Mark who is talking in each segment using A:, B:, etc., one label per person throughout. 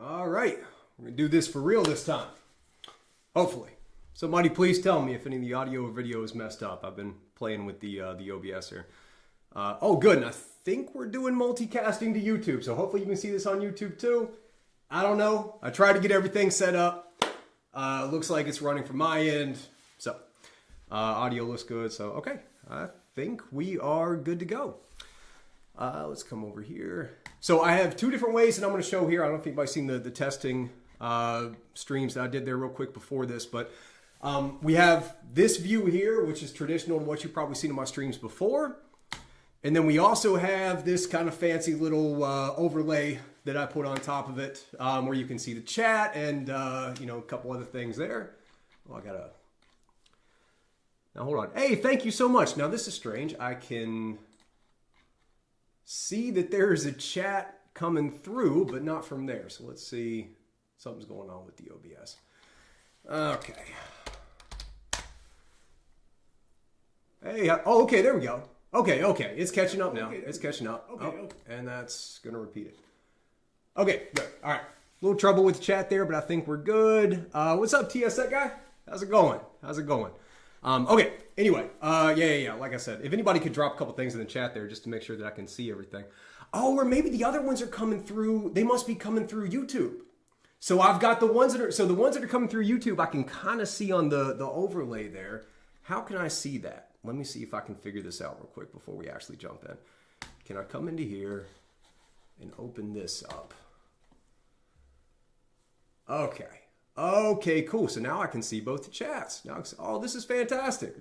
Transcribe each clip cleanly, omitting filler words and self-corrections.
A: All right, we're gonna do this for real this time. Hopefully. Somebody please tell me if any of the audio or video is messed up. I've been playing with the OBS here. Oh, good. And I think we're doing multicasting to YouTube, so hopefully you can see this on YouTube too. I don't know. I tried to get everything set up. Looks like it's running from my end. So, audio looks good. So, okay. I think we are good to go. Let's come over here. So I have two different ways that I'm going to show here. I don't know if anybody's seen the testing streams that I did there real quick before this, but we have this view here, which is traditional and what you've probably seen in my streams before. And then we also have this kind of fancy little overlay that I put on top of it, where you can see the chat and a couple other things there. Oh, now hold on. Hey, thank you so much. Now this is strange. I can see that there is a chat coming through, but not from there. So let's see. Something's going on with the OBS. Okay. Hey, oh, okay, there we go. Okay, it's catching up now. It's catching up. Okay. And that's going to repeat it. Okay, good. All right. A little trouble with the chat there, but I think we're good. What's up, TSX guy? How's it going? Okay, anyway, yeah. Like I said, if anybody could drop a couple things in the chat there just to make sure that I can see everything. Oh, or maybe the other ones are coming through. They must be coming through YouTube. So I've got the ones that are coming through YouTube, I can kind of see on the overlay there. How can I see that? Let me see if I can figure this out real quick before we actually jump in. Can I come into here and open this up? Okay, cool. So now I can see both the chats. Now, oh, this is fantastic.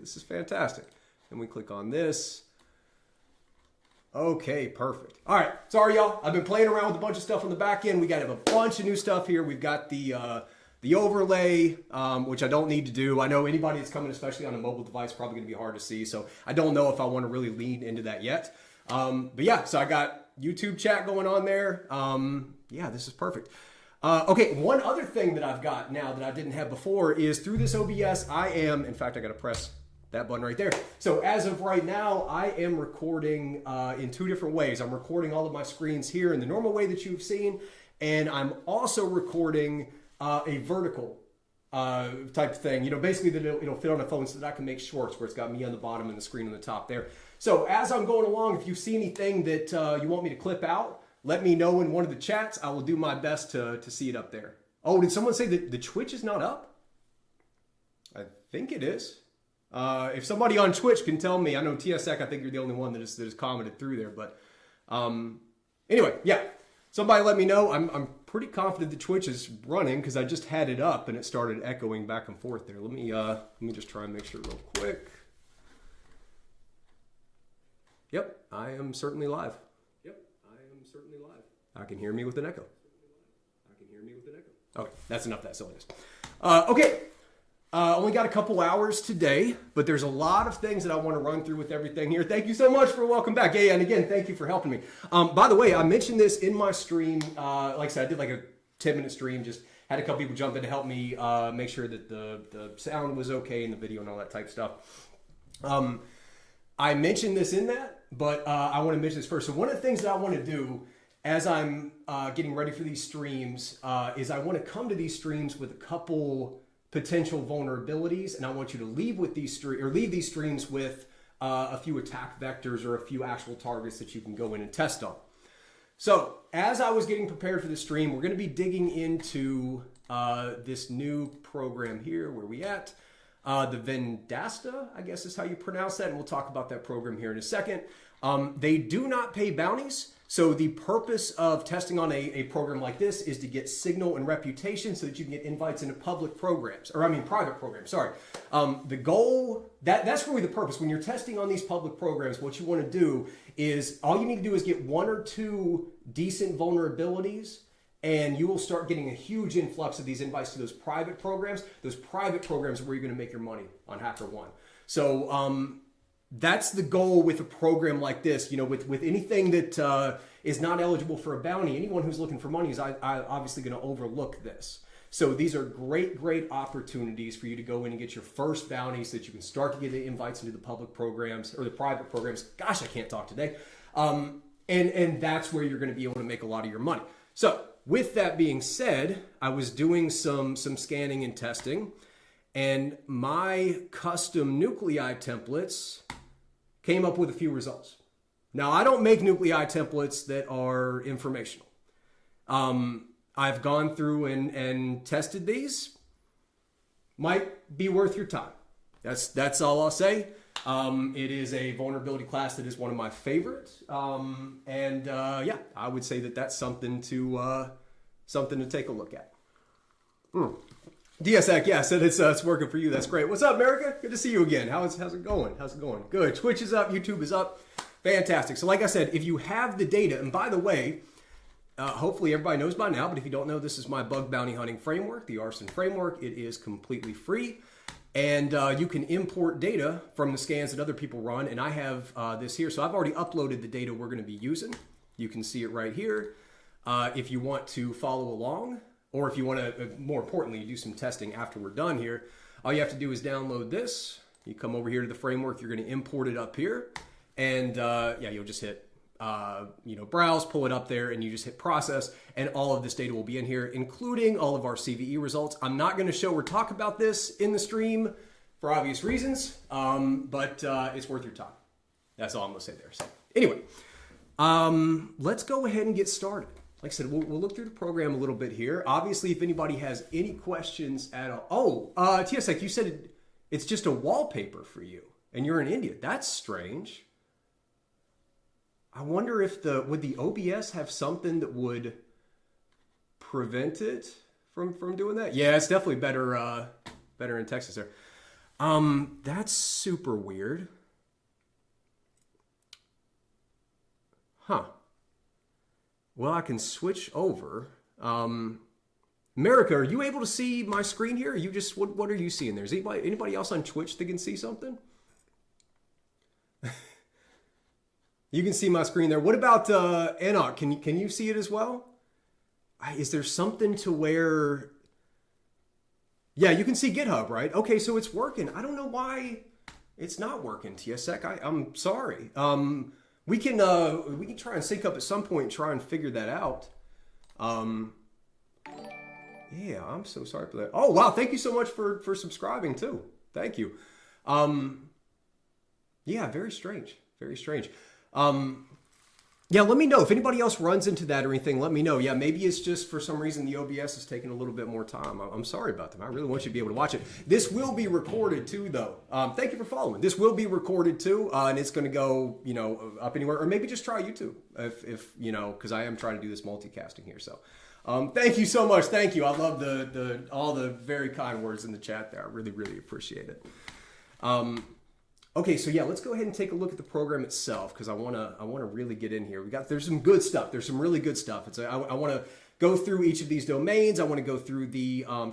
A: And we click on this. Okay, perfect. All right, sorry y'all. I've been playing around with a bunch of stuff on the back end. We got a bunch of new stuff here. We've got the overlay, which I don't need to do. I know anybody that's coming, especially on a mobile device, probably gonna be hard to see. So I don't know if I want to really lean into that yet. But yeah, so I got YouTube chat going on there. Yeah, this is perfect. Okay, one other thing that I've got now that I didn't have before is through this OBS, in fact, I got to press that button right there. So as of right now, I am recording in two different ways. I'm recording all of my screens here in the normal way that you've seen, and I'm also recording a vertical type thing. Basically that it'll fit on a phone so that I can make shorts where it's got me on the bottom and the screen on the top there. So as I'm going along, if you see anything that you want me to clip out, let me know in one of the chats. I will do my best to see it up there. Oh, did someone say that the Twitch is not up? I think it is. If somebody on Twitch can tell me, I know TSX, I think you're the only one that is commented through there. But anyway, yeah. Somebody let me know. I'm pretty confident the Twitch is running because I just had it up and it started echoing back and forth there. Let me just try and make sure real quick. Yep, I am certainly live. I can hear me with an echo. Okay, that's enough of that silliness. Okay, only got a couple hours today, but there's a lot of things that I want to run through with everything here. Thank you so much for welcome back. Yeah, and again, thank you for helping me. By the way, I mentioned this in my stream. Like I said, I did like a 10-minute stream, just had a couple people jump in to help me make sure that the sound was okay in the video and all that type stuff. I mentioned this in that, but I want to mention this first. So one of the things that I want to do as I'm getting ready for these streams is I want to come to these streams with a couple potential vulnerabilities, and I want you to leave these streams with a few attack vectors or a few actual targets that you can go in and test on. So as I was getting prepared for the stream, we're going to be digging into this new program here. Where we at? The Vendasta, I guess is how you pronounce that, and we'll talk about that program here in a second. They do not pay bounties. So the purpose of testing on a program like this is to get signal and reputation so that you can get invites into private programs, sorry. The goal, that's really the purpose. When you're testing on these public programs, what you want to do is, all you need to do is get one or two decent vulnerabilities, and you will start getting a huge influx of these invites to those private programs. Those private programs are where you're going to make your money on HackerOne. So, that's the goal with a program like this. With anything that is not eligible for a bounty, anyone who's looking for money is obviously going to overlook this. So these are great opportunities for you to go in and get your first bounty so that you can start to get the invites into the public programs or the private programs. Gosh, I can't talk today. And that's where you're going to be able to make a lot of your money. So with that being said, I was doing some scanning and testing, and my custom nuclei templates came up with a few results. Now, I don't make nuclei templates that are informational. I've gone through and tested these. Might be worth your time. That's all I'll say. It is a vulnerability class that is one of my favorites. Yeah, I would say that that's something to take a look at. DSAC, yeah, said it's working for you. That's great. What's up, America? Good to see you again. How's it going? How's it going? Good. Twitch is up. YouTube is up. Fantastic. So like I said, if you have the data, and by the way, hopefully everybody knows by now, but if you don't know, this is my bug bounty hunting framework, the Arson framework. It is completely free. And you can import data from the scans that other people run. And I have this here. So I've already uploaded the data we're going to be using. You can see it right here. If you want to follow along, or if you want to, more importantly, do some testing after we're done here, all you have to do is download this. You come over here to the framework. You're going to import it up here. And yeah, you'll just hit browse, pull it up there, and you just hit process, and all of this data will be in here, including all of our CVE results. I'm not going to show or talk about this in the stream for obvious reasons, but it's worth your time. That's all I'm going to say there. So anyway, let's go ahead and get started. Like I said, we'll look through the program a little bit here. Obviously, if anybody has any questions at all. Oh, TSX, you said it's just a wallpaper for you, and you're in India. That's strange. I wonder if would the OBS have something that would prevent it from doing that? Yeah, it's definitely better in Texas there. That's super weird. Huh. Well, I can switch over. America, are you able to see my screen here? Are you just what are you seeing there? Is anybody else on Twitch that can see something? You can see my screen there. What about Enoch? Can you see it as well? Is there something to where... Yeah, you can see GitHub, right? Okay, so it's working. I don't know why it's not working, TSEC. I'm sorry. We can try and sync up at some point and try and figure that out. Yeah, I'm so sorry for that. Oh, wow. Thank you so much for subscribing, too. Thank you. Yeah, very strange. Very strange. Yeah, let me know if anybody else runs into that or anything. Let me know. Yeah, maybe it's just for some reason the OBS is taking a little bit more time. I'm sorry about that. I really want you to be able to watch it. This will be recorded too, though. Thank you for following. This will be recorded too, and it's going to go, up anywhere, or maybe just try YouTube if because I am trying to do this multicasting here. So, thank you so much. Thank you. I love all the very kind words in the chat there. I really, really appreciate it. Okay, so yeah, let's go ahead and take a look at the program itself because I wanna really get in here. There's some good stuff. There's some really good stuff. I want to go through each of these domains. I want to go through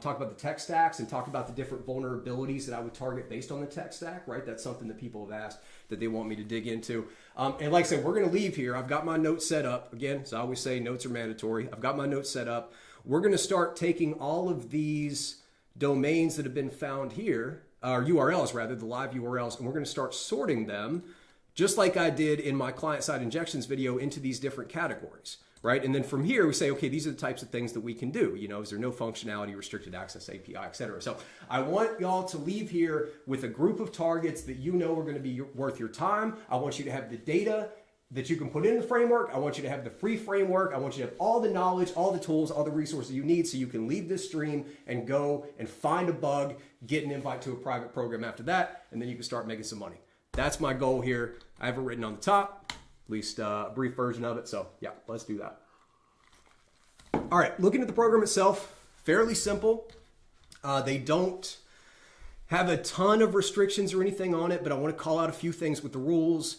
A: talk about the tech stacks and talk about the different vulnerabilities that I would target based on the tech stack. Right, that's something that people have asked that they want me to dig into. And like I said, we're gonna leave here. I've got my notes set up again. So I always say notes are mandatory. I've got my notes set up. We're gonna start taking all of these domains that have been found here. Or URLs rather, the live URLs, and we're going to start sorting them just like I did in my client-side injections video into these different categories, right? And then from here we say, okay, these are the types of things that we can do. Is there no functionality, restricted access, API, etc. So I want y'all to leave here with a group of targets that are going to be worth your time. I want you to have the data that you can put in the framework. I want you to have the free framework. I want you to have all the knowledge, all the tools, all the resources you need so you can leave this stream and go and find a bug, get an invite to a private program after that, and then you can start making some money. That's my goal here. I have it written on the top, at least a brief version of it. So yeah, let's do that. All right, looking at the program itself, fairly simple. They don't have a ton of restrictions or anything on it, but I want to call out a few things with the rules.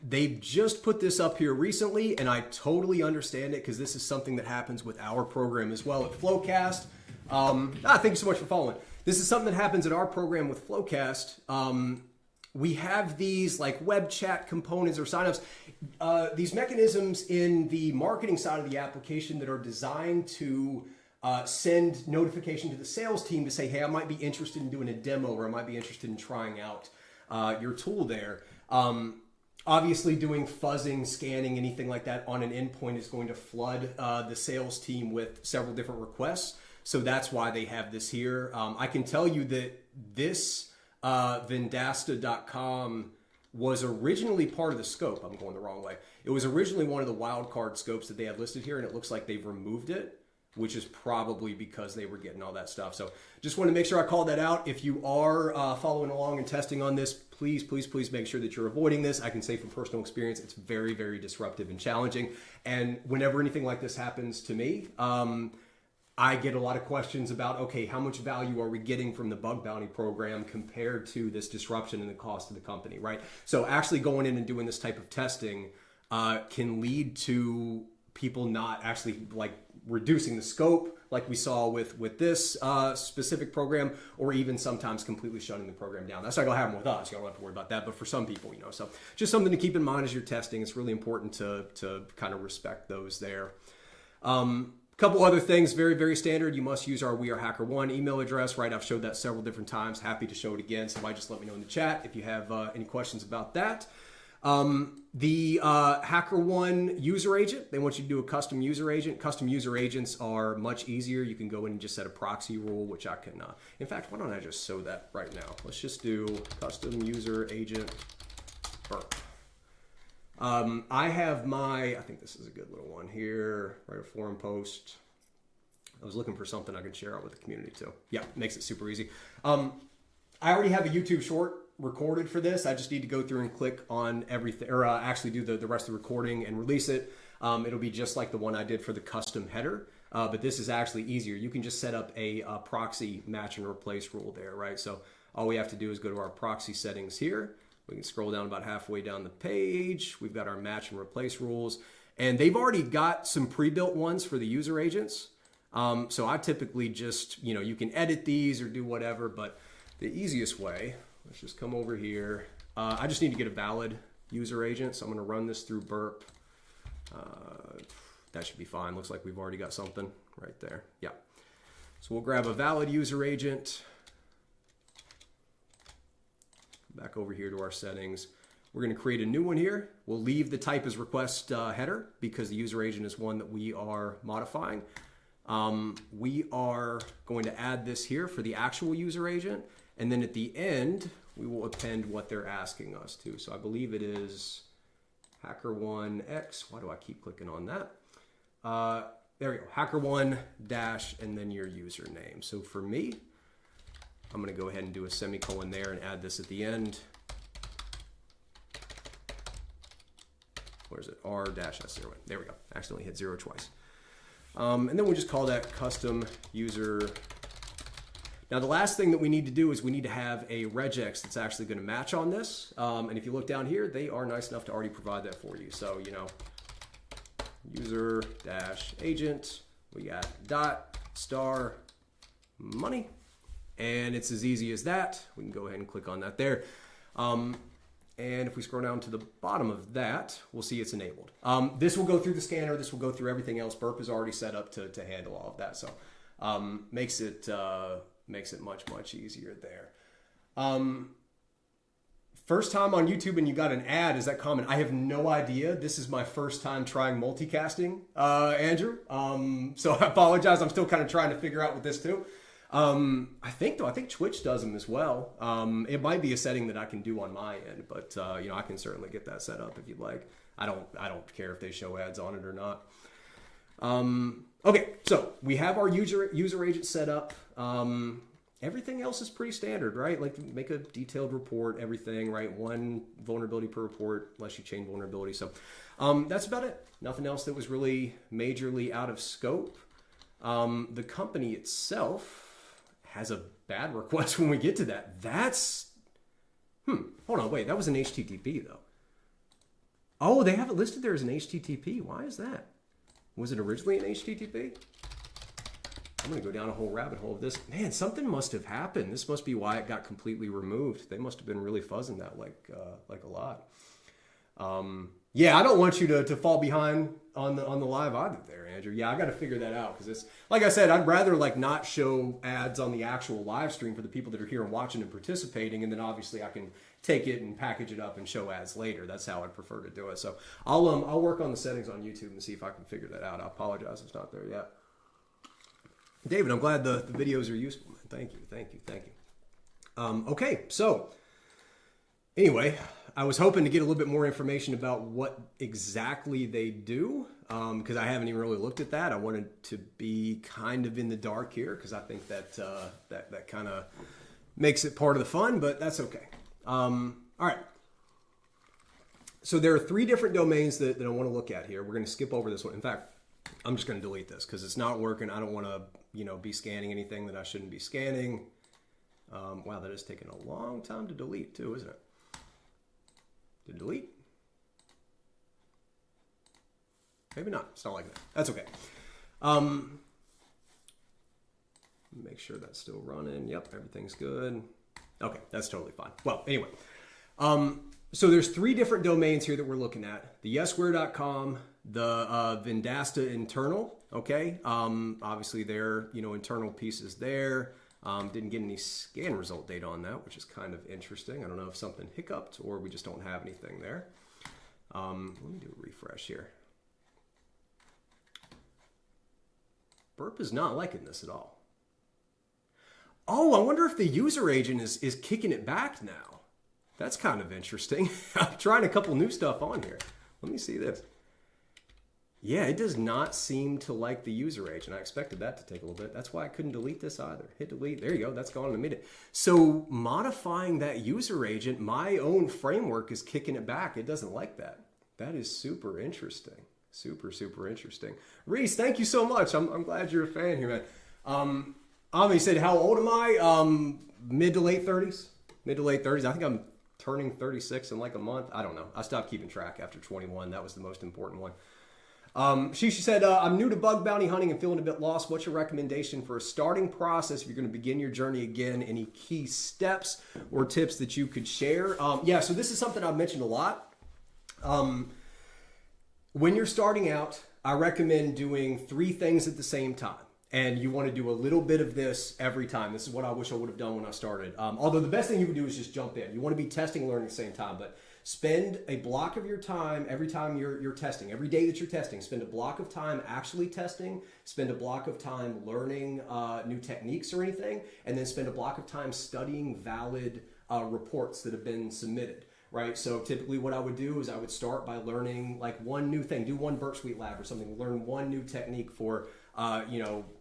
A: They've just put this up here recently, and I totally understand it because this is something that happens with our program as well at Flowcast. Thank you so much for following. This is something that happens at our program with Flowcast. We have these like web chat components or signups, these mechanisms in the marketing side of the application that are designed to send notification to the sales team to say, hey, I might be interested in doing a demo or I might be interested in trying out your tool there. Obviously, doing fuzzing, scanning, anything like that on an endpoint is going to flood the sales team with several different requests. So that's why they have this here. I can tell you that this Vendasta.com was originally part of the scope. I'm going the wrong way. It was originally one of the wildcard scopes that they had listed here, and it looks like they've removed it, which is probably because they were getting all that stuff. So just want to make sure I called that out. If you are following along and testing on this, please, please, please make sure that you're avoiding this. I can say from personal experience, it's very, very disruptive and challenging. And whenever anything like this happens to me, I get a lot of questions about, okay, how much value are we getting from the bug bounty program compared to this disruption and the cost of the company, right? So actually going in and doing this type of testing can lead to people not actually like reducing the scope like we saw with this specific program, or even sometimes completely shutting the program down. That's not gonna happen with us. You don't have to worry about that, but for some people, you know, so just something to keep in mind as you're testing. It's really important to kind of respect those there. Couple other things, very, very standard. You must use our We Are HackerOne email address, right? I've showed that several different times. Happy to show it again. Somebody just let me know in the chat if you have any questions about that. The HackerOne user agent, they want you to do a custom user agent. Custom user agents are much easier. You can go in and just set a proxy rule, which I can, in fact, why don't I just show that right now? Let's just do custom user agent burp. I have I think this is a good little one here, write a forum post. I was looking for something I could share out with the community too. Yeah, makes it super easy. I already have a YouTube short recorded for this. I just need to go through and click on everything, or actually do the rest of the recording and release it. It'll be just like the one I did for the custom header, but this is actually easier. You can just set up a proxy match and replace rule there, right? So all we have to do is go to our proxy settings here. We can scroll down about halfway down the page. We've got our match and replace rules, and they've already got some pre-built ones for the user agents. So I typically just, you know, you can edit these or do whatever, but the easiest way, let's just come over here. I just need to get a valid user agent. So I'm going to run this through burp. That should be fine. Looks like we've already got something right there. Yeah. So we'll grab a valid user agent. Back over here to our settings. We're going to create a new one here. We'll leave the type as request header because the user agent is one that we are modifying. We are going to add this here for the actual user agent. And then at the end, we will append what they're asking us to. So I believe it is HackerOne-X. Why do I keep clicking on that? There we go. HackerOne dash and then your username. So for me, I'm going to go ahead and do a semicolon there and add this at the end. Where is it? R-S0. There we go. Accidentally hit 0 twice. And then we'll just call that custom user. Now the last thing that we need to do is we need to have a regex that's actually going to match on this. And if you look down here, they are nice enough to already provide that for you. So, you know, user dash agent, we got dot star money. And it's as easy as that. We can go ahead and click on that there. And if we scroll down to the bottom of that, we'll see it's enabled. This will go through the scanner. This will go through everything else. Burp is already set up to handle all of that. So makes it much, much easier there. First time on YouTube and you got an ad, is that common? I have no idea. This is my first time trying multicasting, Andrew. So I apologize. I'm still kind of trying to figure out with this too. I think Twitch does them as well. It might be a setting that I can do on my end, but you know, I can certainly get that set up if you'd like. I don't care if they show ads on it or not. Okay, so we have our user agent set up. Everything else is pretty standard, right? Like make a detailed report, everything, right? One vulnerability per report, unless you chain vulnerability. So that's about it. Nothing else that was really majorly out of scope. The company itself has a bad request when we get to that. That's, hold on, wait, that was an HTTP though. Oh, they have it listed there as an HTTP. Why is that? Was it originally an HTTP? I'm gonna go down a whole rabbit hole of this. Man, something must have happened. This must be why it got completely removed. They must have been really fuzzing that like a lot. Yeah, I don't want you to fall behind on the live either there, Andrew. Yeah, I got to figure that out because it's, like I said, I'd rather like not show ads on the actual live stream for the people that are here and watching and participating, and then obviously I can take it and package it up and show ads later. That's how I prefer to do it. So I'll work on the settings on YouTube and see if I can figure that out. I apologize it's not there yet. David, I'm glad the videos are useful, man. Thank you. Okay, so anyway, I was hoping to get a little bit more information about what exactly they do, because I haven't even really looked at that. I wanted to be kind of in the dark here because I think that that kind of makes it part of the fun, but that's okay. All right. So there are 3 different domains that I want to look at here. We're going to skip over this one. In fact, I'm just going to delete this because it's not working. I don't want to, be scanning anything that I shouldn't be scanning. Wow, that is taking a long time to delete too, isn't it? To delete? Maybe not. It's not like that. That's okay. Make sure that's still running. Yep, everything's good. Okay, that's totally fine. Well, anyway. So there's 3 different domains here that we're looking at. The yesware.com, the Vendasta internal, okay? Obviously their, internal pieces there. Didn't get any scan result data on that, which is kind of interesting. I don't know if something hiccuped or we just don't have anything there. Let me do a refresh here. Burp is not liking this at all. Oh, I wonder if the user agent is kicking it back now. That's kind of interesting. I'm trying a couple new stuff on here. Let me see this. Yeah, it does not seem to like the user agent. I expected that to take a little bit. That's why I couldn't delete this either. Hit delete. There you go. That's gone in a minute. So modifying that user agent, my own framework is kicking it back. It doesn't like that. That is super interesting. Super, super interesting. Reese, thank you so much. I'm glad you're a fan here, man. Ami said, how old am I? Mid to late 30s. Mid to late 30s. I think I'm turning 36 in like a month. I don't know. I stopped keeping track after 21. That was the most important one. She said, I'm new to bug bounty hunting and feeling a bit lost. What's your recommendation for a starting process if you're going to begin your journey again? Any key steps or tips that you could share? Yeah, so this is something I've mentioned a lot. When you're starting out, I recommend doing 3 things at the same time. And you want to do a little bit of this every time. This is what I wish I would have done when I started. Although the best thing you would do is just jump in. You want to be testing and learning at the same time. But spend a block of your time every time you're testing. Every day that you're testing, spend a block of time actually testing. Spend a block of time learning new techniques or anything. And then spend a block of time studying valid reports that have been submitted. Right, so typically what I would do is I would start by learning like one new thing. Do one Burp Suite lab or something. Learn one new technique for,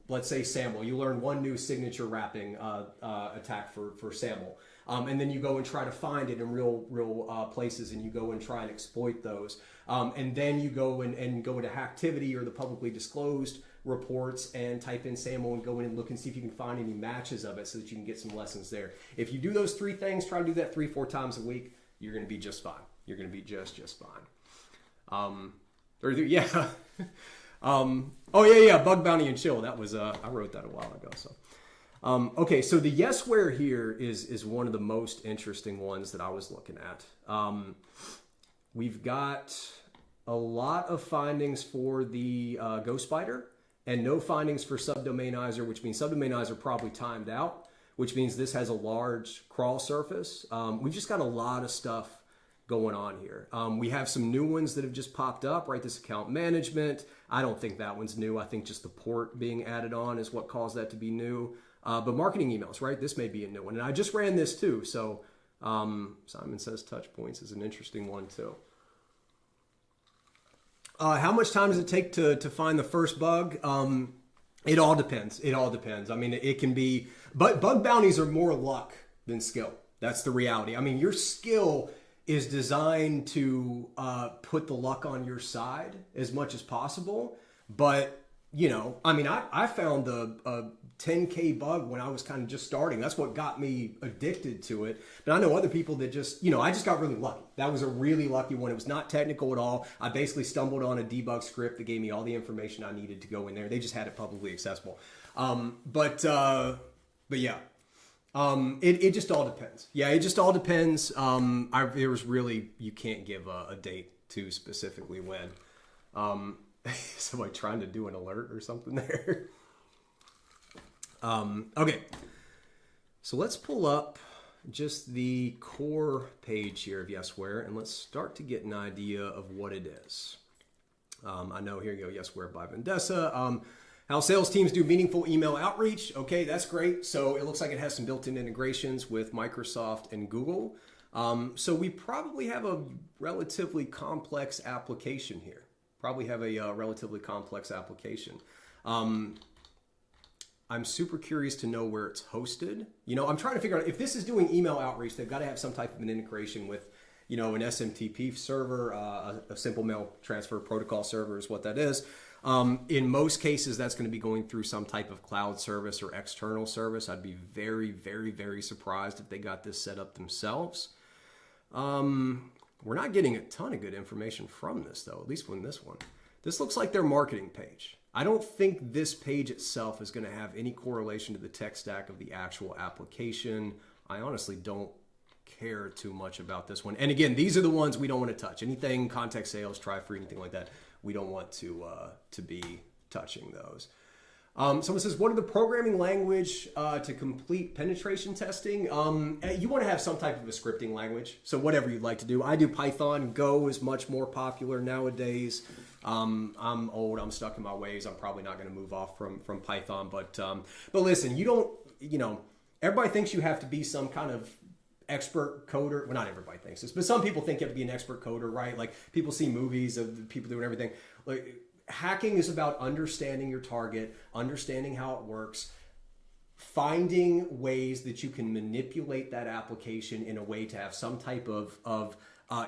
A: let's say SAML. You learn one new signature wrapping attack for SAML. And then you go and try to find it in real places, and you go and try and exploit those. And then you go and go into Hacktivity or the publicly disclosed reports and type in SAML and go in and look and see if you can find any matches of it so that you can get some lessons there. If you do those 3 things, try to do that 3-4 times a week. You're going to be just fine. You're going to be just fine. Yeah. Bug bounty and chill. That was I wrote that a while ago. So, okay. So the yesware here is one of the most interesting ones that I was looking at. We've got a lot of findings for the Ghost Spider and no findings for Subdomainizer, which means Subdomainizer probably timed out, which means this has a large crawl surface. We've just got a lot of stuff going on here. We have some new ones that have just popped up, right? This account management. I don't think that one's new. I think just the port being added on is what caused that to be new. But marketing emails, right? This may be a new one. And I just ran this too. So Simon says touch points is an interesting one too. How much time does it take to find the first bug? It all depends. It all depends. I mean, it can be, but bug bounties are more luck than skill. That's the reality. I mean, your skill is designed to put the luck on your side as much as possible. But, I found a 10K bug when I was kind of just starting. That's what got me addicted to it. But I know other people that just, I just got really lucky. That was a really lucky one. It was not technical at all. I basically stumbled on a debug script that gave me all the information I needed to go in there. They just had it publicly accessible. But yeah. It just all depends. Yeah, it just all depends. There was really, you can't give a date to specifically when. Somebody trying to do an alert or something there. Okay. So let's pull up. just the core page here of Yesware, and let's start to get an idea of what it is. I know, here you go, Yesware by Vendasta. How sales teams do meaningful email outreach. Okay, that's great. So it looks like it has some built-in integrations with Microsoft and Google. So we probably have a relatively complex application here. Relatively complex application. I'm super curious to know where it's hosted. I'm trying to figure out if this is doing email outreach, they've got to have some type of an integration with, an SMTP server, a simple mail transfer protocol server is what that is. In most cases, that's going to be going through some type of cloud service or external service. I'd be very, very, very surprised if they got this set up themselves. We're not getting a ton of good information from this, though, at least from this one. This looks like their marketing page. I don't think this page itself is going to have any correlation to the tech stack of the actual application. I honestly don't care too much about this one. And again, these are the ones we don't want to touch. Anything context sales, try free, anything like that, we don't want to be touching those. Someone says, what are the programming language to complete penetration testing? You want to have some type of a scripting language, so whatever you'd like to do. I do Python. Go is much more popular nowadays. I'm old. I'm stuck in my ways. I'm probably not going to move off from Python. But listen, everybody thinks you have to be some kind of expert coder. Well, not everybody thinks this, but some people think you have to be an expert coder, right? Like people see movies of people doing everything. Like hacking is about understanding your target, understanding how it works, finding ways that you can manipulate that application in a way to have some type of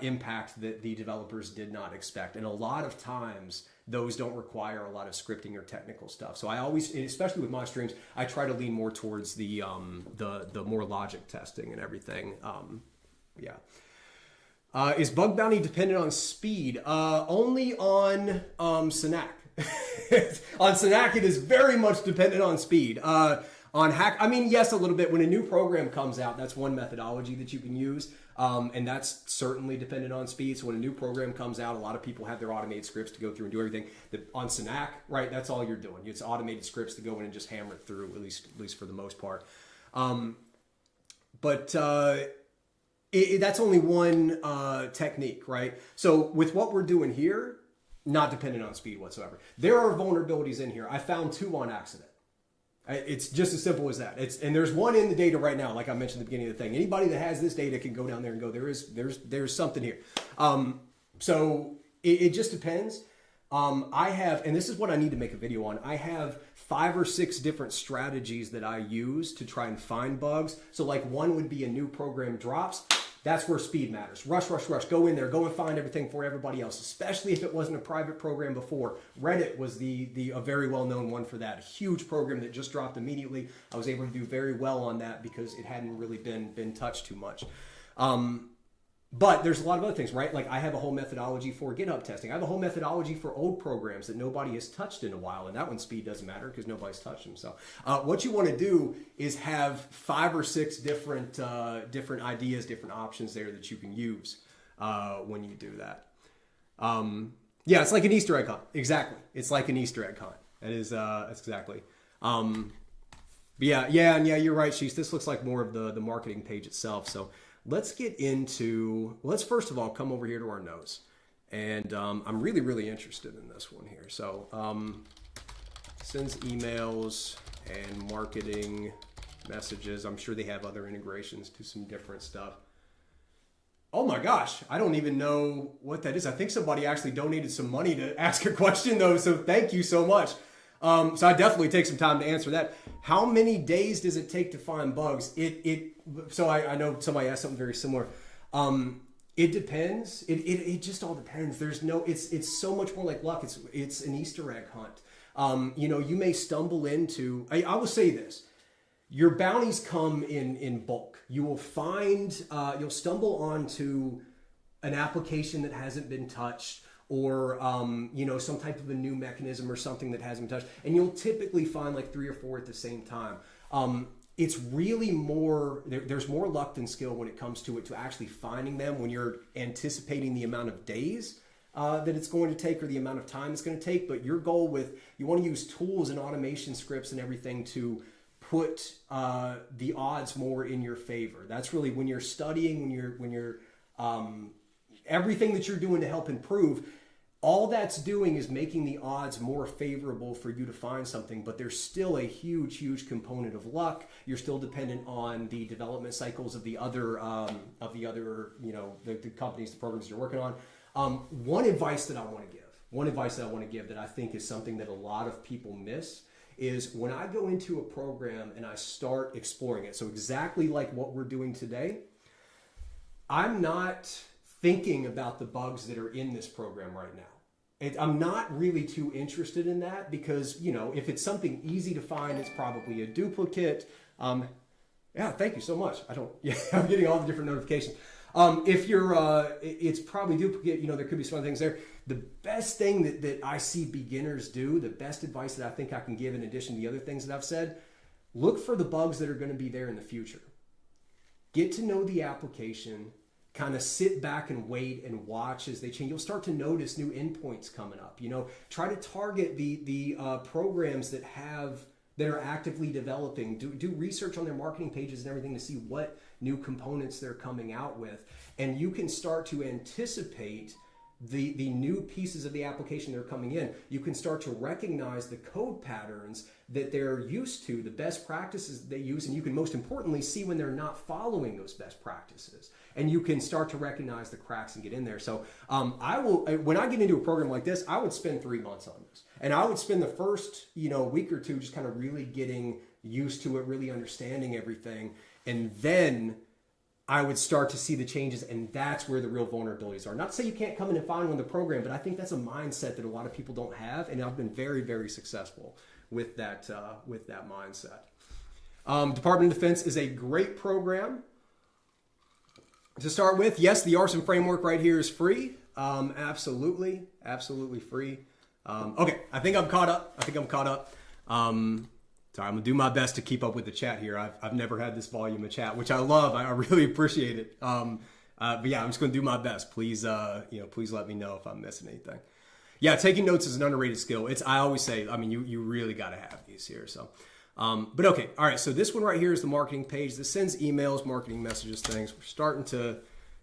A: impact that the developers did not expect. And a lot of times those don't require a lot of scripting or technical stuff. So I always, especially with my streams, I try to lean more towards the more logic testing and everything. Is bug bounty dependent on speed? Only on Synack. On Synack, it is very much dependent on speed. On hack, yes, a little bit. When a new program comes out, that's one methodology that you can use. And that's certainly dependent on speed. So when a new program comes out, a lot of people have their automated scripts to go through and do everything. On Synack, right, that's all you're doing. It's automated scripts to go in and just hammer it through, at least for the most part. That's only one technique, right? So with what we're doing here, not dependent on speed whatsoever. There are vulnerabilities in here. I found 2 on accident. It's just as simple as that. And there's one in the data right now, like I mentioned at the beginning of the thing. Anybody that has this data can go down there and go, there's something here. So it just depends. I have, and this is what I need to make a video on, I have 5 or 6 different strategies that I use to try and find bugs. So like one would be a new program drops. That's where speed matters. Rush. Go in there. Go and find everything for everybody else, especially if it wasn't a private program before. Reddit was a very well-known one for that. A huge program that just dropped immediately. I was able to do very well on that because it hadn't really been touched too much. But there's a lot of other things, right? Like I have a whole methodology for GitHub testing. I have a whole methodology for old programs that nobody has touched in a while. And that one speed doesn't matter because nobody's touched them. So what you want to do is have 5 or 6 different ideas, different options there that you can use when you do that. It's like an Easter egg hunt. Exactly. It's like an Easter egg hunt. That's exactly. You're right, Sheesh. This looks like more of the marketing page itself. So let's first of all come over here to our notes. And I'm really, really interested in this one here. So sends emails and marketing messages. I'm sure they have other integrations to some different stuff. Oh my gosh, I don't even know what that is. I think somebody actually donated some money to ask a question though. So thank you so much. So I definitely take some time to answer that. How many days does it take to find bugs? So I know somebody asked something very similar. It depends. It just all depends. It's so much more like luck. It's an Easter egg hunt. You may stumble into, I will say this, your bounties come in bulk. You will find, you'll stumble onto an application that hasn't been touched, or some type of a new mechanism or something that hasn't been touched, and you'll typically find like 3 or 4 at the same time. It's really more, there's more luck than skill when it comes to actually finding them when you're anticipating the amount of days that it's going to take or the amount of time it's going to take. But your goal you want to use tools and automation scripts and everything to put the odds more in your favor. That's really when you're studying, when you're everything that you're doing to help improve. All that's doing is making the odds more favorable for you to find something, but there's still a huge component of luck. You're still dependent on the development cycles of the other, the companies, the programs you're working on. One advice that I want to give that I think is something that a lot of people miss is when I go into a program and I start exploring it. So exactly like what we're doing today, I'm not thinking about the bugs that are in this program right now. I'm not really too interested in that because, if it's something easy to find, it's probably a duplicate. Yeah, thank you so much. I'm getting all the different notifications. If you're, it's probably duplicate, there could be some other things there. The best thing that I see beginners do, the best advice that I think I can give in addition to the other things that I've said, look for the bugs that are going to be there in the future. Get to know the application, kind of sit back and wait and watch as they change. You'll start to notice new endpoints coming up. Try to target the programs that are actively developing. Do research on their marketing pages and everything to see what new components they're coming out with, and you can start to anticipate the new pieces of the application that are coming in. You can start to recognize the code patterns that they're used to, the best practices they use, and you can most importantly see when they're not following those best practices. And you can start to recognize the cracks and get in there. So when I get into a program like this, I would spend 3 months on this. And I would spend the first week or two just kind of really getting used to it, really understanding everything. And then I would start to see the changes, and that's where the real vulnerabilities are. Not to say you can't come in and find one in the program, but I think that's a mindset that a lot of people don't have, and I've been very, very successful with that mindset. Department of Defense is a great program to start with. Yes, the Arson framework right here is free. Absolutely free. Okay, I think I'm caught up. Sorry, I'm gonna do my best to keep up with the chat here. I've never had this volume of chat, which I love. I really appreciate it. But yeah, I'm just gonna do my best. Please, please let me know if I'm missing anything. Yeah, taking notes is an underrated skill. I always say, you really got to have these here. So, but okay, all right. So this one right here is the marketing page. This sends emails, marketing messages, things. We're starting to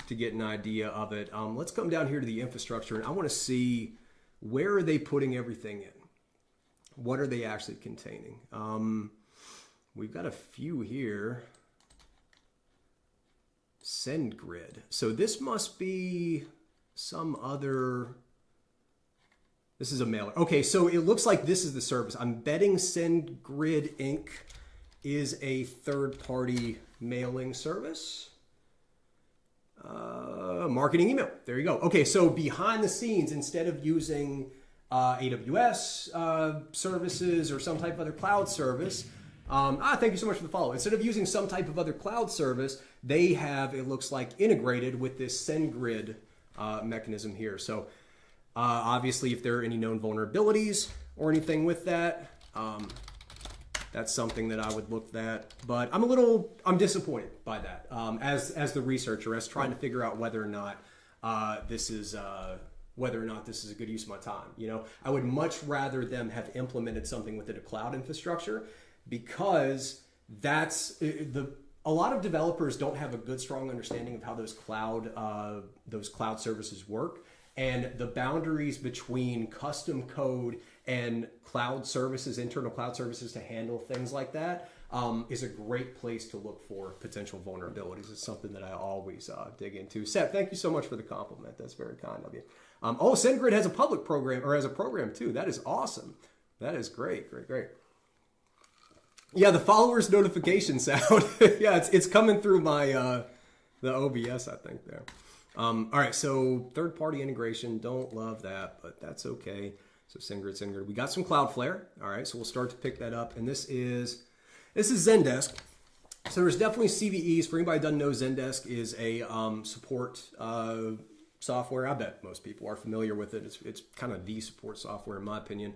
A: get an idea of it. Let's come down here to the infrastructure, and I want to see where are they putting everything in. What are they actually containing? We've got a few here. SendGrid. So this must be some other. This is a mailer. Okay, so it looks like this is the service. I'm betting SendGrid Inc. is a third-party mailing service. Marketing email. There you go. Okay, so behind the scenes, instead of using AWS services or some type of other cloud service. Thank you so much for the follow. Instead of using some type of other cloud service, they have, it looks like, integrated with this SendGrid mechanism here. So obviously, if there are any known vulnerabilities or anything with that, that's something that I would look at. But I'm disappointed by that as the researcher, as trying to figure out whether or not this is a good use of my time. I would much rather them have implemented something within a cloud infrastructure, because a lot of developers don't have a good, strong understanding of how those cloud services work, and the boundaries between custom code and cloud services, internal cloud services to handle things like that, is a great place to look for potential vulnerabilities. It's something that I always dig into. Seth, thank you so much for the compliment. That's very kind of you. SendGrid has a public program, or has a program too. That is awesome. That is great. Yeah, the followers notification sound. Yeah, it's coming through my the OBS, I think there. All right, so third-party integration, don't love that, but that's okay. So SendGrid. We got some Cloudflare. All right, so we'll start to pick that up, and this is Zendesk. So there's definitely CVEs. For anybody who doesn't know, Zendesk is a support software. I bet most people are familiar with it. It's kind of the support software in my opinion.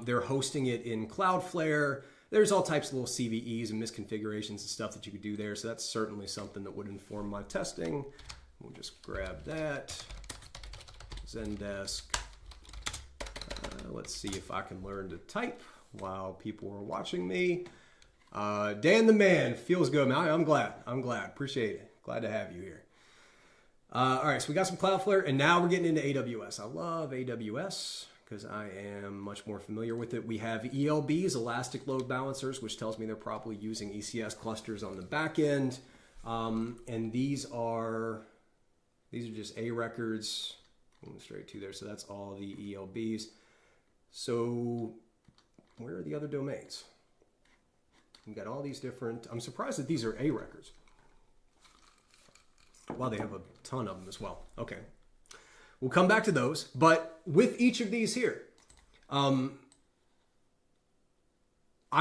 A: They're hosting it in Cloudflare. There's all types of little CVEs and misconfigurations and stuff that you could do there. So that's certainly something that would inform my testing. We'll just grab that. Zendesk. Let's see if I can learn to type while people are watching me. Dan the man, feels good, man. I'm glad. Appreciate it. Glad to have you here. All right, so we got some Cloudflare, and now we're getting into AWS. I love AWS because I am much more familiar with it. We have ELBs, Elastic Load Balancers, which tells me they're probably using ECS clusters on the back end. And these are just A records. Straight to there, so that's all the ELBs. So where are the other domains? We've got all these different, I'm surprised that these are A records. Wow, they have a ton of them as well. Okay. We'll come back to those, but with each of these here, I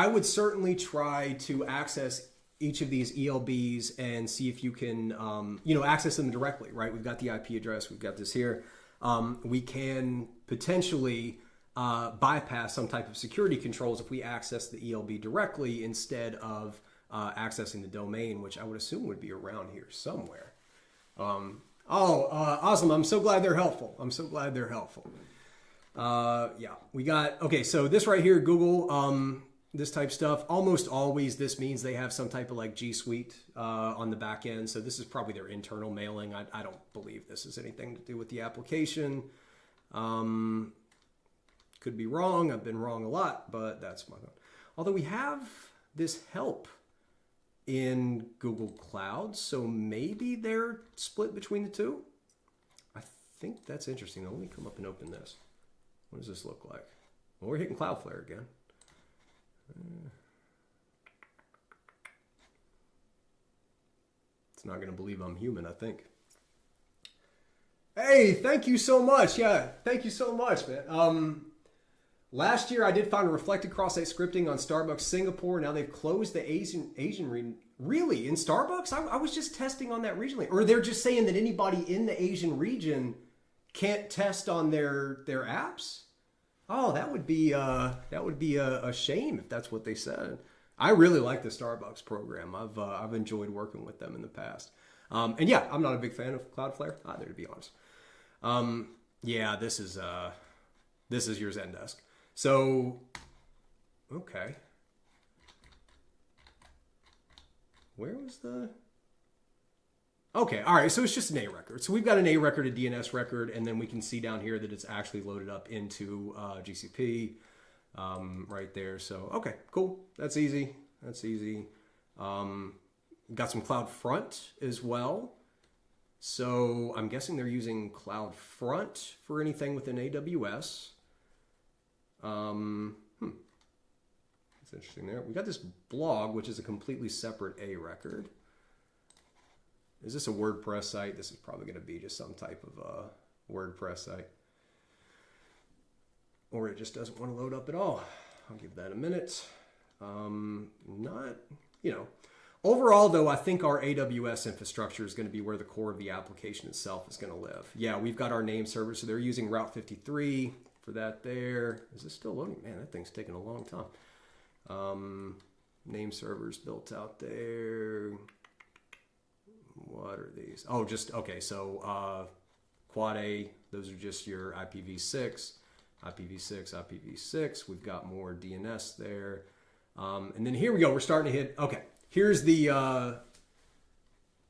A: would certainly try to access each of these ELBs and see if you can, access them directly, right? We've got the IP address, we've got this here. We can potentially bypass some type of security controls if we access the ELB directly instead of accessing the domain, which I would assume would be around here somewhere. Awesome. I'm so glad they're helpful. Yeah, we got, okay, so this right here, Google, this type stuff, almost always this means they have some type of like G Suite on the back end. So this is probably their internal mailing. I don't believe this has anything to do with the application. Could be wrong. I've been wrong a lot, but that's my thought. Although we have this help in Google Cloud, so maybe they're split between the two. I think that's interesting. Now, let me come up and open this. What does this look like? Well, we're hitting Cloudflare again. It's not going to believe I'm human, I think. Hey, thank you so much. Yeah, thank you so much, man. Last year, I did find a reflected cross-site scripting on Starbucks Singapore. Now they've closed the Asian region. Really? In Starbucks? I was just testing on that regionally. Or they're just saying that anybody in the Asian region can't test on their apps? Oh, that would be a shame if that's what they said. I really like the Starbucks program. I've enjoyed working with them in the past. And yeah, I'm not a big fan of Cloudflare either, to be honest. Yeah, this is your Zendesk. So, okay. Where was the... Okay, all right, so it's just an A record. So we've got an A record, a DNS record, and then we can see down here that it's actually loaded up into GCP right there. So, okay, cool. That's easy. Got some CloudFront as well. So I'm guessing they're using CloudFront for anything within AWS. That's interesting there. We got this blog, which is a completely separate A record. Is this a WordPress site? This is probably going to be just some type of WordPress site. Or it just doesn't want to load up at all. I'll give that a minute. Overall, though, I think our AWS infrastructure is going to be where the core of the application itself is going to live. Yeah, we've got our name server, so they're using Route 53 for that there. Is this still loading? Man, that thing's taking a long time. Name servers built out there. What are these? Oh, just, okay, so Quad A, those are just your IPv6. We've got more DNS there. And then here we go. We're starting to hit, okay, here's the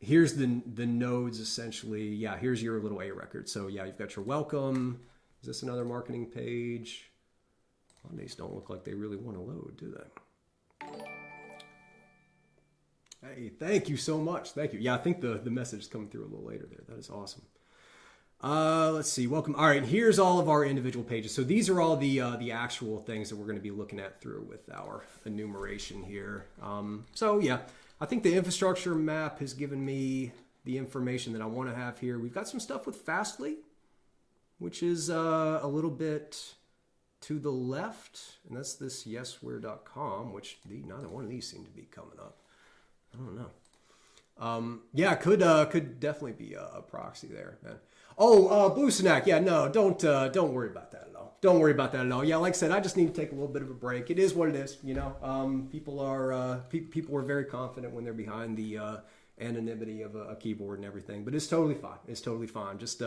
A: nodes essentially. Yeah, here's your little A record. So yeah, you've got your welcome. Is this another marketing page? Well, these don't look like they really want to load, do they? Hey, thank you so much. Thank you. Yeah, I think the message is coming through a little later there. That is awesome. Let's see. Welcome. All right, here's all of our individual pages. So these are all the actual things that we're going to be looking at through with our enumeration here. So yeah, I think the infrastructure map has given me the information that I want to have here. We've got some stuff with Fastly, which is a little bit to the left, and that's this yesware.com, which neither one of these seem to be coming up. I don't know. Yeah, could definitely be a proxy there, man. Oh, Blue Snack. Yeah, no, don't worry about that at all. Don't worry about that at all. Yeah, like I said, I just need to take a little bit of a break. It is what it is, you know. People are very confident when they're behind the anonymity of a keyboard and everything, but it's totally fine. It's totally fine. Just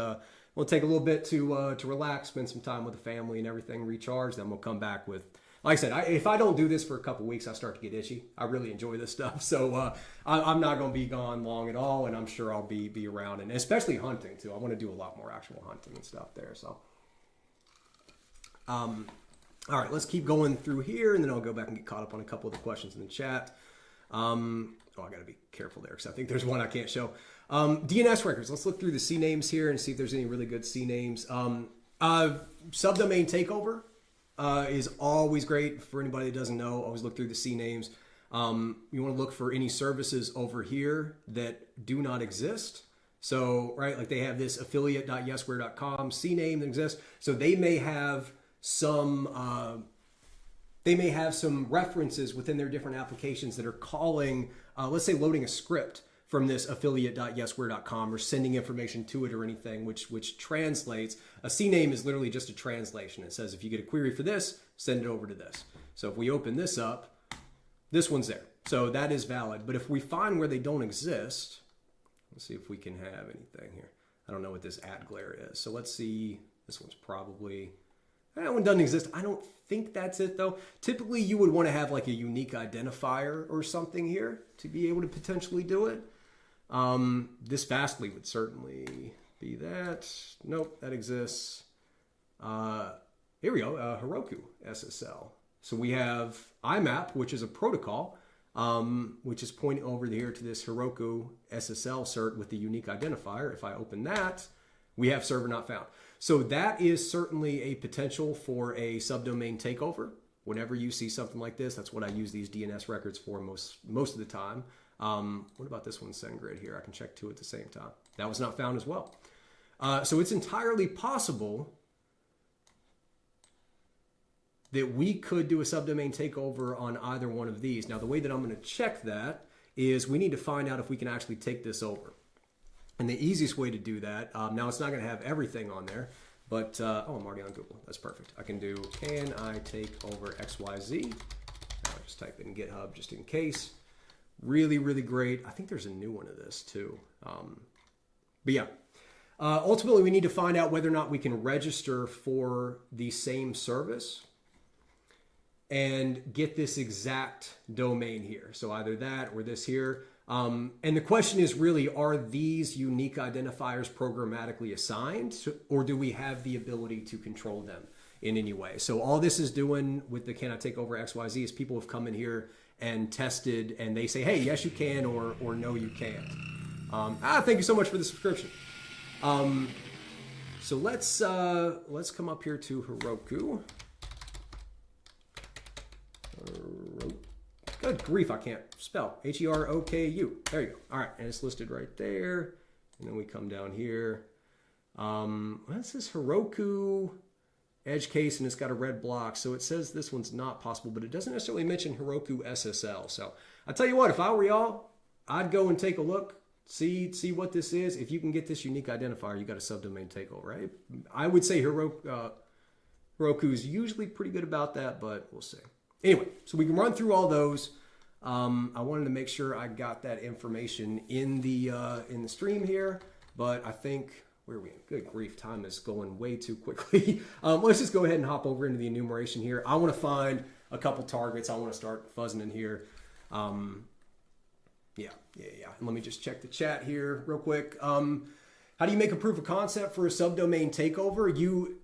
A: we'll take a little bit to relax, spend some time with the family and everything, recharge. Then we'll come back with like I said, if I don't do this for a couple weeks, I start to get itchy. I really enjoy this stuff. So I'm not going to be gone long at all, and I'm sure I'll be around, and especially hunting too. I want to do a lot more actual hunting and stuff there. So, all right, let's keep going through here, and then I'll go back and get caught up on a couple of the questions in the chat. I got to be careful there because I think there's one I can't show. DNS records. Let's look through the CNAMEs here and see if there's any really good CNAMEs. Subdomain takeover is always great for anybody that doesn't know. Always look through the CNAMEs. You want to look for any services over here that do not exist. So, right, like they have this affiliate.yesware.com CNAME that exists. So they may have some references within their different applications that are calling, let's say, loading a script from this affiliate.yesware.com or sending information to it or anything, which translates. A CNAME is literally just a translation. It says if you get a query for this, send it over to this. So if we open this up, this one's there. So that is valid. But if we find where they don't exist, let's see if we can have anything here. I don't know what this @glare is. So let's see. This one's probably... That one doesn't exist. I don't think that's it, though. Typically, you would want to have like a unique identifier or something here to be able to potentially do it. This Fastly would certainly be that. Nope, that exists. Here we go, Heroku SSL. So we have IMAP, which is a protocol, which is pointing over here to this Heroku SSL cert with the unique identifier. If I open that, we have server not found. So that is certainly a potential for a subdomain takeover. Whenever you see something like this, that's what I use these DNS records for most of the time. What about this one, SendGrid here? I can check two at the same time. That was not found as well. So it's entirely possible that we could do a subdomain takeover on either one of these. Now, the way that I'm going to check that is we need to find out if we can actually take this over. And the easiest way to do that, now it's not going to have everything on there, but, oh, I'm already on Google. That's perfect. I can do, can I take over XYZ? I'll just type in GitHub just in case. Really, really great. I think there's a new one of this too. But yeah, ultimately we need to find out whether or not we can register for the same service and get this exact domain here. So either that or this here. And the question is really, are these unique identifiers programmatically assigned, or do we have the ability to control them in any way? So all this is doing with the can I take over XYZ is people have come in here and tested, and they say, hey, yes, you can, or no, you can't. Thank you so much for the subscription. So let's come up here to Heroku. Good grief, I can't spell. Heroku. There you go. All right, and it's listed right there. And then we come down here. This is Heroku edge case, and it's got a red block. So it says this one's not possible, but it doesn't necessarily mention Heroku SSL. So I tell you what, if I were y'all, I'd go and take a look, see what this is. If you can get this unique identifier, you got a subdomain takeover, right? I would say Heroku is usually pretty good about that, but we'll see. Anyway, so we can run through all those. I wanted to make sure I got that information in the stream here, but I think, where are we? Good grief, time is going way too quickly. Let's just go ahead and hop over into the enumeration here. I want to find a couple targets. I want to start fuzzing in here. Yeah. And let me just check the chat here real quick. How do you make a proof of concept for a subdomain takeover?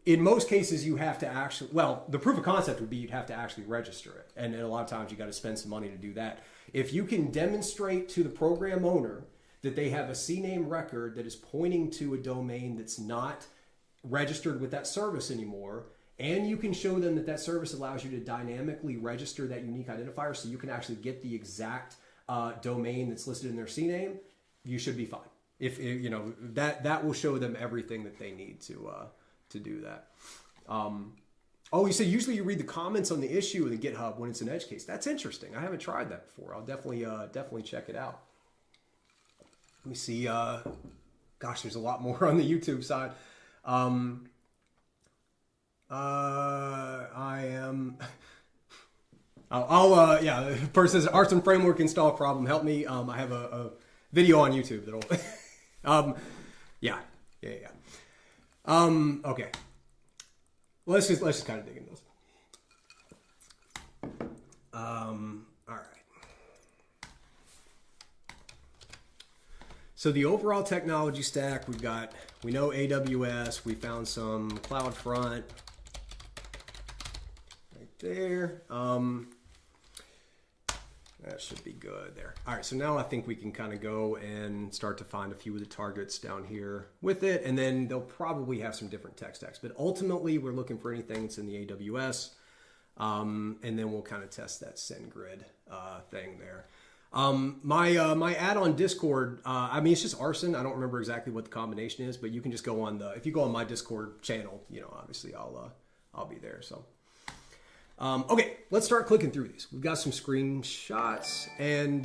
A: In most cases, you have to actually, well, the proof of concept would be you'd have to actually register it. And a lot of times you got to spend some money to do that. If you can demonstrate to the program owner that they have a CNAME record that is pointing to a domain that's not registered with that service anymore, and you can show them that that service allows you to dynamically register that unique identifier so you can actually get the exact domain that's listed in their CNAME, you should be fine. If you know that will show them everything that they need to do that. Oh, you say usually you read the comments on the issue in the GitHub when it's an edge case. That's interesting. I haven't tried that before. I'll definitely check it out. Let me see. Gosh, there's a lot more on the YouTube side. I am. Yeah. The person says Arts and Framework install problem. Help me. I have a video on YouTube that'll. Yeah. Okay. Let's just kind of dig into this. So the overall technology stack, we know AWS, we found some CloudFront right there. That should be good there. All right, so now I think we can kind of go and start to find a few of the targets down here with it, and then they'll probably have some different tech stacks. But ultimately, we're looking for anything that's in the AWS, and then we'll kind of test that SendGrid thing there. My add-on Discord, I mean, it's just arson. I don't remember exactly what the combination is, but you can just go on if you go on my Discord channel, you know, obviously I'll be there. So, okay, let's start clicking through these. We've got some screenshots and,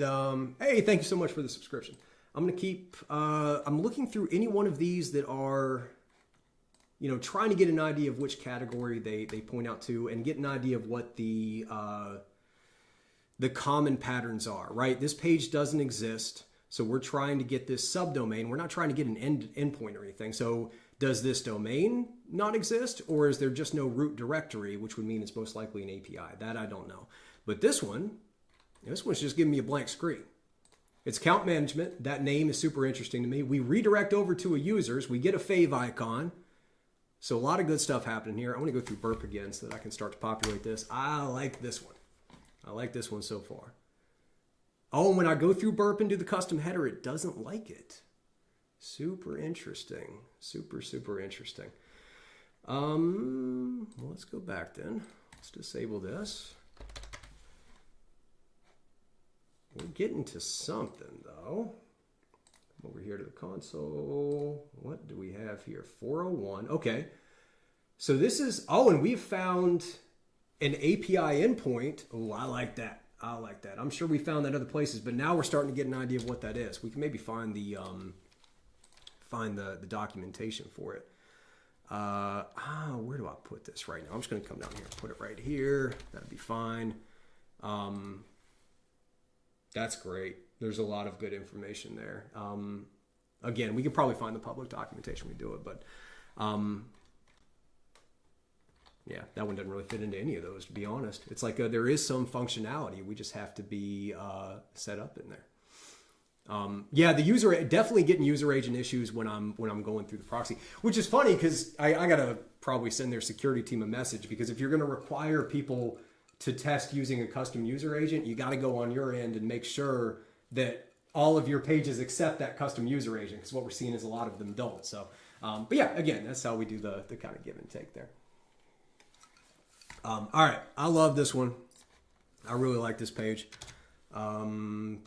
A: hey, thank you so much for the subscription. I'm going to keep, I'm looking through any one of these that are, you know, trying to get an idea of which category they point out to and get an idea of what the common patterns are, right? This page doesn't exist, so we're trying to get this subdomain. We're not trying to get an endpoint or anything. So does this domain not exist, or is there just no root directory, which would mean it's most likely an API? That I don't know. But this one's just giving me a blank screen. It's account management. That name is super interesting to me. We redirect over to a user's. We get a fave icon. So a lot of good stuff happening here. I want to go through burp again so that I can start to populate this. I like this one. I like this one so far. Oh, and when I go through burp and do the custom header, it doesn't like it. Super interesting. Super, super interesting. Well, let's go back then. Let's disable this. We're getting to something, though. Come over here to the console. What do we have here? 401. Okay. So this is, and we've found an API endpoint. Oh, I like that. I like that. I'm sure we found that other places, but now we're starting to get an idea of what that is. We can maybe find the documentation for it. Where do I put this right now? I'm just going to come down here and put it right here. That'd be fine. That's great. There's a lot of good information there. Again, we could probably find the public documentation when we do it, but yeah, that one doesn't really fit into any of those, to be honest. It's like there is some functionality. We just have to be set up in there. Yeah, the user definitely getting user agent issues when I'm going through the proxy, which is funny because I gotta probably send their security team a message, because if you're gonna require people to test using a custom user agent, you got to go on your end and make sure that all of your pages accept that custom user agent, because what we're seeing is a lot of them don't. So, but yeah, again, that's how we do the kind of give and take there. All right, I love this one. I really like this page. I'll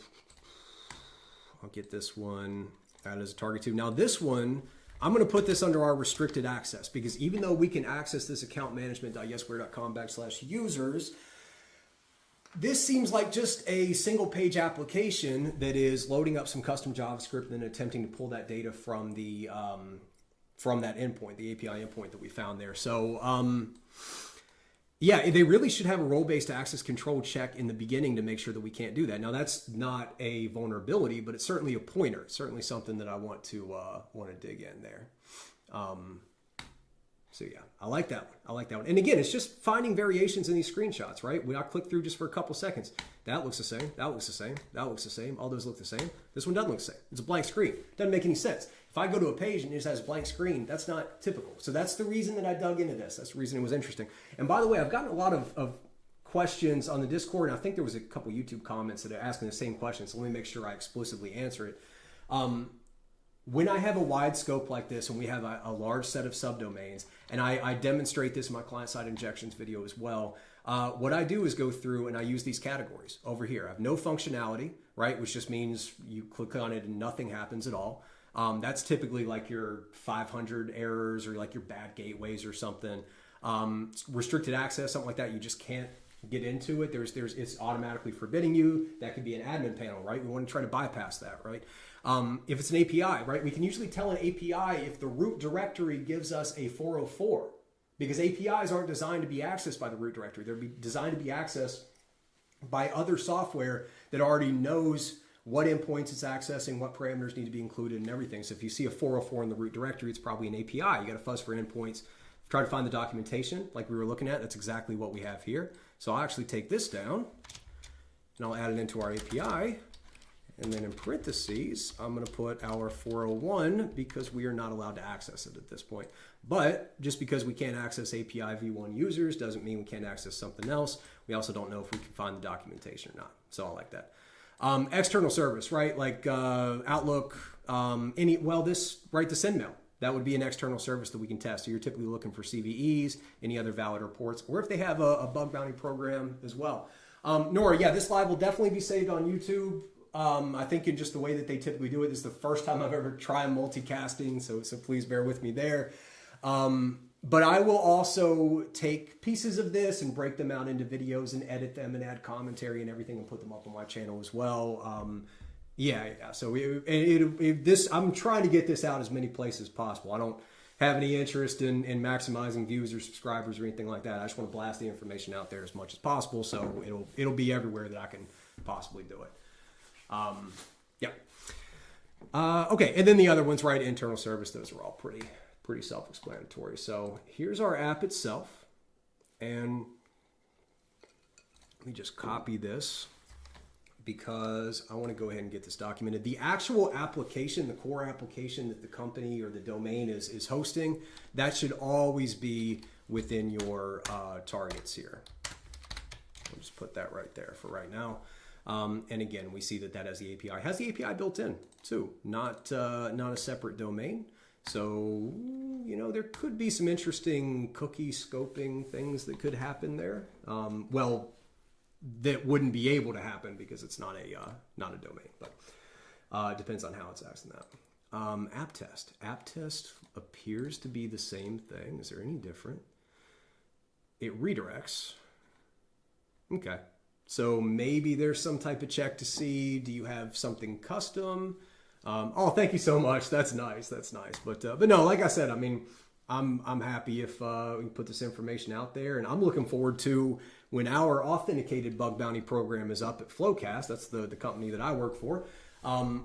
A: get this one added as a target too. Now this one, I'm going to put this under our restricted access, because even though we can access this account management.yesware.com/users, this seems like just a single page application that is loading up some custom JavaScript and attempting to pull that data from the from that endpoint, the API endpoint that we found there. So yeah, they really should have a role-based access control check in the beginning to make sure that we can't do that. Now that's not a vulnerability, but it's certainly a pointer. It's certainly something that I want to dig in there. So yeah, I like that one. I like that one. And again, it's just finding variations in these screenshots, right? When I click through just for a couple seconds, that looks the same. That looks the same. That looks the same. All those look the same. This one doesn't look the same. It's a blank screen. Doesn't make any sense. If I go to a page and it just has a blank screen, that's not typical. So that's the reason that I dug into this. That's the reason it was interesting. And by the way, I've gotten a lot of questions on the Discord, and I think there was a couple YouTube comments that are asking the same question. So let me make sure I explicitly answer it. When I have a wide scope like this and we have a large set of subdomains, and I demonstrate this in my client-side injections video as well, what I do is go through and I use these categories over here. I have no functionality, right, which just means you click on it and nothing happens at all. That's typically like your 500 errors or like your bad gateways or something. Restricted access, something like that, you just can't get into it. It's automatically forbidding you. That could be an admin panel, right? We want to try to bypass that, right? If it's an API, right, we can usually tell an API if the root directory gives us a 404, because APIs aren't designed to be accessed by the root directory. They're designed to be accessed by other software that already knows what endpoints it's accessing, what parameters need to be included, and everything. So if you see a 404 in the root directory, it's probably an API. You got to fuzz for endpoints. Try to find the documentation like we were looking at. That's exactly what we have here. So I'll actually take this down and I'll add it into our API. And then in parentheses, I'm going to put our 401 because we are not allowed to access it at this point. But just because we can't access API v1 users doesn't mean we can't access something else. We also don't know if we can find the documentation or not. So I like that. External service, right? Like Outlook, the SendMail. That would be an external service that we can test. So you're typically looking for CVEs, any other valid reports, or if they have a bug bounty program as well. Nora, yeah, this live will definitely be saved on YouTube. I think in just the way that they typically do it, this is the first time I've ever tried multicasting, so please bear with me there. But I will also take pieces of this and break them out into videos and edit them and add commentary and everything and put them up on my channel as well. So I'm trying to get this out as many places as possible. I don't have any interest in maximizing views or subscribers or anything like that. I just want to blast the information out there as much as possible, so it'll be everywhere that I can possibly do it. Okay, and then the other ones, right? Internal service, those are all pretty self-explanatory. So here's our app itself, and let me just copy this because I want to go ahead and get this documented. The actual application, the core application that the company or the domain is hosting, that should always be within your targets here. I'll just put that right there for right now. And again, we see that has the API. Has the API built in too, not a separate domain. So, there could be some interesting cookie scoping things that could happen there. That wouldn't be able to happen because it's not a domain, but it depends on how it's asking that. App test. App test appears to be the same thing. Is there any different? It redirects. Okay. So maybe there's some type of check to see, do you have something custom? Oh, thank you so much. That's nice. But no, like I said, I mean, I'm happy if we can put this information out there, and I'm looking forward to when our authenticated bug bounty program is up at Flowcast. That's the company that I work for.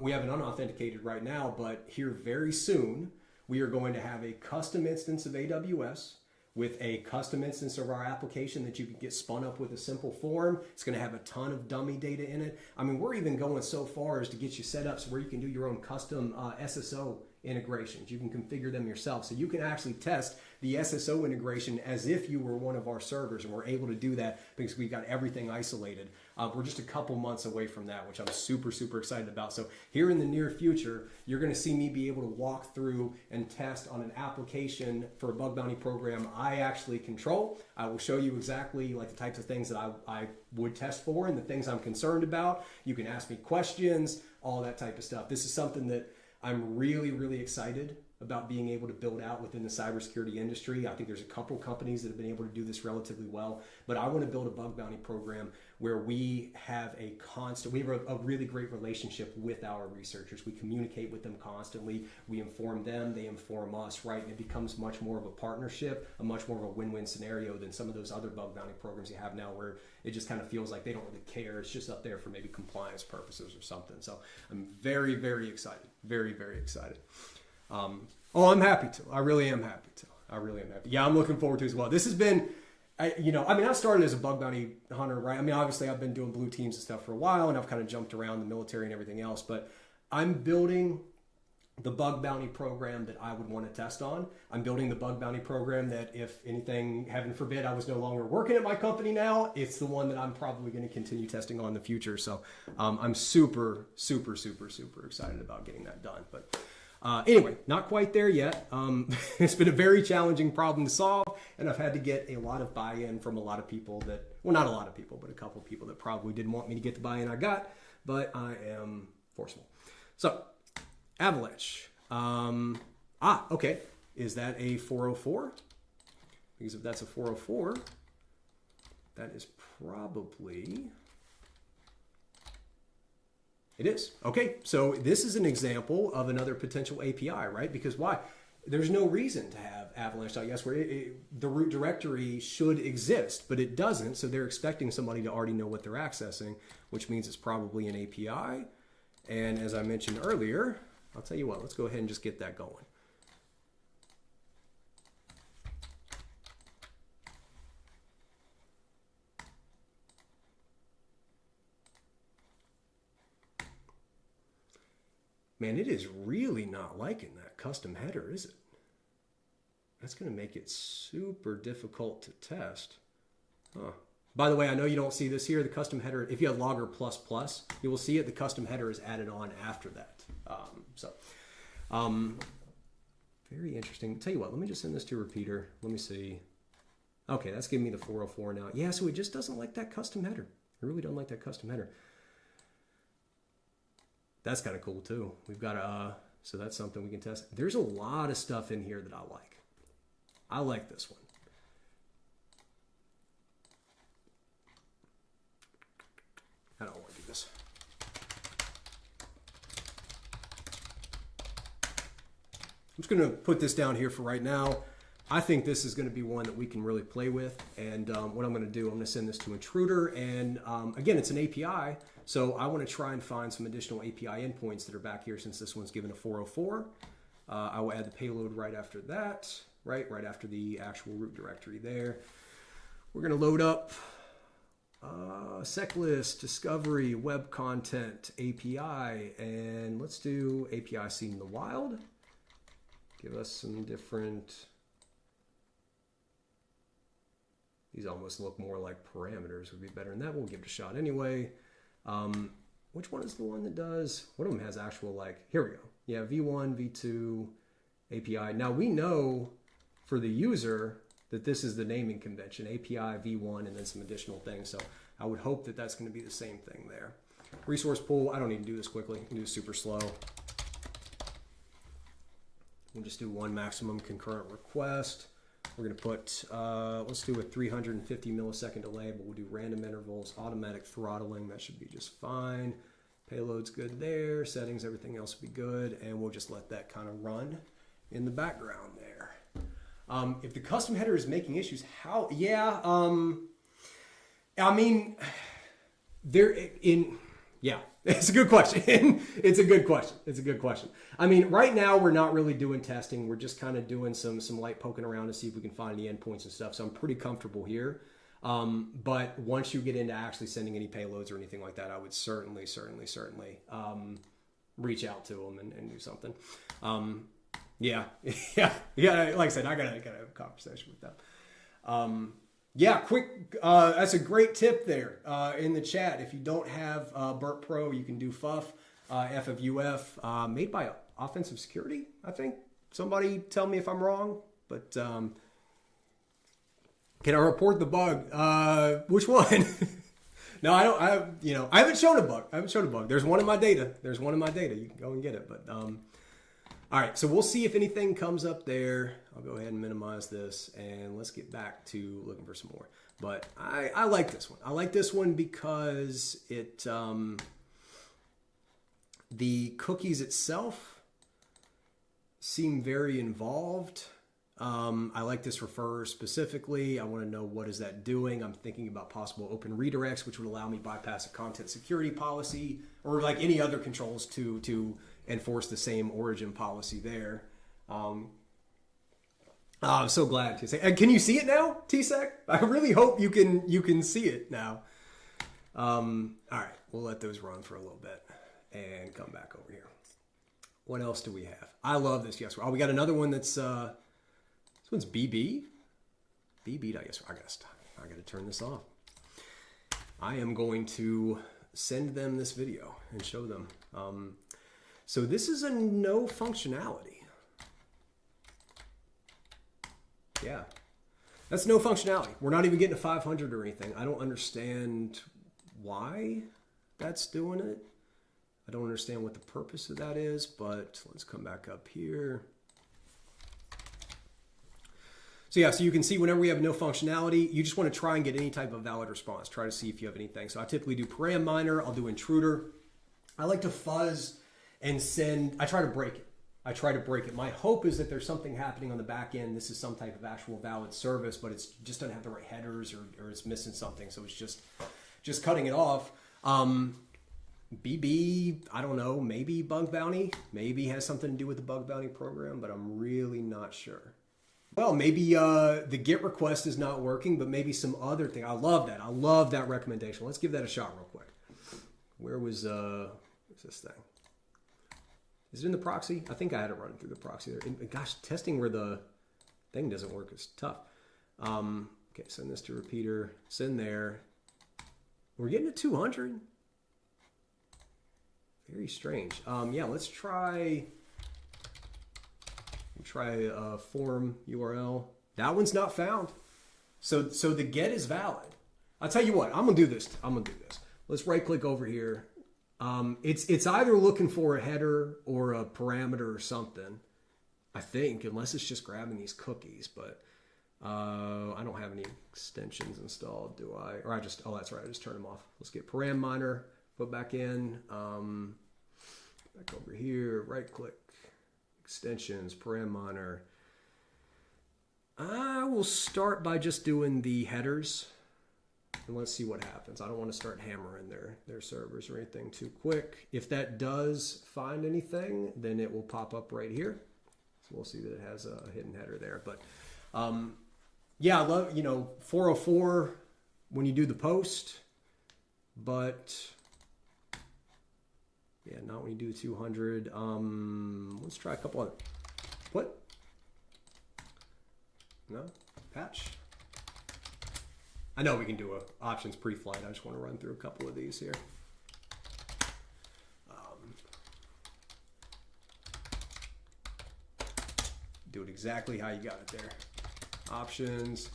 A: We have an unauthenticated right now, but here very soon we are going to have a custom instance of AWS with a custom instance of our application that you can get spun up with a simple form. It's going to have a ton of dummy data in it. I mean, we're even going so far as to get you set up so where you can do your own custom SSO integrations. You can configure them yourself. So you can actually test the SSO integration as if you were one of our servers, and we're able to do that because we've got everything isolated. We're just a couple months away from that, which I'm super, super excited about. So here in the near future, you're going to see me be able to walk through and test on an application for a bug bounty program I actually control. I will show you exactly like the types of things that I would test for and the things I'm concerned about. You can ask me questions, all that type of stuff. This is something that I'm really, really excited about being able to build out within the cybersecurity industry. I think there's a couple companies that have been able to do this relatively well, but I want to build a bug bounty program where we have a really great relationship with our researchers. We communicate with them constantly. We inform them, they inform us, right? And it becomes much more of a partnership, a much more of a win-win scenario than some of those other bug bounty programs you have now where it just kind of feels like they don't really care. It's just up there for maybe compliance purposes or something. So I'm very, very excited. Very, very excited. I'm happy to. I really am happy to. Yeah, I'm looking forward to it as well. This has been, I started as a bug bounty hunter, right? I mean, obviously I've been doing blue teams and stuff for a while, and I've kind of jumped around the military and everything else, but I'm building the bug bounty program that I would want to test on. I'm building the bug bounty program that if anything, heaven forbid, I was no longer working at my company now, it's the one that I'm probably going to continue testing on in the future. So I'm super, super, super, super excited about getting that done. But anyway, not quite there yet. It's been a very challenging problem to solve, and I've had to get a lot of buy-in from a lot of people that, well, not a lot of people, but a couple of people that probably didn't want me to get the buy-in I got, but I am forceful. So, Avalanche. Okay. Is that a 404? Because if that's a 404, that is probably... It is. Okay, so this is an example of another potential API, right? Because why? There's no reason to have avalanche.ys where the root directory should exist, but it doesn't, so they're expecting somebody to already know what they're accessing, which means it's probably an API. And as I mentioned earlier, I'll tell you what, let's go ahead and just get that going. Man, it is really not liking that custom header, is it? That's going to make it super difficult to test. Huh. By the way, I know you don't see this here. The custom header, if you have logger ++, you will see it. The custom header is added on after that. Very interesting. Tell you what, let me just send this to a repeater. Let me see. Okay, that's giving me the 404 now. Yeah, so it just doesn't like that custom header. I really don't like that custom header. That's kind of cool too. We've got so that's something we can test. There's a lot of stuff in here that I like. I like this one. I don't want to do this. I'm just going to put this down here for right now. I think this is going to be one that we can really play with. And what I'm going to do, I'm going to send this to Intruder. And again, it's an API. So I want to try and find some additional API endpoints that are back here since this one's given a 404. I will add the payload right after that, right after the actual root directory there. We're going to load up seclist, discovery, web content, API, and let's do API seen in the wild. Give us some different, these almost look more like parameters, would be better than that. We'll give it a shot anyway. Which one is the one that does, one of them has actual like, here we go. Yeah, V1, V2, API. Now we know for the user that this is the naming convention, API, V1, and then some additional things. So I would hope that that's going to be the same thing there. Resource pool, I don't need to do this quickly. I can do super slow. We'll just do one maximum concurrent request. We're going to put, let's do a 350 millisecond delay, but we'll do random intervals, automatic throttling. That should be just fine. Payload's good there. Settings, everything else will be good. And we'll just let that kind of run in the background there. If the custom header is making issues, how? Yeah, I mean, yeah, it's a good question. It's a good question. It's a good question. I mean, right now we're not really doing testing. We're just kind of doing some light poking around to see if we can find any endpoints and stuff. So I'm pretty comfortable here. But once you get into actually sending any payloads or anything like that, I would certainly reach out to them and do something. Yeah. Like I said, I gotta have a conversation with them. Yeah, quick. That's a great tip there in the chat. If you don't have Burp Pro, you can do FUF, FFUF, made by Offensive Security, I think. Somebody tell me if I'm wrong, but can I report the bug? Which one? No, I don't. I haven't shown a bug. There's one in my data. You can go and get it. But all right, so we'll see if anything comes up there. I'll go ahead and minimize this, and let's get back to looking for some more. But I like this one. I like this one because it the cookies itself seem very involved. I like this refer specifically. I want to know what is that doing. I'm thinking about possible open redirects, which would allow me to bypass a content security policy or like any other controls to enforce the same origin policy there. I'm so glad to say. And can you see it now, TSEC? I really hope you can see it now. All right, we'll let those run for a little bit and come back over here. What else do we have? I love this. Yes. Oh, we got another one that's this one's BB. BB. I guess I gotta turn this off. I am going to send them this video and show them. So this is a no functionality. Yeah, that's no functionality. We're not even getting a 500 or anything. I don't understand why that's doing it. I don't understand what the purpose of that is, but let's come back up here. So yeah, so you can see whenever we have no functionality, you just want to try and get any type of valid response. Try to see if you have anything. So I typically do param miner. I'll do intruder. I like to fuzz and send. I try to break it. My hope is that there's something happening on the back end. This is some type of actual valid service, but it's just doesn't have the right headers or it's missing something. So it's just cutting it off. BB, I don't know, maybe bug bounty, maybe has something to do with the bug bounty program, but I'm really not sure. Well, maybe the GET request is not working, but maybe some other thing. I love that. I love that recommendation. Let's give that a shot real quick. Where's this thing? Is it in the proxy? I think I had it running through the proxy there. And gosh, testing where the thing doesn't work is tough. Okay, send this to repeater. Send there. We're getting to 200. Very strange. Yeah, let's try a form URL. That one's not found. So the get is valid. I'll tell you what, I'm gonna do this. Let's right click over here. It's either looking for a header or a parameter or something, I think, unless it's just grabbing these cookies, but I don't have any extensions installed, do I? Or oh, that's right, I just turned them off. Let's get param miner, put back in, back over here, right click, extensions, param miner. I will start by just doing the headers, and let's see what happens. I don't want to start hammering their servers or anything too quick. If that does find anything, then it will pop up right here. So we'll see that it has a hidden header there. But yeah, I love, 404 when you do the post, but yeah, not when you do 200. Let's try a couple other. What? No? Patch? I know we can do a options pre-flight. I just want to run through a couple of these here. Do it exactly how you got it there. Options,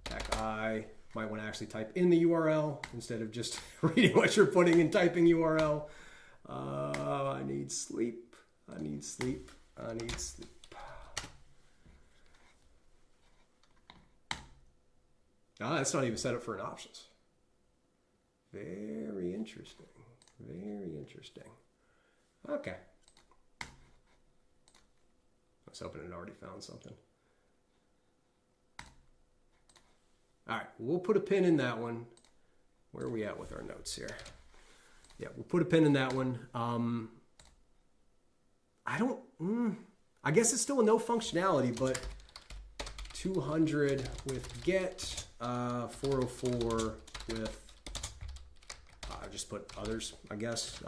A: tech I. Might want to actually type in the URL instead of just reading what you're putting and typing URL. I need sleep. I need sleep. I need sleep. Ah, it's not even set up for an options. Very interesting. Very interesting. Okay. I was hoping it already found something. All right, we'll put a pin in that one. Where are we at with our notes here? Yeah, we'll put a pin in that one. I guess it's still a no functionality, but 200 with get, 404 with, just put others, I guess.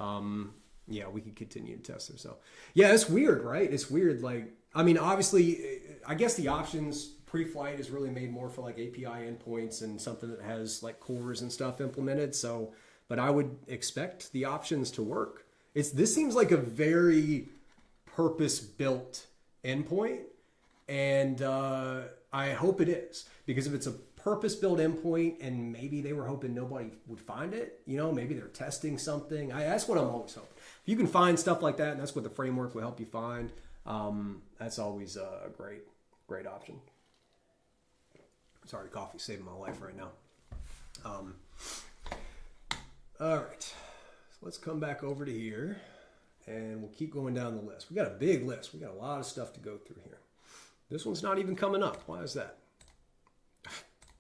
A: Yeah, we could continue to test it. So yeah, it's weird, right? It's weird. Like, I mean, obviously, I guess the options pre-flight is really made more for like API endpoints and something that has like cores and stuff implemented. So, but I would expect the options to work. This seems like a very purpose-built endpoint, and I hope it is, because if it's a purpose-built endpoint and maybe they were hoping nobody would find it, maybe they're testing something. That's what I'm always hoping. If you can find stuff like that, and that's what the framework will help you find, that's always a great option. Sorry, coffee's saving my life right now. All right, so let's come back over to here, and we'll keep going down the list. We got a big list. We got a lot of stuff to go through here. This one's not even coming up. Why is that?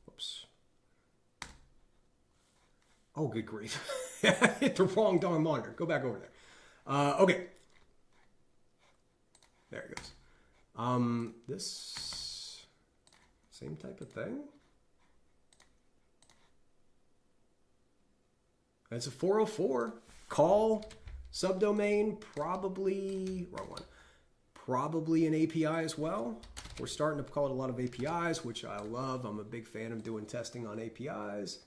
A: Whoops. Oh, good grief. I hit the wrong darn monitor. Go back over there. Okay. There it goes. This same type of thing. It's a 404. Call, subdomain, probably, wrong one. Probably an API as well. We're starting to call it a lot of APIs, which I love. I'm a big fan of doing testing on APIs.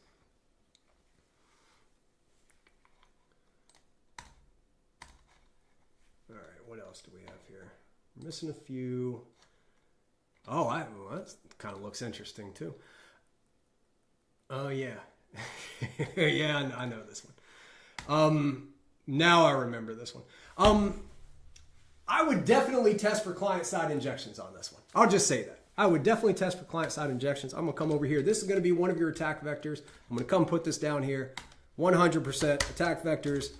A: All right, what else do we have here? We're missing a few. Oh, well, that kind of looks interesting too. Oh, yeah. Yeah, I know this one. Now I remember this one. I would definitely test for client-side injections on this one. I'll just say that. I would definitely test for client-side injections. I'm going to come over here. This is going to be one of your attack vectors. I'm going to come put this down here. 100% attack vectors.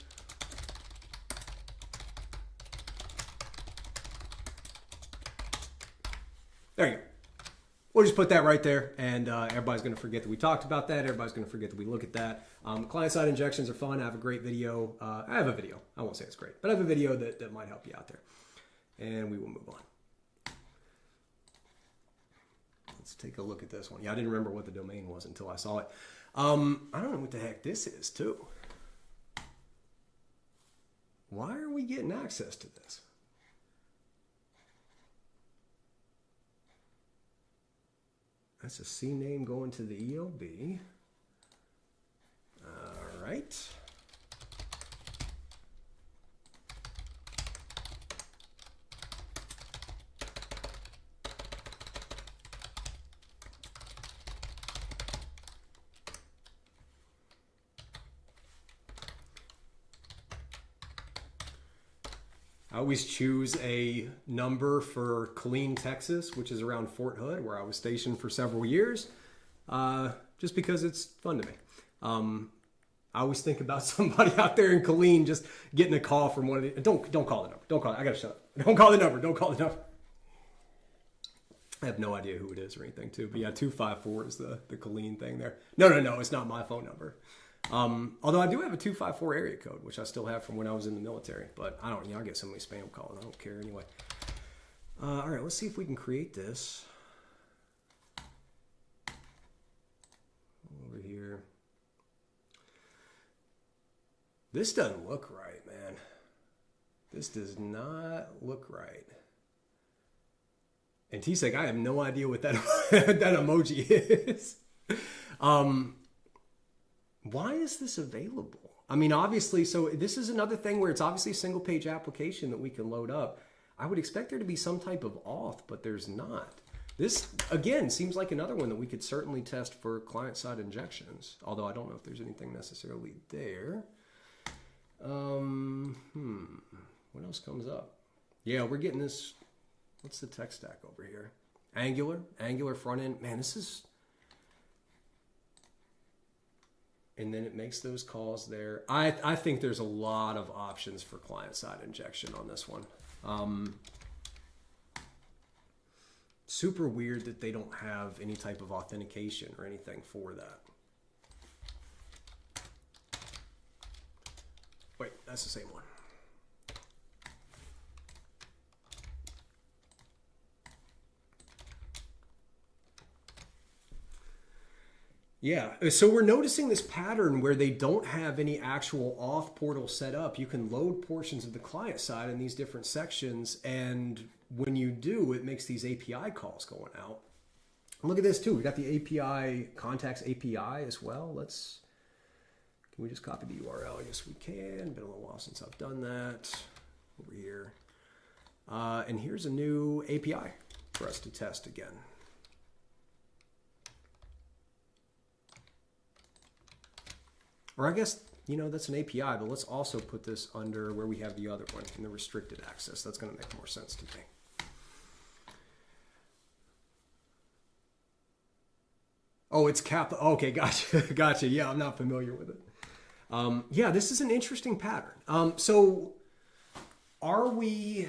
A: There you go. We'll just put that right there, and everybody's going to forget that we talked about that. Everybody's going to forget that we look at that. Client-side injections are fun. I have a great video. I have a video. I won't say it's great, but I have a video that might help you out there. And we will move on. Let's take a look at this one. Yeah, I didn't remember what the domain was until I saw it. I don't know what the heck this is, too. Why are we getting access to this? That's a C name going to the ELB. All right. I always choose a number for Killeen, Texas, which is around Fort Hood, where I was stationed for several years, just because it's fun to me. I always think about somebody out there in Killeen just getting a call from one of the... Don't call the number. Don't call it. I got to shut up. Don't call the number. Don't call the number. I have no idea who it is or anything, too. But yeah, 254 is the Killeen thing there. No. It's not my phone number. Although I do have a 254 area code, which I still have from when I was in the military, but I don't, I get so many spam calls. I don't care anyway. All right, let's see if we can create this over here. This doesn't look right, man. This does not look right. And T-Sec, I have no idea what that that emoji is. Why is this available? I mean, obviously, so this is another thing where it's obviously a single page application that we can load up. I would expect there to be some type of auth, but there's not. This, again, seems like another one that we could certainly test for client-side injections, although I don't know if there's anything necessarily there. What else comes up? Yeah, we're getting this. What's the tech stack over here? Angular front end. Man, this is... And then it makes those calls there. I think there's a lot of options for client-side injection on this one. Super weird that they don't have any type of authentication or anything for that. Wait, that's the same one. Yeah, so we're noticing this pattern where they don't have any actual auth portal set up. You can load portions of the client side in these different sections, and when you do, it makes these API calls going out. And look at this too. We got the API contacts API as well. Can we just copy the URL? Yes, we can. Been a little while since I've done that. Over here, and here's a new API for us to test again. Or I guess, that's an API, but let's also put this under where we have the other one in the restricted access. That's going to make more sense to me. Oh, it's cap. Okay, gotcha. Yeah, I'm not familiar with it. Yeah, this is an interesting pattern. So are we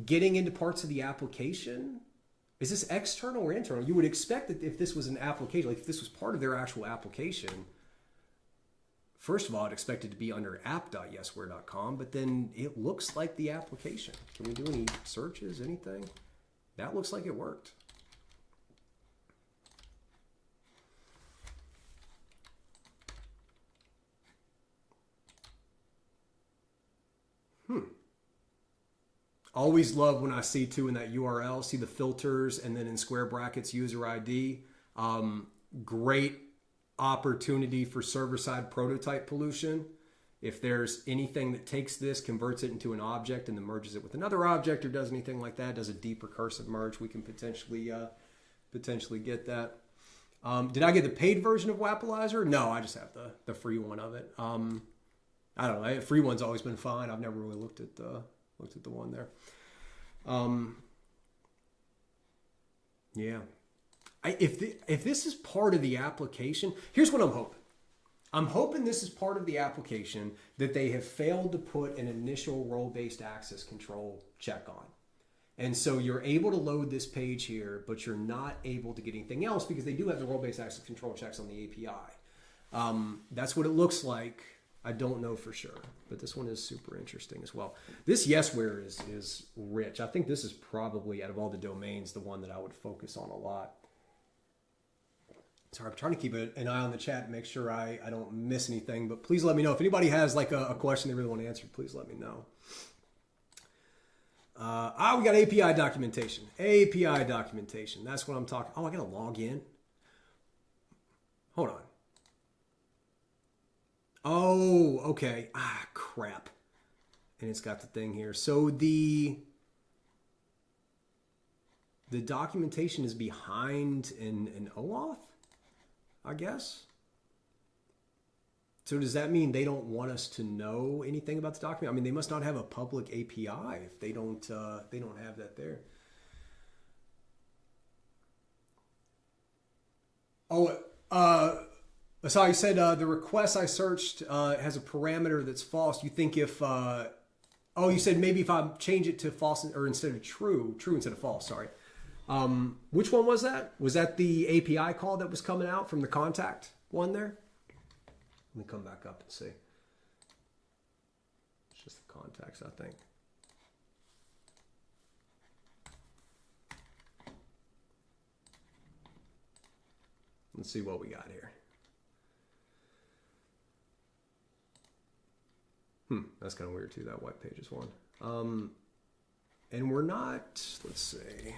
A: getting into parts of the application? Is this external or internal? You would expect that if this was an application, like if this was part of their actual application, first of all, I'd expect it to be under app.yesware.com, but then it looks like the application. Can we do any searches, anything? That looks like it worked. Always love when I see too in that URL, see the filters and then in square brackets, user ID. Great opportunity for server-side prototype pollution. If there's anything that takes this, converts it into an object and then merges it with another object or does anything like that, does a deep recursive merge, we can potentially get that. Did I get the paid version of Wappalizer? No, I just have the free one of it. I don't know. Free one's always been fine. I've never really looked at the one there. Yeah. If this is part of the application, here's what I'm hoping. I'm hoping this is part of the application that they have failed to put an initial role-based access control check on. And so you're able to load this page here, but you're not able to get anything else because they do have the role-based access control checks on the API. That's what it looks like. I don't know for sure, but this one is super interesting as well. This Yesware is rich. I think this is probably, out of all the domains, the one that I would focus on a lot. Sorry, I'm trying to keep an eye on the chat and make sure I don't miss anything. But please let me know. If anybody has like a question they really want answered, please let me know. We got API documentation. API documentation. That's what I'm talking. Oh, I got to log in. Hold on. Oh, okay. Ah, crap. And it's got the thing here. So the documentation is behind an OAuth, I guess. So does that mean they don't want us to know anything about the document? I mean, they must not have a public API if they don't have that there. Oh, so you said the request I searched has a parameter that's false. You think if you said maybe if I change it to false or instead of true instead of false. Sorry. Which one was that? Was that the API call that was coming out from the contact one there? Let me come back up and see. It's just the contacts, I think. Let's see what we got here. That's kind of weird too, that white pages one. And we're not, let's see.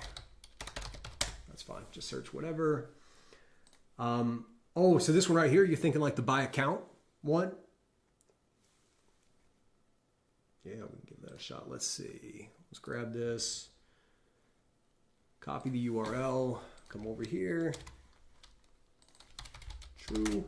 A: That's fine, just search whatever. So this one right here, you're thinking like the by account one? Yeah, we can give that a shot. Let's see. Let's grab this. Copy the URL. Come over here. True.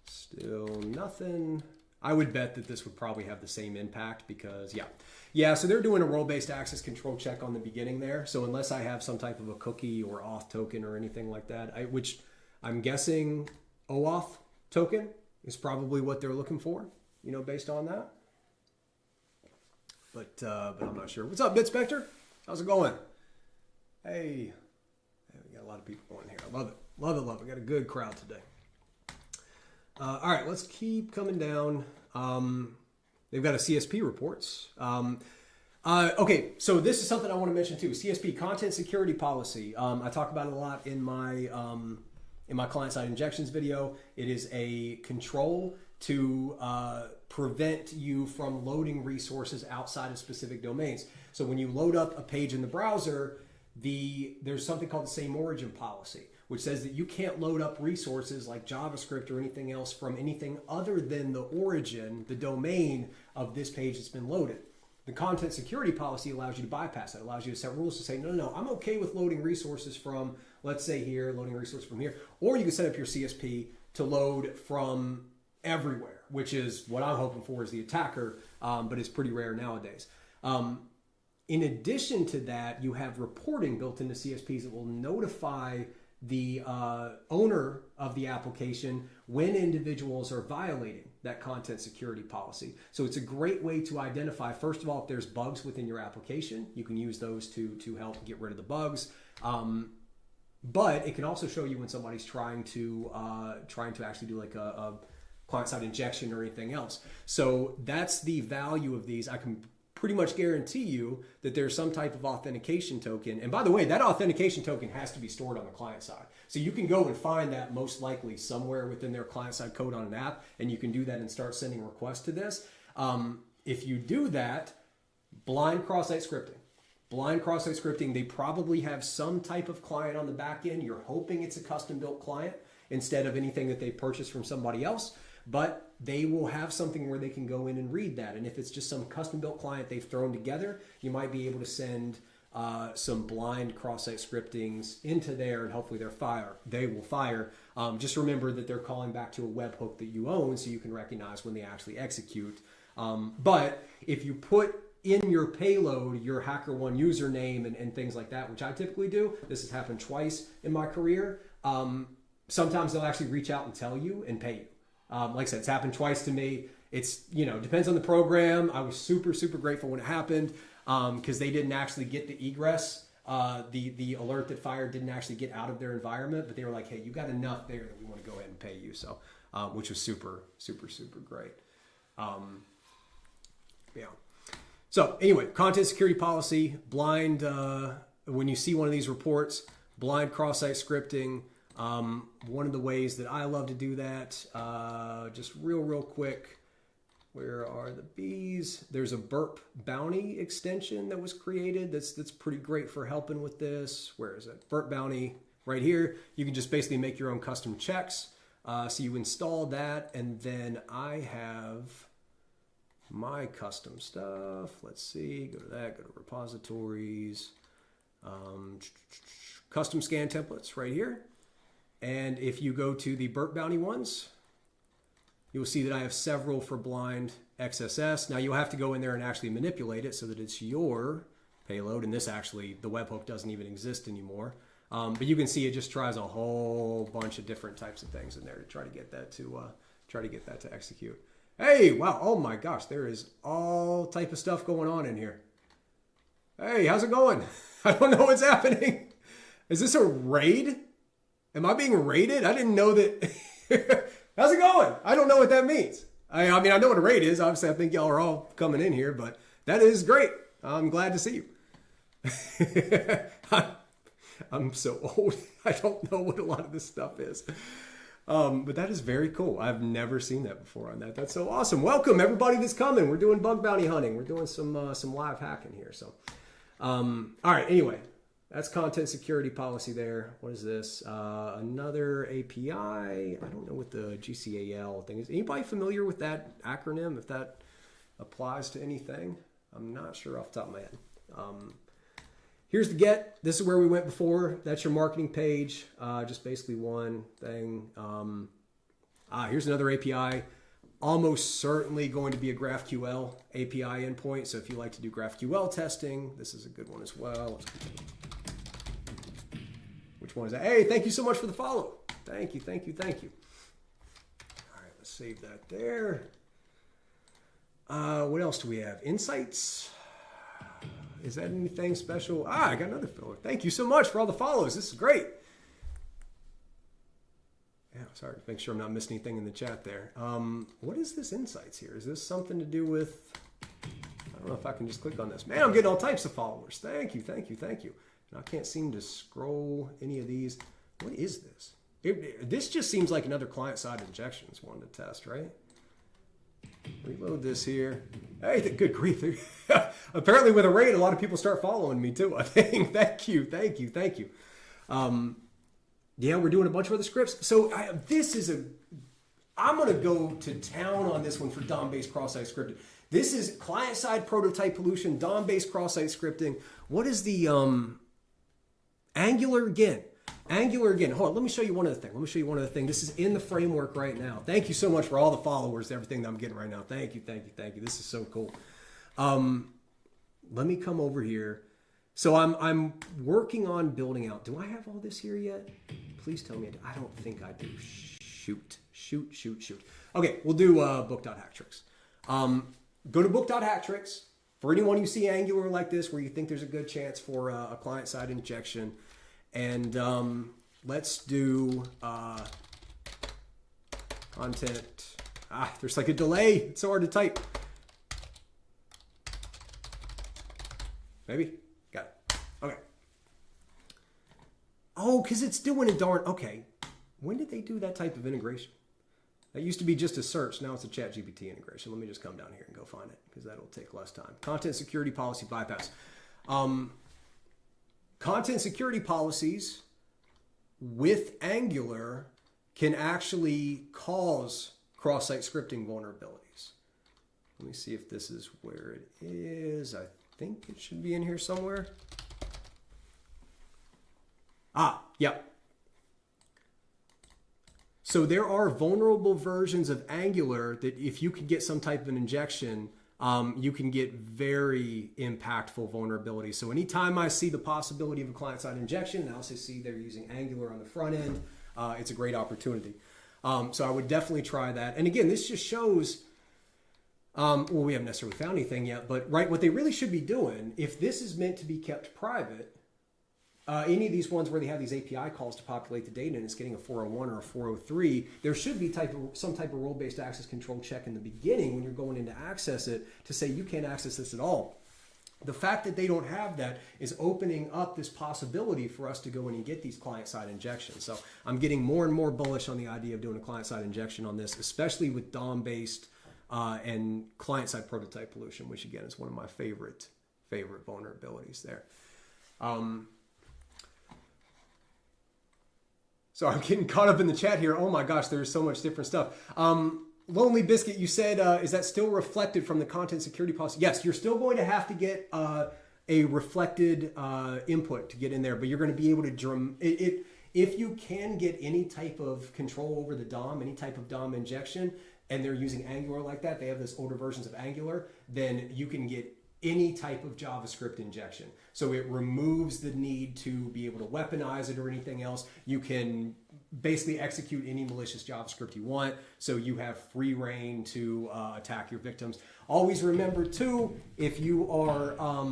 A: Still nothing. I would bet that this would probably have the same impact because, yeah. So they're doing a role-based access control check on the beginning there. So unless I have some type of a cookie or auth token or anything like that, which I'm guessing OAuth token is probably what they're looking for, based on that. But I'm not sure. What's up, BitSpectre? How's it going? Hey, we got a lot of people going here. I love it. Love it. We got a good crowd today. All right, let's keep coming down. They've got a CSP reports. Okay, so this is something I want to mention too. CSP, content security policy. I talk about it a lot in my client-side injections video. It is a control to prevent you from loading resources outside of specific domains. So when you load up a page in the browser, there's something called the same origin policy, which says that you can't load up resources like JavaScript or anything else from anything other than the origin, the domain of this page that's been loaded. The content security policy allows you to bypass that. It allows you to set rules to say, no, I'm okay with loading resources from, let's say here, loading resources from here. Or you can set up your CSP to load from everywhere, which is what I'm hoping for as the attacker, but it's pretty rare nowadays. In addition to that, you have reporting built into CSPs that will notify the owner of the application when individuals are violating that content security policy. So it's a great way to identify, first of all, if there's bugs within your application, you can use those to help get rid of the bugs. But it can also show you when somebody's trying to actually do like a client-side injection or anything else. So that's the value of these. I can pretty much guarantee you that there's some type of authentication token. And by the way, that authentication token has to be stored on the client side. So you can go and find that most likely somewhere within their client side code on an app, and you can do that and start sending requests to this. If you do that, blind cross-site scripting, they probably have some type of client on the back end. You're hoping it's a custom-built client instead of anything that they purchased from somebody else. But they will have something where they can go in and read that. And if it's just some custom-built client they've thrown together, you might be able to send some blind cross-site scriptings into there, and hopefully they will fire. Just remember that they're calling back to a webhook that you own, so you can recognize when they actually execute. But if you put in your payload your HackerOne username and things like that, which I typically do, this has happened twice in my career, sometimes they'll actually reach out and tell you and pay you. Like I said, it's happened twice to me. It's, depends on the program. I was super, super grateful when it happened because they didn't actually get the egress. The alert that fired didn't actually get out of their environment, but they were like, hey, you got enough there that we want to go ahead and pay you. So, which was super, super, super great. Yeah. So anyway, content security policy, blind, when you see one of these reports, blind cross-site scripting. One of the ways that I love to do that, just real quick. Where are the bees? There's a burp bounty extension that was created. That's pretty great for helping with this. Where is it? Burp bounty right here. You can just basically make your own custom checks. So you install that, and then I have my custom stuff. Let's see. Go to that. Go to repositories. Custom scan templates right here. And if you go to the burp bounty ones, you'll see that I have several for blind XSS. Now you'll have to go in there and actually manipulate it so that it's your payload. And this actually, the webhook doesn't even exist anymore. But you can see it just tries a whole bunch of different types of things in there to try to get that to execute. Hey, wow! Oh my gosh, there is all type of stuff going on in here. Hey, how's it going? I don't know what's happening. Is this a raid? Am I being raided? I didn't know that. How's it going? I don't know what that means. I mean, I know what a raid is. Obviously, I think y'all are all coming in here, but that is great. I'm glad to see you. I'm so old. I don't know what a lot of this stuff is. But that is very cool. I've never seen that before on that. That's so awesome. Welcome, everybody that's coming. We're doing bug bounty hunting. We're doing some live hacking here. So, all right. Anyway, that's content security policy there. What is this? Another API. I don't know what the GCAL thing is. Anybody familiar with that acronym? If that applies to anything, I'm not sure off the top of my head. Here's the get. This is where we went before. That's your marketing page. Just basically one thing. Here's another API. Almost certainly going to be a GraphQL API endpoint. So if you like to do GraphQL testing, this is a good one as well. Which one is that? Hey, thank you so much for the follow. Thank you. All right, let's save that there. What else do we have? Insights. Is that anything special? I got another follower. Thank you so much for all the follows. This is great. Yeah, sorry to make sure I'm not missing anything in the chat there. What is this insights here? Is this something to do with, I don't know if I can just click on this. Man, I'm getting all types of followers. Thank you. And I can't seem to scroll any of these. What is this? This just seems like another client-side injections one to test, right? Reload this here. Hey, good grief. Apparently with a raid, a lot of people start following me too, I think. Thank you. Yeah, we're doing a bunch of other scripts. So I'm going to go to town on this one for DOM-based cross-site scripting. This is client-side prototype pollution, DOM-based cross-site scripting. What is the Angular again? Hold on, let me show you one other thing. This is in the framework right now. Thank you so much for all the followers, everything that I'm getting right now. Thank you. This is so cool. Let me come over here. So I'm working on building out. Do I have all this here yet? Please tell me. I don't think I do. Shoot. Okay, we'll do book.hacktricks. Go to book.hacktricks. For anyone you see Angular like this, where you think there's a good chance for a client-side injection. And let's do content. There's like a delay. It's so hard to type. Maybe? Got it. Okay. Oh, because it's doing a darn... Okay. When did they do that type of integration? That used to be just a search. Now it's a ChatGPT integration. Let me just come down here and go find it because that'll take less time. Content security policy bypass. Content security policies with Angular can actually cause cross-site scripting vulnerabilities. Let me see if this is where it is. I think it should be in here somewhere. Yep. So there are vulnerable versions of Angular that if you can get some type of an injection, you can get very impactful vulnerabilities. So anytime I see the possibility of a client-side injection, and I also see they're using Angular on the front end, it's a great opportunity. So I would definitely try that. And again, this just shows, we haven't necessarily found anything yet, but right, what they really should be doing, if this is meant to be kept private, any of these ones where they have these API calls to populate the data and it's getting a 401 or a 403, there should be some type of role-based access control check in the beginning when you're going in to access it to say you can't access this at all. The fact that they don't have that is opening up this possibility for us to go in and get these client-side injections. So I'm getting more and more bullish on the idea of doing a client-side injection on this, especially with DOM-based and client-side prototype pollution, which again is one of my favorite vulnerabilities there. So I'm getting caught up in the chat here. Oh my gosh, there's so much different stuff. Lonely Biscuit, you said, is that still reflected from the content security policy? Yes, you're still going to have to get a reflected input to get in there, but you're going to be able to if you can get any type of control over the DOM, any type of DOM injection, and they're using Angular like that, they have those older versions of Angular, then you can get any type of JavaScript injection. So it removes the need to be able to weaponize it or anything else. You can basically execute any malicious JavaScript you want. So you have free reign to attack your victims. Always remember too, if you are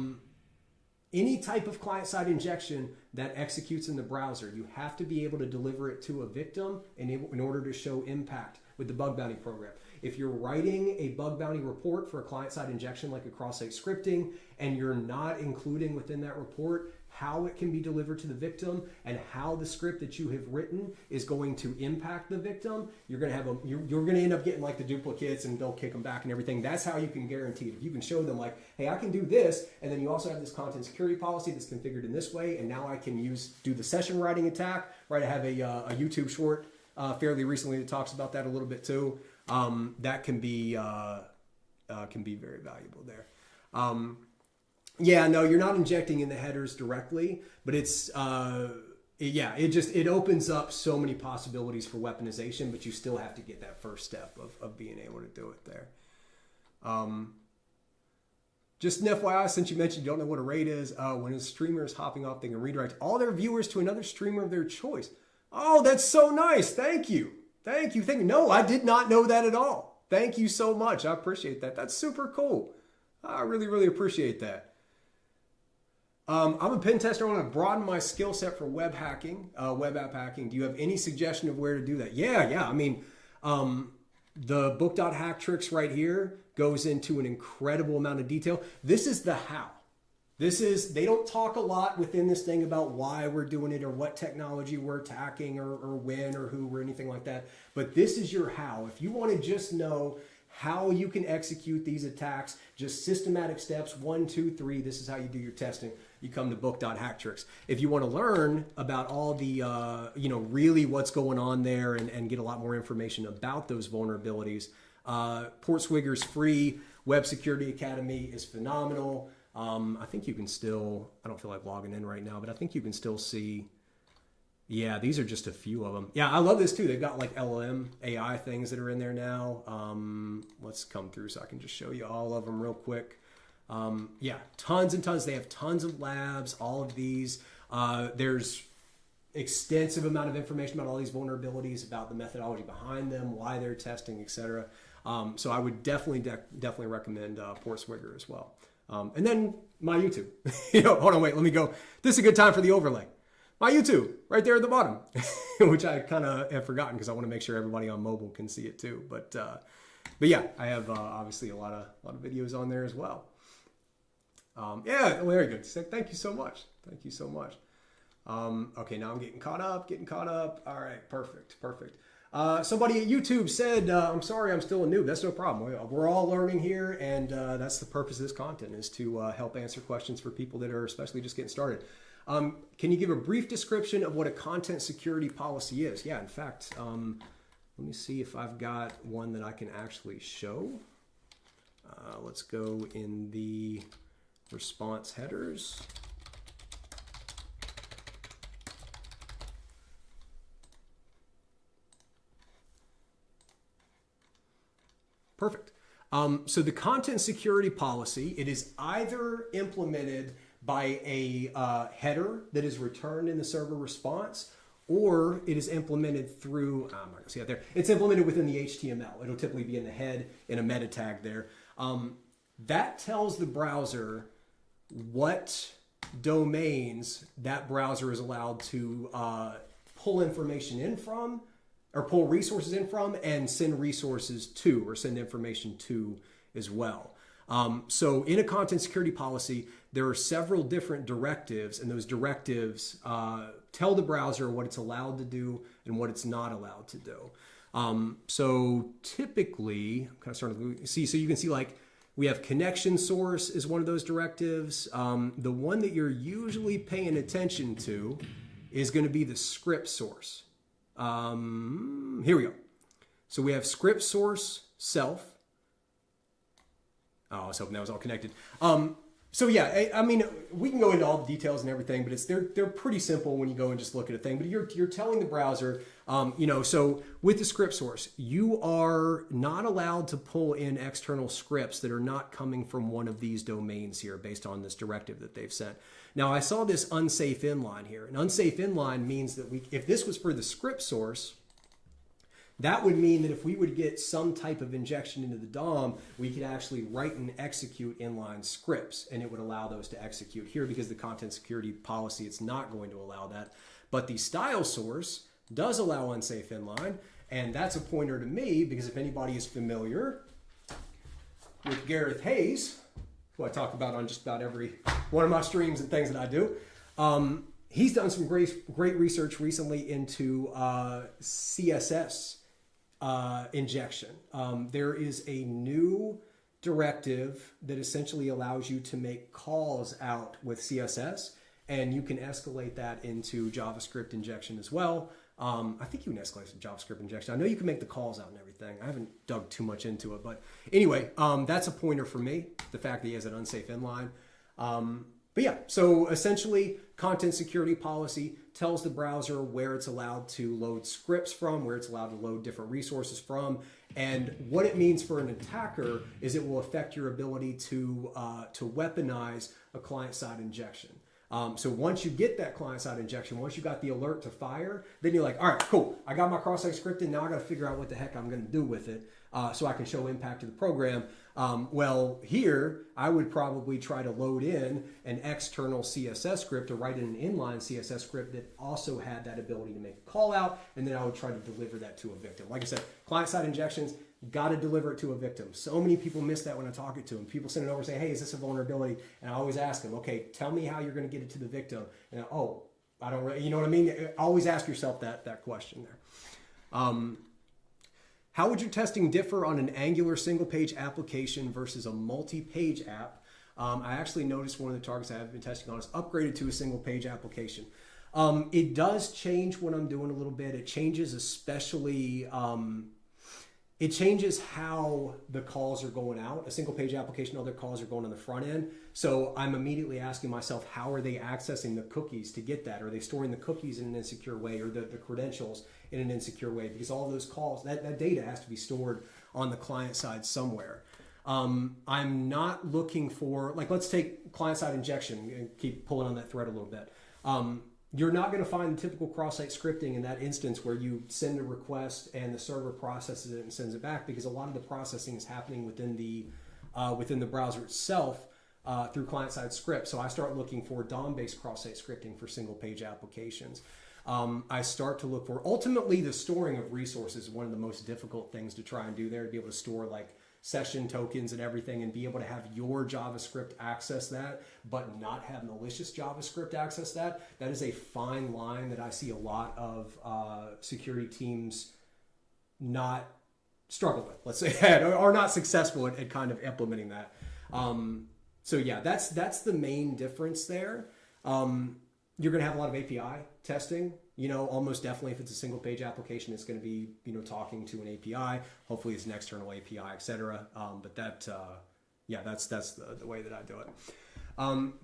A: any type of client-side injection that executes in the browser, you have to be able to deliver it to a victim in order to show impact with the bug bounty program. If you're writing a bug bounty report for a client-side injection like a cross-site scripting, and you're not including within that report how it can be delivered to the victim and how the script that you have written is going to impact the victim, you're going to end up getting like the duplicates and they'll kick them back and everything. That's how you can guarantee it. If you can show them like, hey, I can do this, and then you also have this content security policy that's configured in this way, and now I can do the session writing attack. Right, I have a YouTube short fairly recently that talks about that a little bit too. That can be very valuable there. Yeah, no, you're not injecting in the headers directly, but it's it opens up so many possibilities for weaponization, but you still have to get that first step of being able to do it there. Just an FYI, since you mentioned you don't know what a raid is, when a streamer is hopping off, they can redirect all their viewers to another streamer of their choice. Oh, that's so nice. Thank you. Thank you. No, I did not know that at all. Thank you so much. I appreciate that. That's super cool. I really, really appreciate that. I'm a pen tester. I want to broaden my skill set for web hacking, web app hacking. Do you have any suggestion of where to do that? Yeah. I mean, the book.hacktricks right here goes into an incredible amount of detail. This is the how. They don't talk a lot within this thing about why we're doing it or what technology we're attacking or when or who or anything like that. But this is your how. If you want to just know how you can execute these attacks, just systematic steps, 1, 2, 3, this is how you do your testing. You come to book.hacktricks. If you want to learn about all the, really what's going on there and get a lot more information about those vulnerabilities, Portswigger's free. Web Security Academy is phenomenal. I think you can still, I don't feel like logging in right now, but I think you can still see, yeah, these are just a few of them. Yeah, I love this too. They've got like LLM AI things that are in there now. Let's come through so I can just show you all of them real quick. Yeah, tons and tons. They have tons of labs, all of these. There's extensive amount of information about all these vulnerabilities, about the methodology behind them, why they're testing, etc. So I would definitely recommend Portswigger as well. And then my YouTube. Hold on, wait, let me go. This is a good time for the overlay. My YouTube, right there at the bottom, which I kind of have forgotten because I want to make sure everybody on mobile can see it too. But yeah, I have obviously a lot of videos on there as well. Yeah, very good. Thank you so much. Thank you so much. Okay, now I'm getting caught up. All right, perfect. Somebody at YouTube said, I'm sorry, I'm still a noob. That's no problem. We're all learning here, and that's the purpose of this content, is to help answer questions for people that are especially just getting started. Can you give a brief description of what a content security policy is? Yeah, in fact, let me see if I've got one that I can actually show. Let's go in the response headers. Perfect. So the content security policy, it is either implemented by a header that is returned in the server response, or it is implemented through, I'm not going to see it there, it's implemented within the HTML. It'll typically be in the head in a meta tag there. That tells the browser what domains that browser is allowed to pull information in from, or pull resources in from, and send resources to, or send information to as well. So in a content security policy, there are several different directives, and those directives tell the browser what it's allowed to do and what it's not allowed to do. So typically, I'm kind of starting to see, so you can see like we have connection source is one of those directives. The one that you're usually paying attention to is going to be the script source. Here we go. So we have script source self. Oh, I was hoping that was all connected. So yeah, I mean, we can go into all the details and everything, but they're pretty simple when you go and just look at a thing. But you're telling the browser, so with the script source, you are not allowed to pull in external scripts that are not coming from one of these domains here based on this directive that they've sent. Now, I saw this unsafe inline here. An unsafe inline means that if this was for the script source, that would mean that if we would get some type of injection into the DOM, we could actually write and execute inline scripts, and it would allow those to execute here because the content security policy, it's not going to allow that. But the style source does allow unsafe inline, and that's a pointer to me because if anybody is familiar with Gareth Hayes, who I talk about on just about every one of my streams and things that I do, he's done some great research recently into CSS injection. There is a new directive that essentially allows you to make calls out with CSS, and you can escalate that into JavaScript injection as well. I think you can escalate to JavaScript injection. I know you can make the calls out and everything. I haven't dug too much into it, but anyway, that's a pointer for me, the fact that he has an unsafe inline. But yeah, so essentially content security policy tells the browser where it's allowed to load scripts from, where it's allowed to load different resources from. And what it means for an attacker is it will affect your ability to weaponize a client-side injection. So once you get that client-side injection, once you got the alert to fire, then you're like, all right, cool. I got my cross-site scripted. Now I got to figure out what the heck I'm going to do with it so I can show impact to the program. Well, here I would probably try to load in an external CSS script or write in an inline CSS script that also had that ability to make a call out, and then I would try to deliver that to a victim. Like I said, client-side injections, got to deliver it to a victim. So many people miss that when I talk it to them. People send it over and say, hey, is this a vulnerability? And I always ask them, okay, tell me how you're going to get it to the victim. And I don't really, you know what I mean? Always ask yourself that question there. How would your testing differ on an Angular single-page application versus a multi-page app? I actually noticed one of the targets I have been testing on is upgraded to a single-page application. It does change what I'm doing a little bit. It changes especially, it changes how the calls are going out. A single-page application, all their calls are going on the front end. So I'm immediately asking myself, how are they accessing the cookies to get that? Are they storing the cookies in an insecure way or the credentials in an insecure way? Because all of those calls, that data has to be stored on the client side somewhere. I'm not looking for, like, let's take client-side injection and keep pulling on that thread a little bit. You're not going to find the typical cross-site scripting in that instance where you send a request and the server processes it and sends it back, because a lot of the processing is happening within the browser itself through client-side scripts. So I start looking for DOM-based cross-site scripting for single-page applications. I start to look for, ultimately, the storing of resources is one of the most difficult things to try and do there, to be able to store like session tokens and everything and be able to have your JavaScript access that, but not have malicious JavaScript access that. That is a fine line that I see a lot of security teams not struggle with, let's say, or not successful at kind of implementing that. So yeah, that's the main difference there. You're going to have a lot of API testing. Almost definitely if it's a single page application, it's going to be, talking to an API. Hopefully it's an external API, etc. But that's the way that I do it.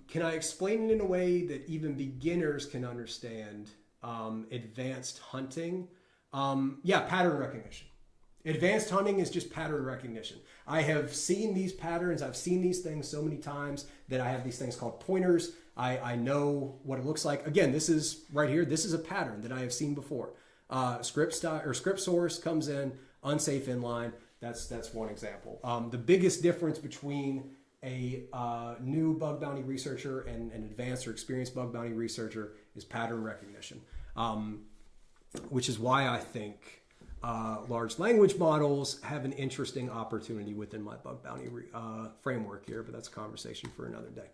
A: Can I explain it in a way that even beginners can understand? Advanced hunting. Pattern recognition. Advanced hunting is just pattern recognition. I have seen these patterns. I've seen these things so many times that I have these things called pointers. I know what it looks like. Again, this is right here. This is a pattern that I have seen before. Script source comes in, unsafe inline. That's one example. The biggest difference between a new bug bounty researcher and an advanced or experienced bug bounty researcher is pattern recognition, which is why I think large language models have an interesting opportunity within my bug bounty framework here, but that's a conversation for another day.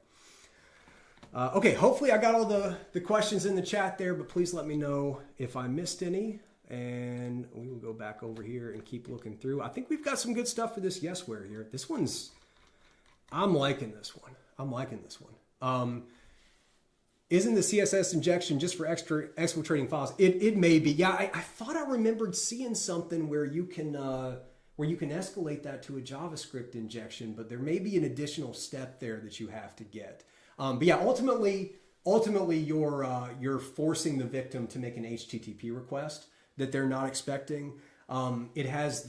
A: Okay, hopefully I got all the questions in the chat there, but please let me know if I missed any, and we will go back over here and keep looking through. I think we've got some good stuff for this yesware here. This one's, I'm liking this one. I'm liking this one. Isn't the CSS injection just for exfiltrating files? It may be. Yeah, I thought I remembered seeing something where you can escalate that to a JavaScript injection, but there may be an additional step there that you have to get. But yeah, ultimately you're forcing the victim to make an HTTP request that they're not expecting. It has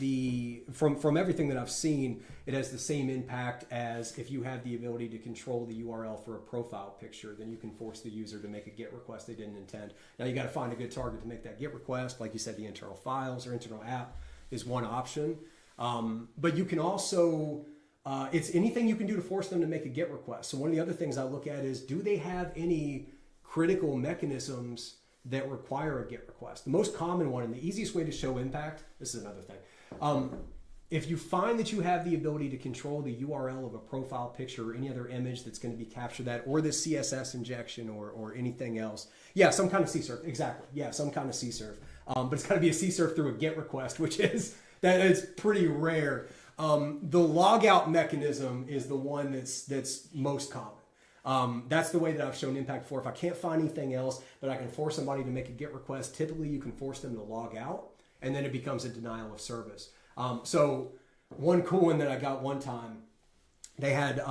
A: from everything that I've seen, it has the same impact as if you have the ability to control the URL for a profile picture, then you can force the user to make a GET request they didn't intend. Now you got to find a good target to make that GET request. Like you said, the internal files or internal app is one option. But you can also, it's anything you can do to force them to make a GET request. So one of the other things I look at is, do they have any critical mechanisms that require a GET request? The most common one and the easiest way to show impact, this is another thing. If you find that you have the ability to control the URL of a profile picture or any other image that's going to be captured that, or the CSS injection or anything else. Yeah, some kind of CSRF, exactly. Yeah, some kind of CSRF. But it's got to be a CSRF through a GET request, which is pretty rare. The logout mechanism is the one that's most common. That's the way that I've shown impact for. If I can't find anything else, but I can force somebody to make a GET request, typically you can force them to log out, and then it becomes a denial of service. So one cool one that I got one time, they had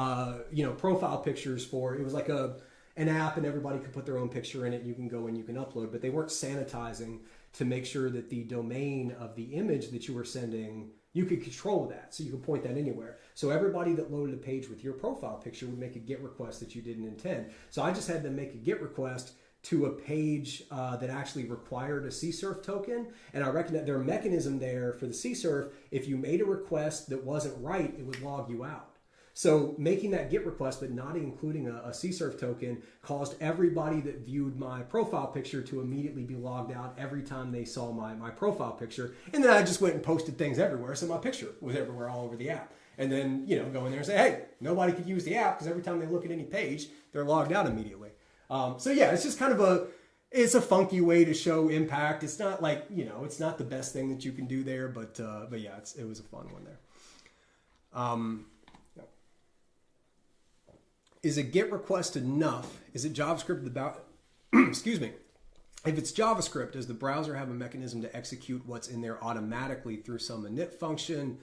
A: profile pictures for, it was like an app and everybody could put their own picture in it. You can go and you can upload, but they weren't sanitizing to make sure that the domain of the image that you were sending, you could control that, so you could point that anywhere. So everybody that loaded a page with your profile picture would make a GET request that you didn't intend. So I just had them make a GET request to a page that actually required a CSRF token. And I reckon that their mechanism there for the CSRF, if you made a request that wasn't right, it would log you out. So making that GET request but not including a CSRF token caused everybody that viewed my profile picture to immediately be logged out every time they saw my profile picture. And then I just went and posted things everywhere, so my picture was everywhere all over the app. And then, go in there and say, hey, nobody could use the app because every time they look at any page, they're logged out immediately. So yeah, it's just kind of it's a funky way to show impact. It's not like, it's not the best thing that you can do there, but yeah, it was a fun one there. Is a GET request enough? Is it JavaScript about, excuse me. If it's JavaScript, does the browser have a mechanism to execute what's in there automatically through some init function?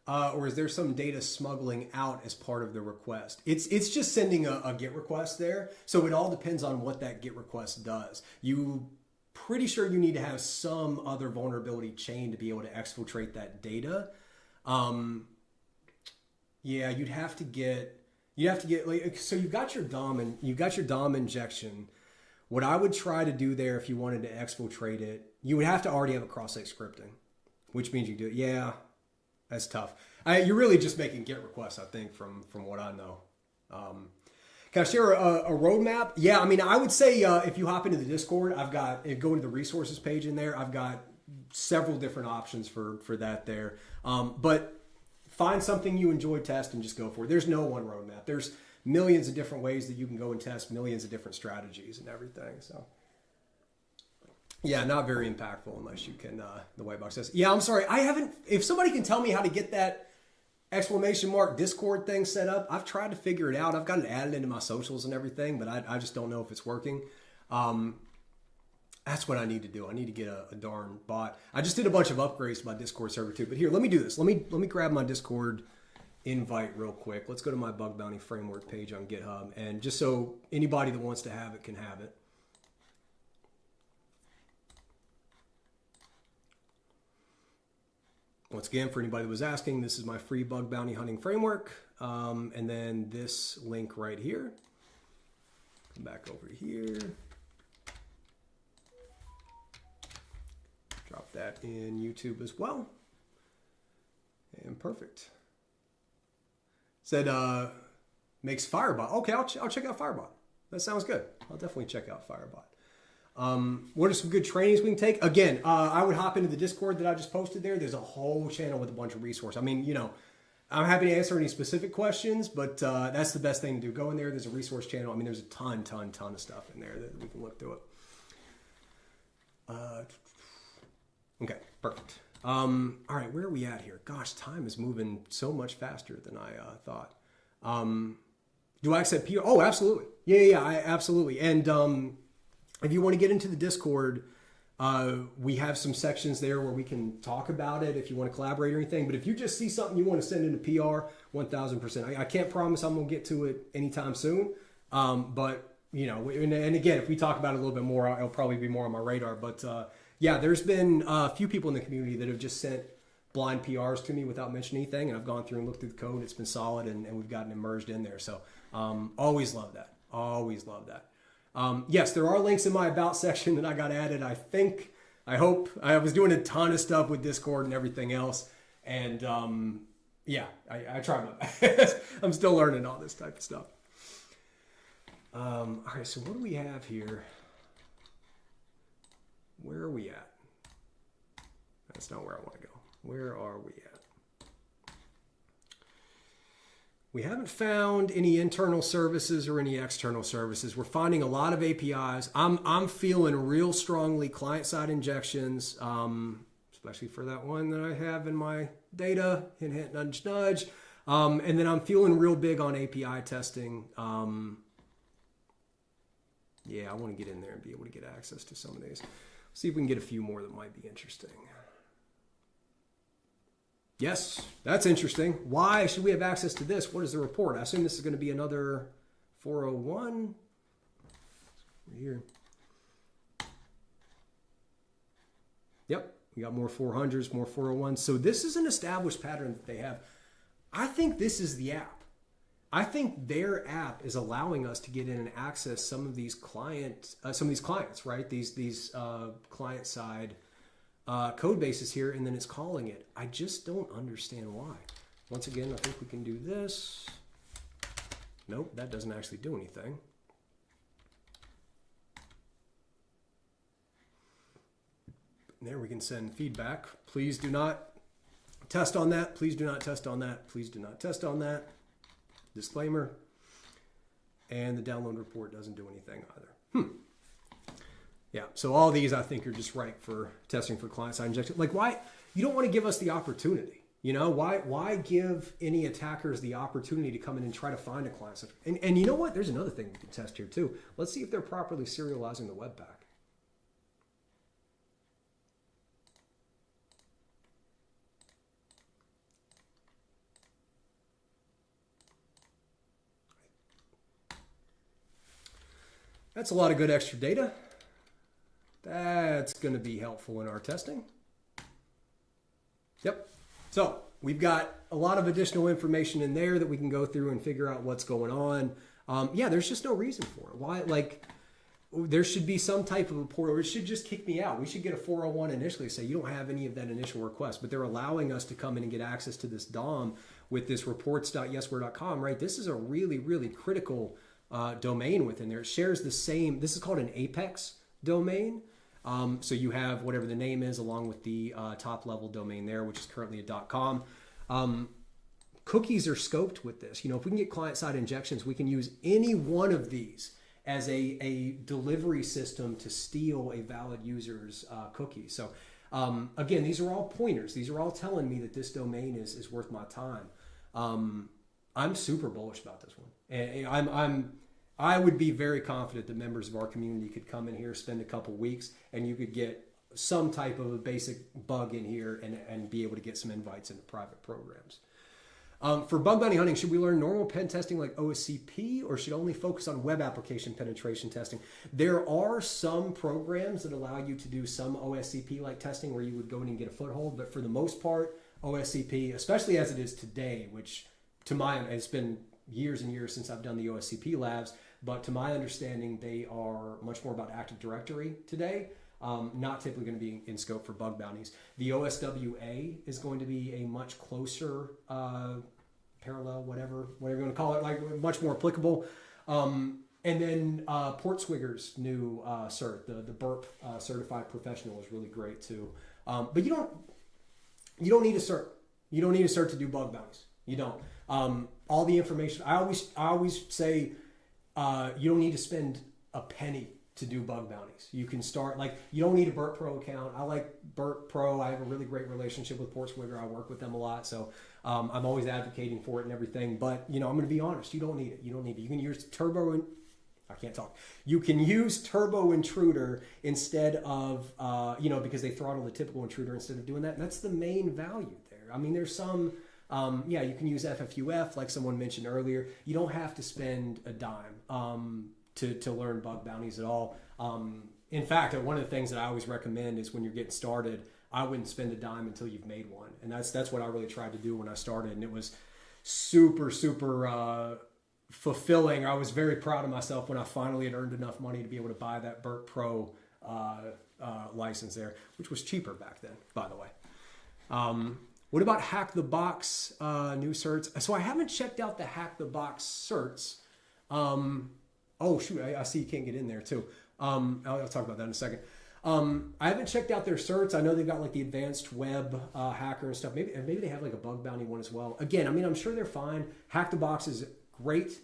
A: Or is there some data smuggling out as part of the request? It's just sending a GET request there. So it all depends on what that GET request does. You pretty sure you need to have some other vulnerability chain to be able to exfiltrate that data. Yeah, you'd have to get like, so you've got your DOM injection. What I would try to do there, if you wanted to exfiltrate it, you would have to already have a cross-site scripting, which means you do it. Yeah, that's tough. You're really just making GET requests, I think, from what I know. Can I share a roadmap? Yeah, I would say if you hop into the Discord, go into the resources page in there. I've got several different options for that there. But find something you enjoy, test, and just go for it. There's no one roadmap. There's millions of different ways that you can go and test millions of different strategies and everything. So yeah, not very impactful unless you can, the white box says. Yeah, I'm sorry. If somebody can tell me how to get that ! Discord thing set up, I've tried to figure it out. I've got it added into my socials and everything, but I just don't know if it's working. That's what I need to do. I need to get a darn bot. I just did a bunch of upgrades to my Discord server too. But here, let me do this. Let me grab my Discord invite real quick. Let's go to my bug bounty framework page on GitHub, and just so anybody that wants to have it can have it. Once again, for anybody that was asking, this is my free bug bounty hunting framework. And then this link right here. Come back over here. Drop that in YouTube as well. And perfect. Said, makes Firebot. Okay, I'll check out Firebot. That sounds good. I'll definitely check out Firebot. What are some good trainings we can take? Again, I would hop into the Discord that I just posted there. There's a whole channel with a bunch of resources. I mean, I'm happy to answer any specific questions, but that's the best thing to do. Go in there. There's a resource channel. I mean, there's a ton of stuff in there that we can look through it. Okay, perfect. All right, where are we at here? Gosh, time is moving so much faster than I thought. Do I accept PR? Oh, absolutely. Yeah, absolutely. And if you want to get into the Discord, we have some sections there where we can talk about it if you want to collaborate or anything. But if you just see something you want to send into PR, 1000%. I can't promise I'm going to get to it anytime soon. But, and again, if we talk about it a little bit more, it'll probably be more on my radar. But yeah, there's been a few people in the community that have just sent blind PRs to me without mentioning anything. And I've gone through and looked through the code. It's been solid and we've gotten immersed in there. So always love that. Always love that. Yes, there are links in my About section that I got added. I hope. I was doing a ton of stuff with Discord and everything else. And yeah, I try my best. I'm still learning all this type of stuff. All right, so what do we have here? Where are we at? That's not where I want to go. Where are we at? We haven't found any internal services or any external services. We're finding a lot of APIs. I'm feeling real strongly client-side injections, especially for that one that I have in my data, hint, hint, nudge, nudge. And then I'm feeling real big on API testing. Yeah, I want to get in there and be able to get access to some of these. See if we can get a few more that might be interesting. Yes, that's interesting. Why should we have access to this? What is the report? I assume this is going to be another 401. Right here. Yep, we got more 400s, more 401s. So this is an established pattern that they have. I think this is the app. I think their app is allowing us to get in and access some of these clients, right? These client side code bases here, and then it's calling it. I just don't understand why. Once again, I think we can do this. Nope, that doesn't actually do anything. There we can send feedback. Please do not test on that. Please do not test on that. Please do not test on that. Disclaimer. And the download report doesn't do anything either. Yeah, so all these I think are just right for testing for client-side injection. Like, why? You don't want to give us the opportunity. Why give any attackers the opportunity to come in and try to find a client? And you know what? There's another thing we can test here too. Let's see if they're properly serializing the Webpack. That's a lot of good extra data. That's going to be helpful in our testing. Yep. So we've got a lot of additional information in there that we can go through and figure out what's going on. Yeah, there's just no reason for it. Why? Like, there should be some type of report, or it should just kick me out. We should get a 401 initially, say you don't have any of that initial request, but they're allowing us to come in and get access to this DOM with this reports.yesware.com, right? This is a really, really critical domain within there. It shares the same, this is called an Apex domain. So you have whatever the name is along with the top level domain there, which is currently a .com. Cookies are scoped with this. If we can get client-side injections, we can use any one of these as a delivery system to steal a valid user's cookie. So again, these are all pointers. These are all telling me that this domain is worth my time. I'm super bullish about this one. And I would be very confident that members of our community could come in here, spend a couple weeks, and you could get some type of a basic bug in here and be able to get some invites into private programs. For bug bounty hunting, should we learn normal pen testing like OSCP, or should only focus on web application penetration testing? There are some programs that allow you to do some OSCP-like testing where you would go in and get a foothold, but for the most part, OSCP, especially as it is today, which to my, it's been years and years since I've done the OSCP labs, but to my understanding, they are much more about Active Directory today, not typically going to be in scope for bug bounties. The OSWA is going to be a much closer parallel, whatever you want to call it, like much more applicable. And then Portswigger's new cert, the Burp Certified Professional, is really great too. But you don't need a cert. You don't need a cert to do bug bounties. You don't. All the information. I always say you don't need to spend a penny to do bug bounties. You can start, like, you don't need a Burp Pro account. I like Burp Pro. I have a really great relationship with Portswigger. I work with them a lot, so I'm always advocating for it and everything. But I'm going to be honest. You don't need it. You don't need it. You can use Turbo and I can't talk. You can use Turbo Intruder instead of because they throttle the typical intruder instead of doing that. And that's the main value there. I mean, there's some. You can use FFUF like someone mentioned earlier. You don't have to spend a dime to learn bug bounties at all. In fact, one of the things that I always recommend is when you're getting started, I wouldn't spend a dime until you've made one. And that's what I really tried to do when I started. And it was super, super fulfilling. I was very proud of myself when I finally had earned enough money to be able to buy that Burp Pro license there, which was cheaper back then, by the way. What about Hack the Box new certs? So I haven't checked out the Hack the Box certs. Oh shoot, I see you can't get in there too. I'll talk about that in a second. I haven't checked out their certs. I know they've got like the advanced web hacker and stuff. Maybe they have like a bug bounty one as well. Again, I mean, I'm sure they're fine. Hack the Box is great.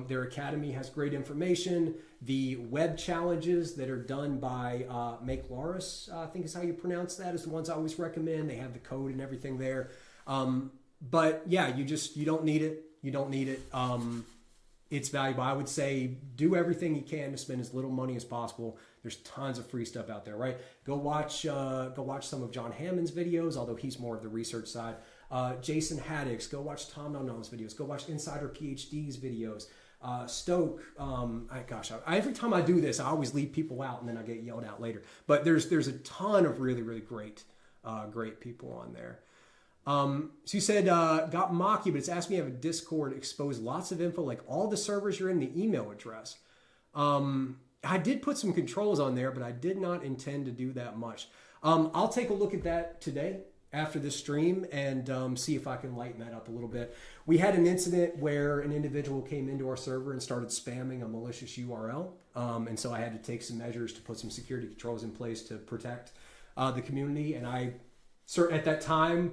A: Their academy has great information. The web challenges that are done by Make Loris, I think is how you pronounce that, is the ones I always recommend. They have the code and everything there. But yeah, you don't need it. You don't need it. It's valuable. I would say do everything you can to spend as little money as possible. There's tons of free stuff out there, right? Go watch some of John Hammond's videos, although he's more of the research side. Jason Haddock's. Go watch Tom Nono's videos. Go watch Insider PhD's videos. Stoke. Every time I do this, I always leave people out and then I get yelled out later. But there's a ton of really, really great people on there. So you said, got Maki, but it's asked me to have a Discord expose lots of info, like all the servers you're in, the email address. I did put some controls on there, but I did not intend to do that much. I'll take a look at that today after this stream and see if I can lighten that up a little bit. We had an incident where an individual came into our server and started spamming a malicious URL. And so I had to take some measures to put some security controls in place to protect the community. And I, at that time,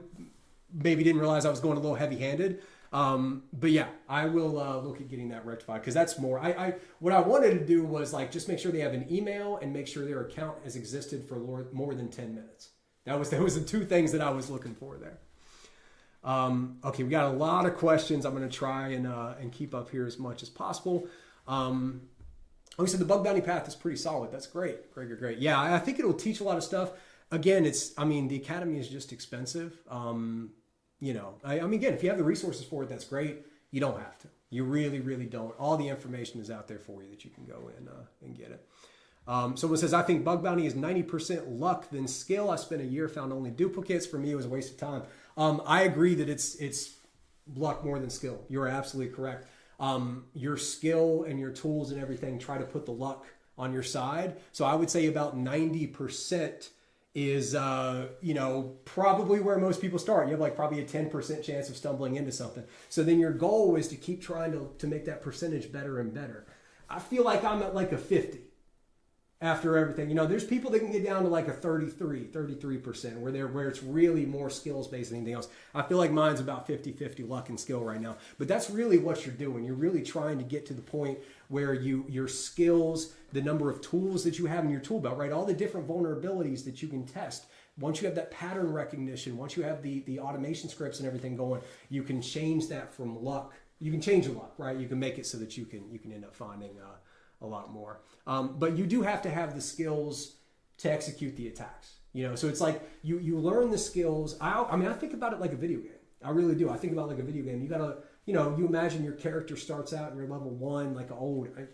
A: maybe didn't realize I was going a little heavy-handed. But yeah, I will look at getting that rectified because that's more. What I wanted to do was like just make sure they have an email and make sure their account has existed for more than 10 minutes. That was the two things that I was looking for there. Okay, we got a lot of questions. I'm going to try and keep up here as much as possible. We said the bug bounty path is pretty solid. That's great. Great. Yeah, I think it'll teach a lot of stuff. Again, the academy is just expensive. Again, if you have the resources for it, that's great. You don't have to. You really, really don't. All the information is out there for you that you can go in and get it. Someone says, I think bug bounty is 90% luck than skill. I spent a year, found only duplicates. For me, it was a waste of time. I agree that it's luck more than skill. You're absolutely correct. Your skill and your tools and everything, try to put the luck on your side. So I would say about 90% is, probably where most people start. You have like probably a 10% chance of stumbling into something. So then your goal is to keep trying to make that percentage better and better. I feel like I'm at like a 50 after everything. There's people that can get down to like a 33%, where it's really more skills based than anything else. I feel like mine's about 50-50 luck and skill right now. But that's really what you're doing. You're really trying to get to the point where your skills, the number of tools that you have in your tool belt, right? All the different vulnerabilities that you can test. Once you have that pattern recognition, once you have the automation scripts and everything going, you can change that from luck. You can change the luck, right? You can make it so that you can end up finding a lot more. But you do have to have the skills to execute the attacks. So it's like you learn the skills. I think about it like a video game. I really do. I think about it like a video game. You gotta, you imagine your character starts out and you're level 1, like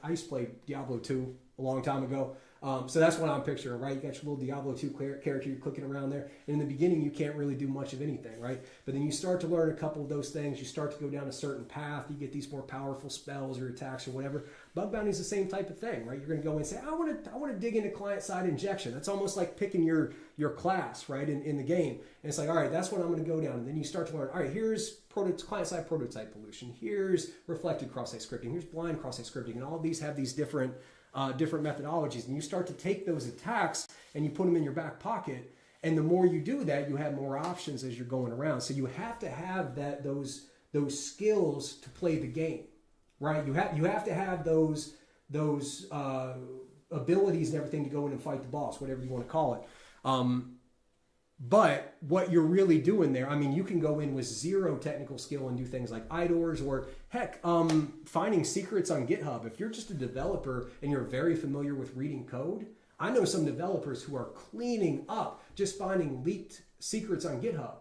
A: I used to play Diablo 2 a long time ago. So that's what I'm picturing, right? You got your little Diablo 2 character, you're clicking around there. And in the beginning, you can't really do much of anything, right? But then you start to learn a couple of those things. You start to go down a certain path. You get these more powerful spells or attacks or whatever. Bug bounty is the same type of thing, right? You're going to go and say, I want to dig into client-side injection. That's almost like picking your class, right, in the game. And it's like, all right, that's what I'm going to go down. And then you start to learn, all right, here's client-side prototype pollution. Here's reflected cross-site scripting. Here's blind cross-site scripting. And all of these have these different methodologies, and you start to take those attacks and you put them in your back pocket, and the more you do that, you have more options as you're going around. So you have to have those skills to play the game, right? You have to have those abilities and everything to go in and fight the boss, whatever you want to call it. But what you're really doing there, I mean, you can go in with zero technical skill and do things like IDORs or heck, finding secrets on GitHub. If you're just a developer and you're very familiar with reading code, I know some developers who are cleaning up just finding leaked secrets on GitHub.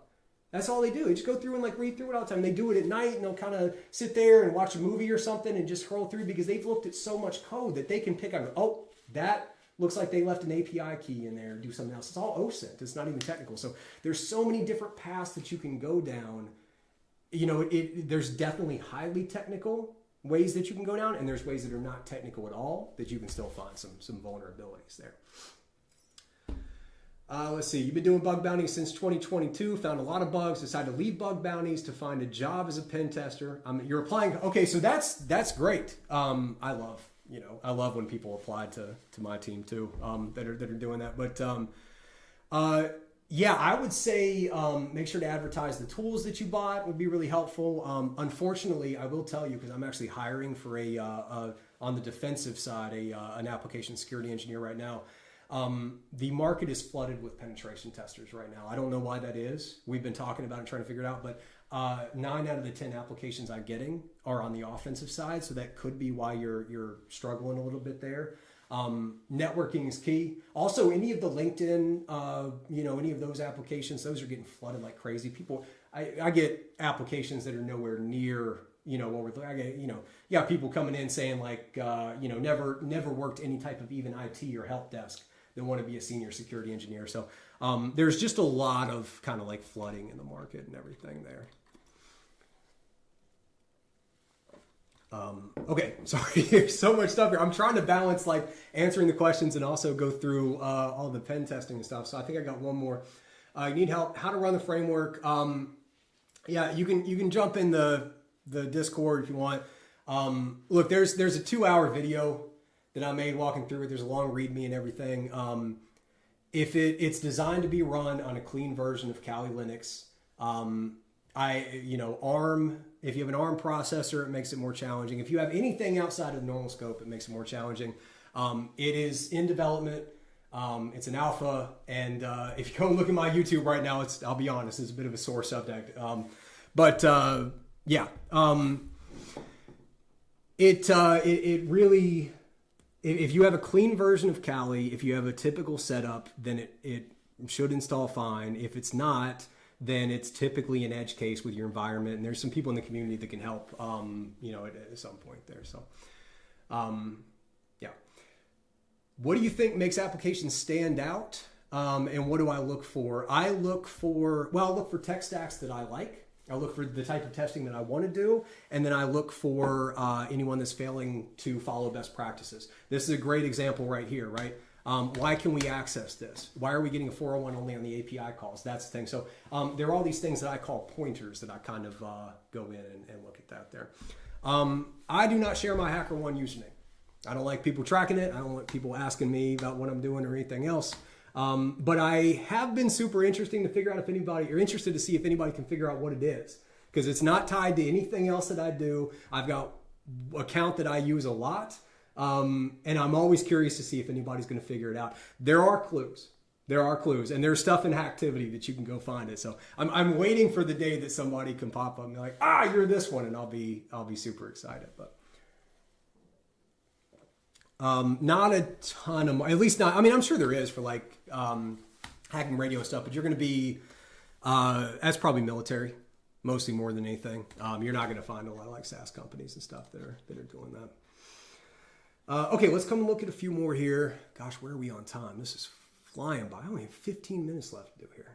A: That's all they do. They just go through and like read through it all the time. They do it at night and they'll kind of sit there and watch a movie or something and just scroll through because they've looked at so much code that they can pick out, oh, that looks like they left an API key in there, do something else. It's all OSINT. It's not even technical. So there's so many different paths that you can go down. You know, there's definitely highly technical ways that you can go down, and there's ways that are not technical at all that you can still find some vulnerabilities there. Let's see. You've been doing bug bounties since 2022. Found a lot of bugs. Decided to leave bug bounties to find a job as a pen tester. You're applying. Okay, so that's great. I love when people apply to my team too, that are doing that. But yeah, I would say make sure to advertise the tools that you bought would be really helpful. Unfortunately, I will tell you, because I'm actually hiring for on the defensive side an application security engineer right now. The market is flooded with penetration testers right now. I don't know why that is. We've been talking about it, trying to figure it out, but 9 out of the 10 applications I'm getting are on the offensive side, so that could be why you're struggling a little bit there. Networking is key. Also, any of the LinkedIn, any of those applications, those are getting flooded like crazy. People, I get applications that are nowhere near, what we're, I get, you got people coming in saying like, never worked any type of even IT or help desk. They want to be a senior security engineer. So there's just a lot of kind of like flooding in the market and everything there. Okay, sorry, there's so much stuff here. I'm trying to balance like answering the questions and also go through all the pen testing and stuff. So I think I got one more. You need help, how to run the framework. Yeah, you can jump in the Discord if you want. Look, there's a 2-hour video that I made walking through it. There's a long README and everything. If it's designed to be run on a clean version of Kali Linux, ARM, if you have an ARM processor, it makes it more challenging. If you have anything outside of the normal scope, it makes it more challenging. It is in development. It's an alpha. And if you go and look at my YouTube right now, I'll be honest, it's a bit of a sore subject. It really, if you have a clean version of Kali, if you have a typical setup, then it should install fine. If it's not, then it's typically an edge case with your environment. And there's some people in the community that can help, at some point there. So, yeah. What do you think makes applications stand out? And what do I look for? I'll look for tech stacks that I like. I look for the type of testing that I want to do, and then I look for anyone that's failing to follow best practices. This is a great example right here, right? Why can we access this? Why are we getting a 401 only on the API calls? That's the thing. So there are all these things that I call pointers that I kind of go in and look at that there. I do not share my HackerOne username. I don't like people tracking it. I don't want people asking me about what I'm doing or anything else. But I have been super interested to figure out interested to see if anybody can figure out what it is, because it's not tied to anything else that I do. I've got an account that I use a lot. And I'm always curious to see if anybody's going to figure it out. There are clues, and there's stuff in Hacktivity that you can go find it. So I'm waiting for the day that somebody can pop up and be like, you're this one. And I'll be super excited, but. Not a ton of, at least not, I mean, I'm sure there is for like, hacking radio stuff, but you're going to be, that's probably military, mostly more than anything. You're not going to find a lot of like SaaS companies and stuff that are doing that. Okay, let's come and look at a few more here. Gosh, where are we on time? This is flying by. I only have 15 minutes left to do here.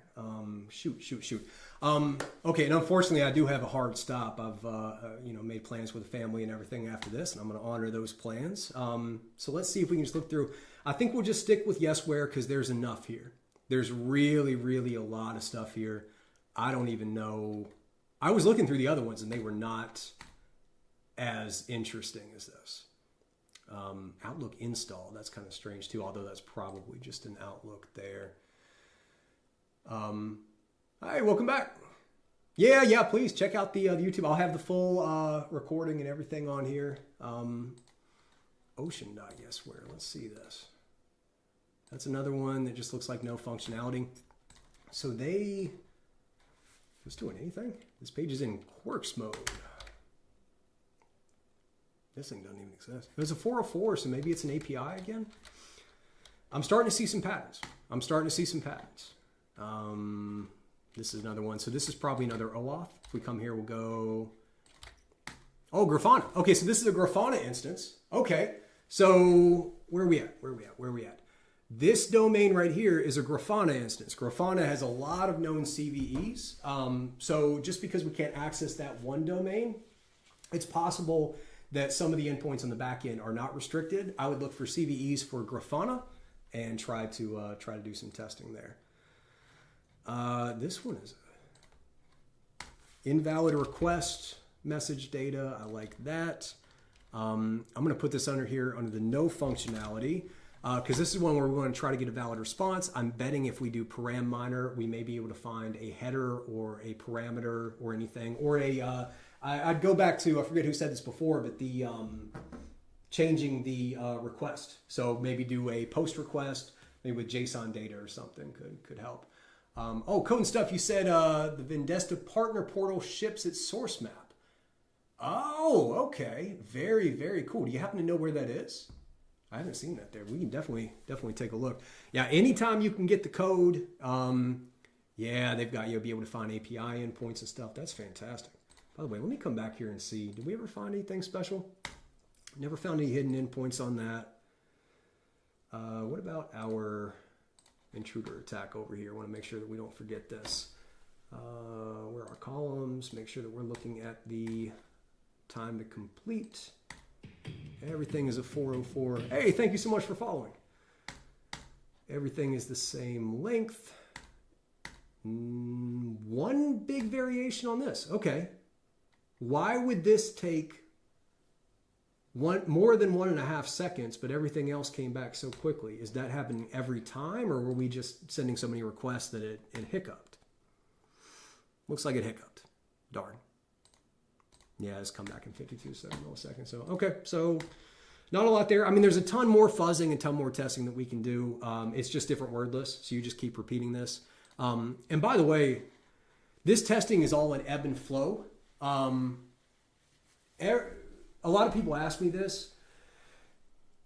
A: Shoot. Okay, and unfortunately, I do have a hard stop. I've made plans with the family and everything after this, and I'm going to honor those plans. So let's see if we can just look through. I think we'll just stick with Yesware because there's enough here. There's really, really a lot of stuff here. I don't even know. I was looking through the other ones, and they were not as interesting as this. Outlook install, that's kind of strange too, although that's probably just an Outlook there. Hi, welcome back. Yeah, please check out the YouTube. I'll have the full recording and everything on here. Ocean.Yesware, let's see this. That's another one that just looks like no functionality. So it's doing anything? This page is in Quarks mode. This thing doesn't even exist. There's a 404, so maybe it's an API again. I'm starting to see some patterns. This is another one. So this is probably another OAuth. If we come here, we'll go... Oh, Grafana. Okay, so this is a Grafana instance. Okay, so where are we at? This domain right here is a Grafana instance. Grafana has a lot of known CVEs. So just because we can't access that one domain, it's possible that some of the endpoints on the back end are not restricted. I would look for CVEs for Grafana and try to do some testing there. This one is invalid request message data. I like that. I'm going to put this under here under the no functionality because this is one where we're going to try to get a valid response. I'm betting if we do param miner, we may be able to find a header or a parameter or anything, or a I'd go back to, I forget who said this before, but the changing the request. So maybe do a post request, maybe with JSON data or something could help. Code and stuff, you said the Vendasta partner portal ships its source map. Oh, okay. Very, very cool. Do you happen to know where that is? I haven't seen that there. We can definitely take a look. Yeah, anytime you can get the code, you'll be able to find API endpoints and stuff. That's fantastic. By the way, let me come back here and see. Did we ever find anything special? Never found any hidden endpoints on that. What about our intruder attack over here? I want to make sure that we don't forget this. Where are our columns? Make sure that we're looking at the time to complete. Everything is a 404. Hey, thank you so much for following. Everything is the same length. One big variation on this. Okay. Why would this take more than 1.5 seconds, but everything else came back so quickly? Is that happening every time, or were we just sending so many requests that it hiccuped? Looks like it hiccuped. Darn. Yeah, it's come back in 52 milliseconds. So, okay, so not a lot there. I mean, there's a ton more fuzzing and ton more testing that we can do. It's just different word lists, so you just keep repeating this. And by the way, this testing is all in ebb and flow. A lot of people ask me this,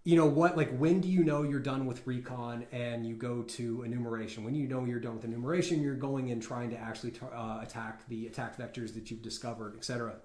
A: when do you know you're done with Recon and you go to enumeration? When you know you're done with enumeration, you're going and trying to actually attack the attack vectors that you've discovered, etc.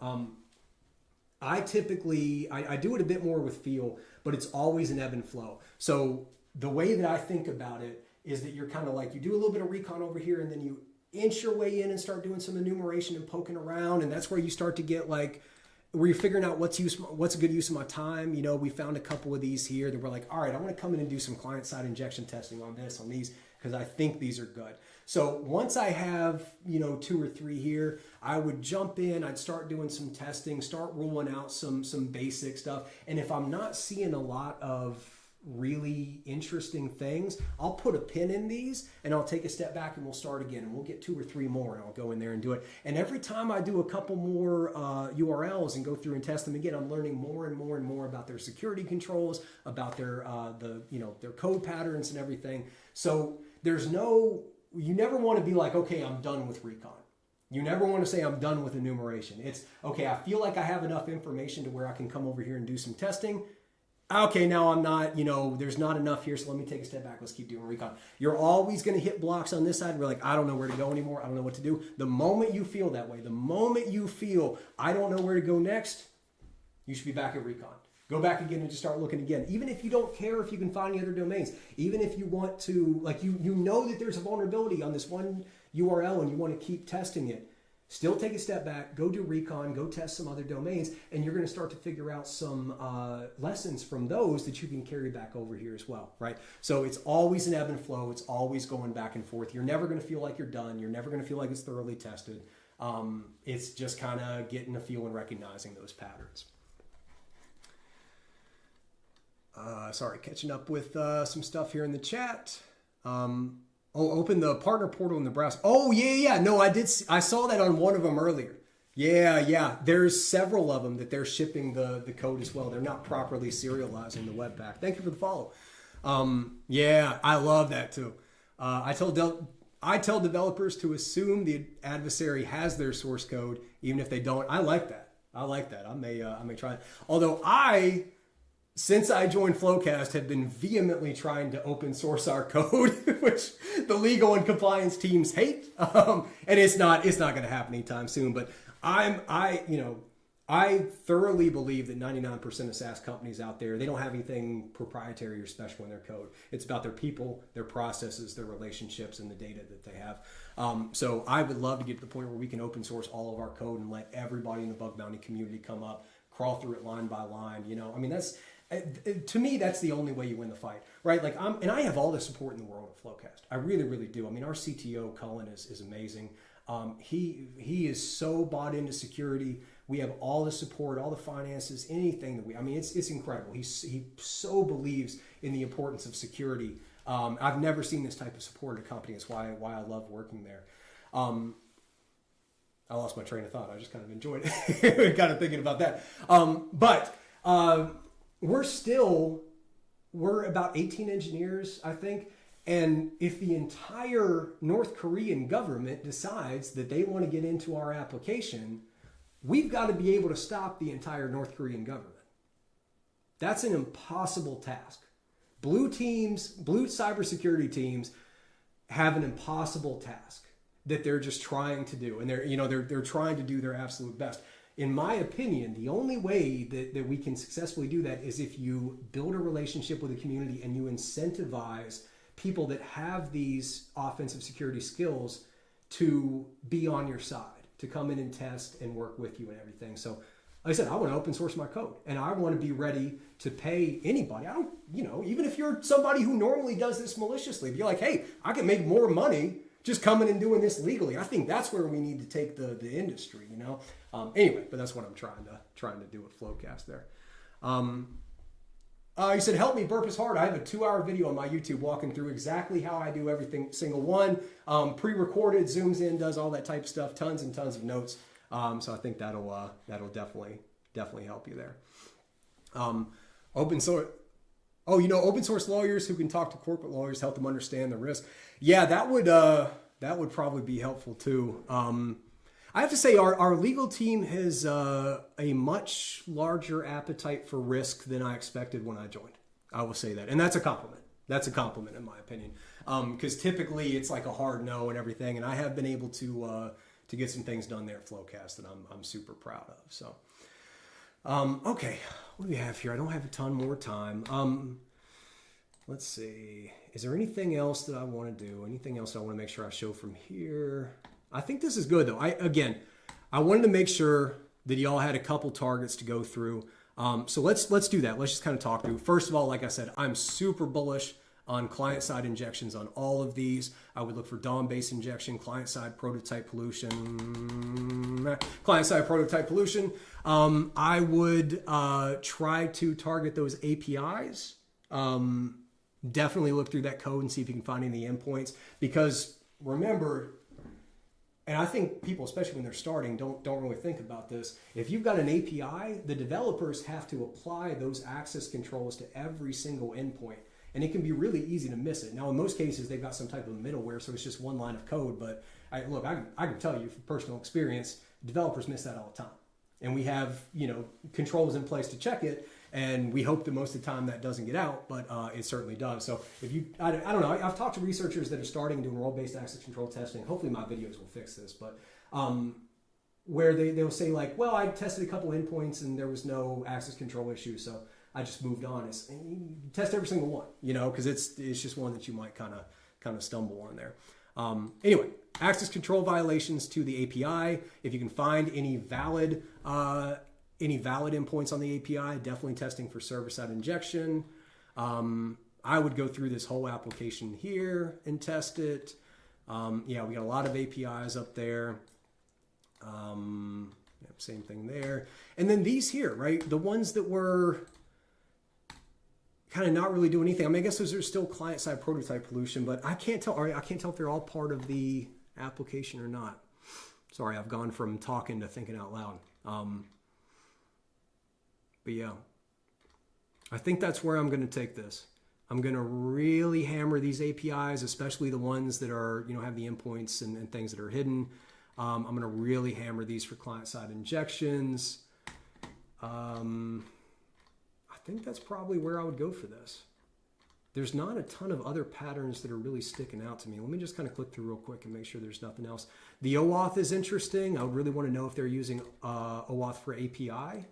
A: I typically do it a bit more with feel, but it's always an ebb and flow. So the way that I think about it is that you're kind of like, you do a little bit of Recon over here, and then you inch your way in and start doing some enumeration and poking around, and that's where you start to get where you're figuring out what's a good use of my time. We found a couple of these here that we're like, all right, I want to come in and do some client-side injection testing on these, because I think these are good. So once I have, 2 or 3 here, I would jump in, I'd start doing some testing, start rolling out some basic stuff. And if I'm not seeing a lot of really interesting things, I'll put a pin in these and I'll take a step back and we'll start again, and we'll get 2 or 3 more, and I'll go in there and do it. And every time I do a couple more URLs and go through and test them again, I'm learning more and more and more about their security controls, about their their code patterns and everything. So you never want to be like, okay, I'm done with Recon. You never want to say I'm done with enumeration. It's okay, I feel like I have enough information to where I can come over here and do some testing. Okay, now I'm not, there's not enough here, so let me take a step back. Let's keep doing Recon. You're always going to hit blocks on this side, and we're like, I don't know where to go anymore. I don't know what to do. The moment you feel that way, the moment you feel I don't know where to go next, you should be back at Recon. Go back again and just start looking again. Even if you don't care if you can find any other domains, even if you want to, like you know that there's a vulnerability on this one URL and you want to keep testing it, still take a step back, go do recon, go test some other domains, and you're going to start to figure out some lessons from those that you can carry back over here as well, right? So it's always an ebb and flow. It's always going back and forth. You're never going to feel like you're done. You're never going to feel like it's thoroughly tested. It's just kind of getting a feel and recognizing those patterns. Sorry, catching up with some stuff here in the chat. Open the partner portal in the browser. Oh, yeah. No, I saw that on one of them earlier. Yeah. There's several of them that they're shipping the code as well. They're not properly serializing the Webpack. Thank you for the follow. Yeah, I love that too. I tell developers to assume the adversary has their source code, even if they don't. I like that. I may try it. Although since I joined Flowcast, have been vehemently trying to open source our code, which the legal and compliance teams hate, and it's not going to happen anytime soon. But I thoroughly believe that 99% of SaaS companies out there, they don't have anything proprietary or special in their code. It's about their people, their processes, their relationships, and the data that they have. So I would love to get to the point where we can open source all of our code and let everybody in the bug bounty community come up, crawl through it line by line. To me, that's the only way you win the fight, right? Like I have all the support in the world at Flowcast. I really, really do. I mean, our CTO Cullen is amazing. He is so bought into security. We have all the support, all the finances, anything that it's incredible. He so believes in the importance of security. I've never seen this type of support at a company. It's why I love working there. I lost my train of thought. I just kind of enjoyed it, kind of thinking about that. We're about 18 engineers, I think. And if the entire North Korean government decides that they want to get into our application, we've got to be able to stop the entire North Korean government. That's an impossible task. Blue cybersecurity teams have an impossible task that they're just trying to do. And they're trying to do their absolute best. In my opinion, the only way that we can successfully do that is if you build a relationship with the community and you incentivize people that have these offensive security skills to be on your side, to come in and test and work with you and everything. So like I said, I want to open source my code and I want to be ready to pay anybody. Even if you're somebody who normally does this maliciously, be like, hey, I can make more money just coming and doing this legally. I think that's where we need to take the industry, Anyway, but that's what I'm trying to do with Flowcast there. You said, help me, burp is hard. I have a 2-hour video on my YouTube walking through exactly how I do everything, single one, pre-recorded, zooms in, does all that type of stuff, tons and tons of notes. So I think that'll definitely help you there. Open source. Open source lawyers who can talk to corporate lawyers, help them understand the risk. Yeah, that would probably be helpful too. I have to say our legal team has a much larger appetite for risk than I expected when I joined. I will say that. And that's a compliment. That's a compliment in my opinion. Because typically it's like a hard no and everything. And I have been able to get some things done there at Flowcast that I'm super proud of. So, okay, what do we have here? I don't have a ton more time. Let's see. Is there anything else that I want to do? Anything else I want to make sure I show from here? I think this is good though. I wanted to make sure that y'all had a couple targets to go through. So let's do that. Let's just kind of talk through. First of all, like I said, I'm super bullish on client-side injections on all of these. I would look for DOM-based injection, client-side prototype pollution. I would try to target those APIs. Definitely look through that code and see if you can find any endpoints. Because remember, and I think people, especially when they're starting, don't really think about this. If you've got an API, the developers have to apply those access controls to every single endpoint. And it can be really easy to miss it. Now, in most cases, they've got some type of middleware, so it's just one line of code. But I can tell you from personal experience, developers miss that all the time. And we have, controls in place to check it. And we hope that most of the time that doesn't get out, but it certainly does. So if I don't know, I've talked to researchers that are starting doing role-based access control testing. Hopefully my videos will fix this, but where they'll say like, well, I tested a couple endpoints and there was no access control issue. So I just moved on. And you test every single one, you know, because it's just one that you might kind of stumble on there. Anyway, access control violations to the API. If you can find any valid endpoints on the API, definitely testing for server-side injection. I would go through this whole application here and test it. Yeah, we got a lot of APIs up there. Same thing there. And then these here, right? The ones that were kind of not really doing anything. I mean, I guess those are still client-side prototype pollution, but I can't tell if they're all part of the application or not. Sorry, I've gone from talking to thinking out loud. But yeah, I think that's where I'm going to take this. I'm going to really hammer these APIs, especially the ones that are, you know, have the endpoints and things that are hidden. I'm going to really hammer these for client-side injections. I think that's probably where I would go for this. There's not a ton of other patterns that are really sticking out to me. Let me just kind of click through real quick and make sure there's nothing else. The OAuth is interesting. I would really want to know if they're using OAuth for API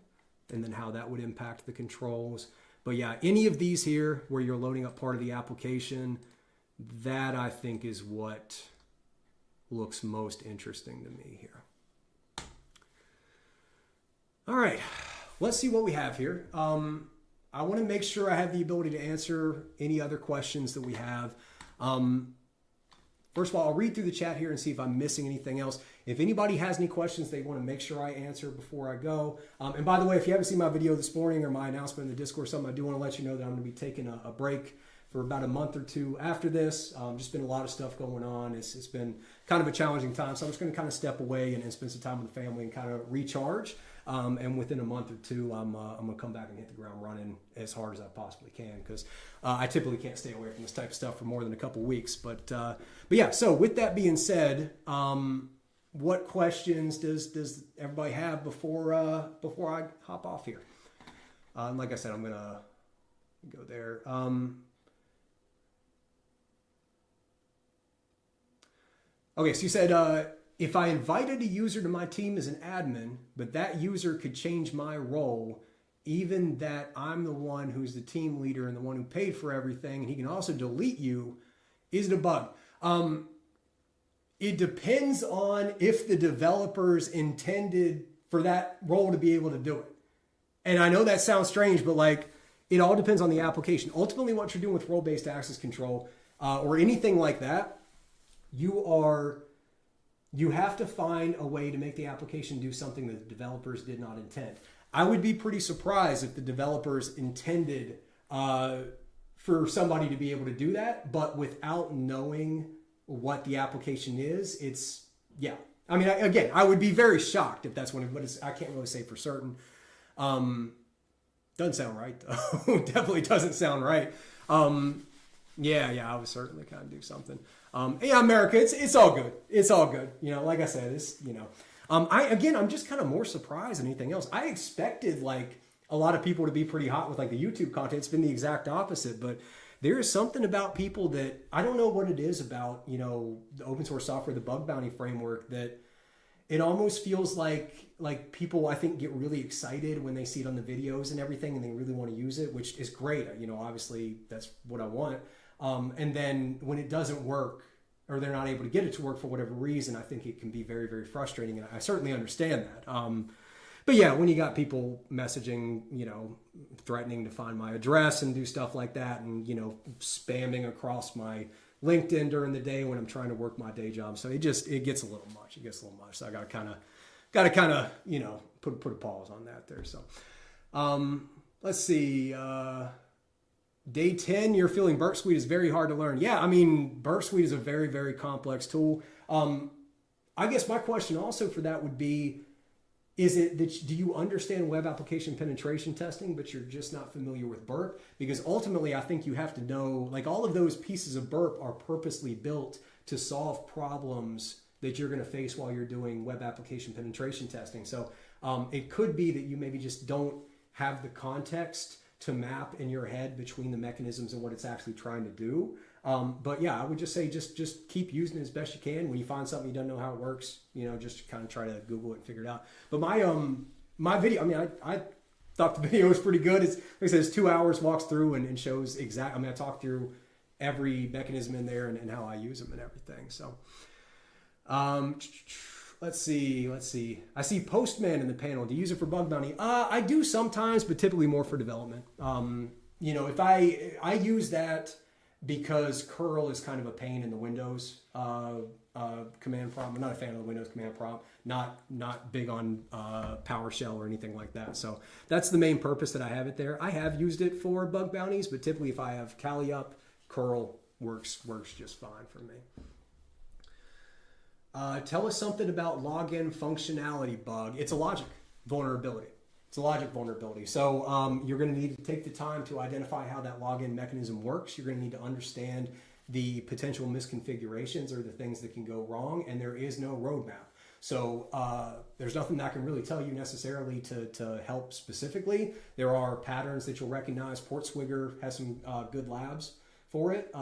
A: and then how that would impact the controls. But yeah, any of these here where you're loading up part of the application, that I think is what looks most interesting to me here. All right, let's see what we have here. I want to make sure I have the ability to answer any other questions that we have. First of all, I'll read through the chat here and see if I'm missing anything else. If anybody has any questions they want to make sure I answer before I go. And by the way, if you haven't seen my video this morning or my announcement in the Discord or something, I do want to let you know that I'm going to be taking a break for about a month or two after this. Just been a lot of stuff going on. It's been kind of a challenging time. So I'm just going to kind of step away and spend some time with the family and kind of recharge. And within a month or two, I'm going to come back and hit the ground running as hard as I possibly can, because I typically can't stay away from this type of stuff for more than a couple weeks. But yeah, so with that being said, what questions does everybody have before I hop off here? And like I said, I'm going to go there. Okay, so you said, if I invited a user to my team as an admin, but that user could change my role, even that I'm the one who's the team leader and the one who paid for everything, and he can also delete you, is it a bug? It depends on if the developers intended for that role to be able to do it. And I know that sounds strange, but like, it all depends on the application. Ultimately, what you're doing with role-based access control or anything like that, you have to find a way to make the application do something that the developers did not intend. I would be pretty surprised if the developers intended for somebody to be able to do that, but without knowing what the application is, yeah. I mean, again, I would be very shocked if that's what it is. I can't really say for certain. Doesn't sound right, though. Definitely doesn't sound right. Yeah, I would certainly kind of do something. Yeah, America, it's all good. It's all good. You know, like I said, I'm just kind of more surprised than anything else. I expected like a lot of people to be pretty hot with like the YouTube content. It's been the exact opposite, but there is something about people that I don't know what it is about, you know, the open source software, the bug bounty framework, that it almost feels like people, I think, get really excited when they see it on the videos and everything, and they really want to use it, which is great. You know, obviously that's what I want. And then when it doesn't work, or they're not able to get it to work for whatever reason, I think it can be very, very frustrating. And I certainly understand that. But yeah, when you got people messaging, you know, threatening to find my address and do stuff like that, and, you know, spamming across my LinkedIn during the day when I'm trying to work my day job. So it gets a little much. It gets a little much. So I got to kind of, you know, put a pause on that there. So, let's see, Day 10, you're feeling Burp Suite is very hard to learn. Yeah, I mean, Burp Suite is a very, very complex tool. I guess my question also for that would be, is it that do you understand web application penetration testing, but you're just not familiar with Burp? Because ultimately, I think you have to know, like, all of those pieces of Burp are purposely built to solve problems that you're going to face while you're doing web application penetration testing. So it could be that you maybe just don't have the context to map in your head between the mechanisms and what it's actually trying to do. But yeah, I would just say just keep using it as best you can. When you find something you don't know how it works, you know, just kind of try to Google it and figure it out. But my video, I mean, thought the video was pretty good. It's like I said, it's 2 hours, walks through and shows exact. I mean, I talk through every mechanism in there and how I use them and everything. So, let's see. I see Postman in the panel. Do you use it for bug bounty? I do sometimes, but typically more for development. If I use that because curl is kind of a pain in the Windows command prompt. I'm not a fan of the Windows command prompt. Not big on PowerShell or anything like that. So that's the main purpose that I have it there. I have used it for bug bounties, but typically if I have Kali up, curl works just fine for me. Tell us something about login functionality bug. It's a logic vulnerability. So you're going to need to take the time to identify how that login mechanism works. You're going to need to understand the potential misconfigurations or the things that can go wrong, and there is no roadmap. So there's nothing that I can really tell you necessarily to help specifically. There are patterns that you'll recognize. Portswigger has some good labs for it.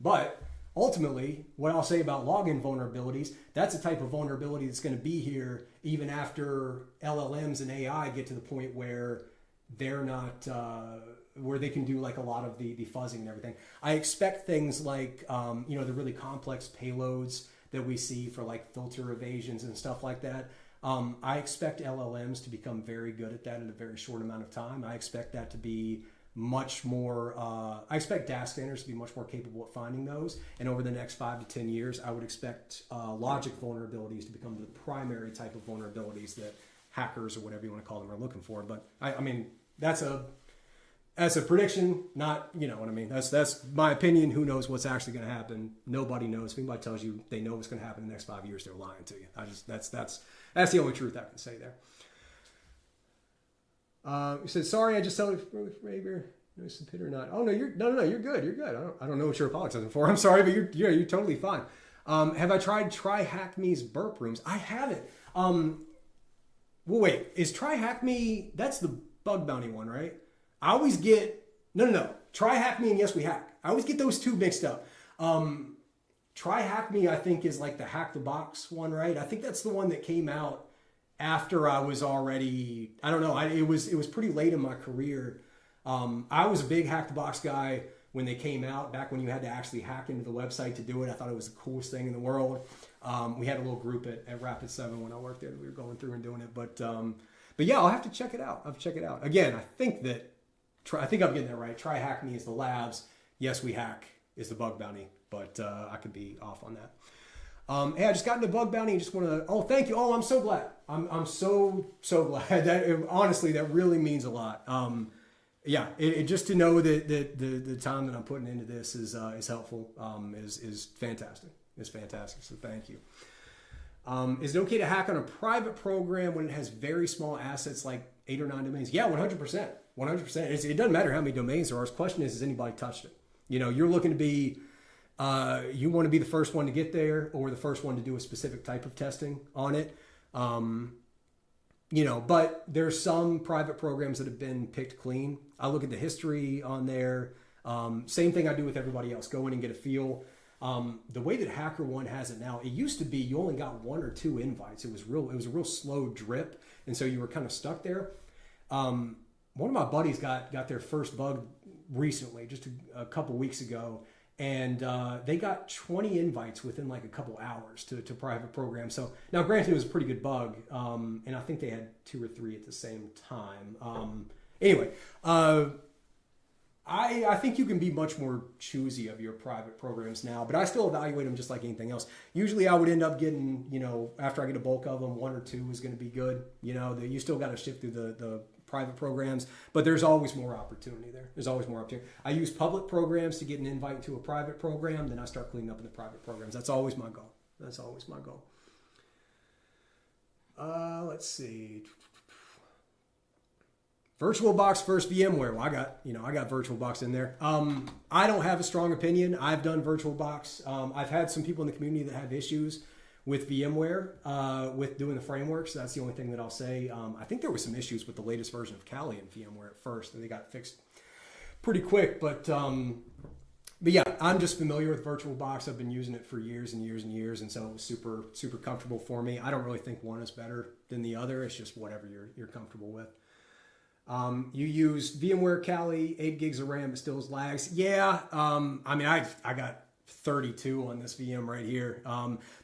A: But ultimately, what I'll say about login vulnerabilities, that's a type of vulnerability that's going to be here even after LLMs and AI get to the point where they're not, where they can do like a lot of the fuzzing and everything. I expect things like, the really complex payloads that we see for like filter evasions and stuff like that. I expect LLMs to become very good at that in a very short amount of time. I expect that to be much more, I expect DAS scanners to be much more capable of finding those. And over the next 5 to 10 years, I would expect logic vulnerabilities to become the primary type of vulnerabilities that hackers or whatever you want to call them are looking for. But I mean, that's a prediction, not, you know what I mean? That's my opinion. Who knows what's actually going to happen? Nobody knows. If anybody tells you they know what's going to happen in the next 5 years, they're lying to you. That's the only truth I can say there. You said, sorry, I just saw it for Raver. Notice the pit or not. Oh no, you're good. I don't know what you're apologizing for. I'm sorry, but you're totally fine. Have I tried TryHackMe's burp rooms? I haven't. Well, wait, is TryHackMe, that's the bug bounty one, right? I always get, no. TryHackMe and Yes We Hack. I always get those two mixed up. TryHackMe, I think, is like the Hack the Box one, right? I think that's the one that came out after I was already, I don't know, it was pretty late in my career. I was a big Hack the Box guy when they came out, back when you had to actually hack into the website to do it. I thought it was the coolest thing in the world. We had a little group at Rapid 7 when I worked there that we were going through and doing it. But yeah, I'll have to check it out. Again, I think I'm getting that right. TryHackMe is the labs. Yes We Hack is the bug bounty, but I could be off on that. Hey, I just got into bug bounty and just want to, thank you. Oh, I'm so glad. I'm so glad. Honestly, that really means a lot. Yeah, just to know that the time that I'm putting into this is helpful, is fantastic. It's fantastic, so thank you. Is it okay to hack on a private program when it has very small assets like 8 or 9 domains? Yeah, 100%. 100%. It doesn't matter how many domains there are. The question is, has anybody touched it? You're looking to be, you want to be the first one to get there or the first one to do a specific type of testing on it. But there's some private programs that have been picked clean. I look at the history on there. Same thing I do with everybody else. Go in and get a feel. The way that HackerOne has it now, it used to be you only got 1 or 2 invites. It was a real slow drip, and so you were kind of stuck there. One of my buddies got their first bug recently, just a couple weeks ago, and they got 20 invites within like a couple hours to private programs. So now, granted, it was a pretty good bug, and I think they had 2 or 3 at the same time. Anyway, I think you can be much more choosy of your private programs now, but I still evaluate them just like anything else. Usually I would end up getting, after I get a bulk of them, 1 or 2 is going to be good. You still got to shift through the private programs, but there's always more opportunity there. There's always more opportunity. I use public programs to get an invite to a private program, then I start cleaning up in the private programs. That's always my goal. Let's see. VirtualBox versus VMware. Well, I got VirtualBox in there. I don't have a strong opinion. I've done VirtualBox. I've had some people in the community that have issues with VMware, with doing the frameworks. That's the only thing that I'll say. I think there was some issues with the latest version of Kali in VMware at first, and they got fixed pretty quick. But yeah, I'm just familiar with VirtualBox. I've been using it for years and years and years, and so it was super, super comfortable for me. I don't really think one is better than the other. It's just whatever you're comfortable with. You use VMware Kali, 8 gigs of RAM, it still has lags. Yeah, I mean, I got 32 on this VM right here.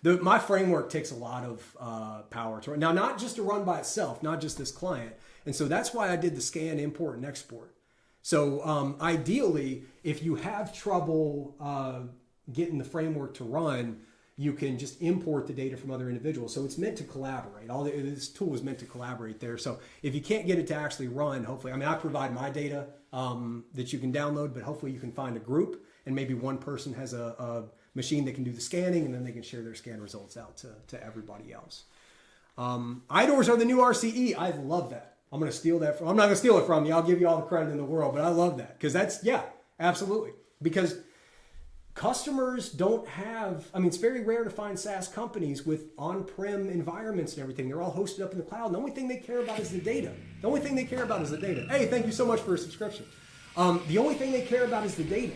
A: My framework takes a lot of power to run. Now, not just to run by itself, not just this client. And so that's why I did the scan, import, and export. So ideally, if you have trouble getting the framework to run, you can just import the data from other individuals. So it's meant to collaborate. This tool is meant to collaborate there. So if you can't get it to actually run, hopefully, I mean, I provide my data that you can download, but hopefully you can find a group and maybe one person has a machine that can do the scanning, and then they can share their scan results out to everybody else. IDORs are the new RCE. I love that. I'm going to steal that I'm not going to steal it from you. I'll give you all the credit in the world, but I love that because absolutely. Because customers don't have, I mean, it's very rare to find SaaS companies with on-prem environments and everything. They're all hosted up in the cloud. The only thing they care about is the data. Hey, thank you so much for a subscription. The only thing they care about is the data.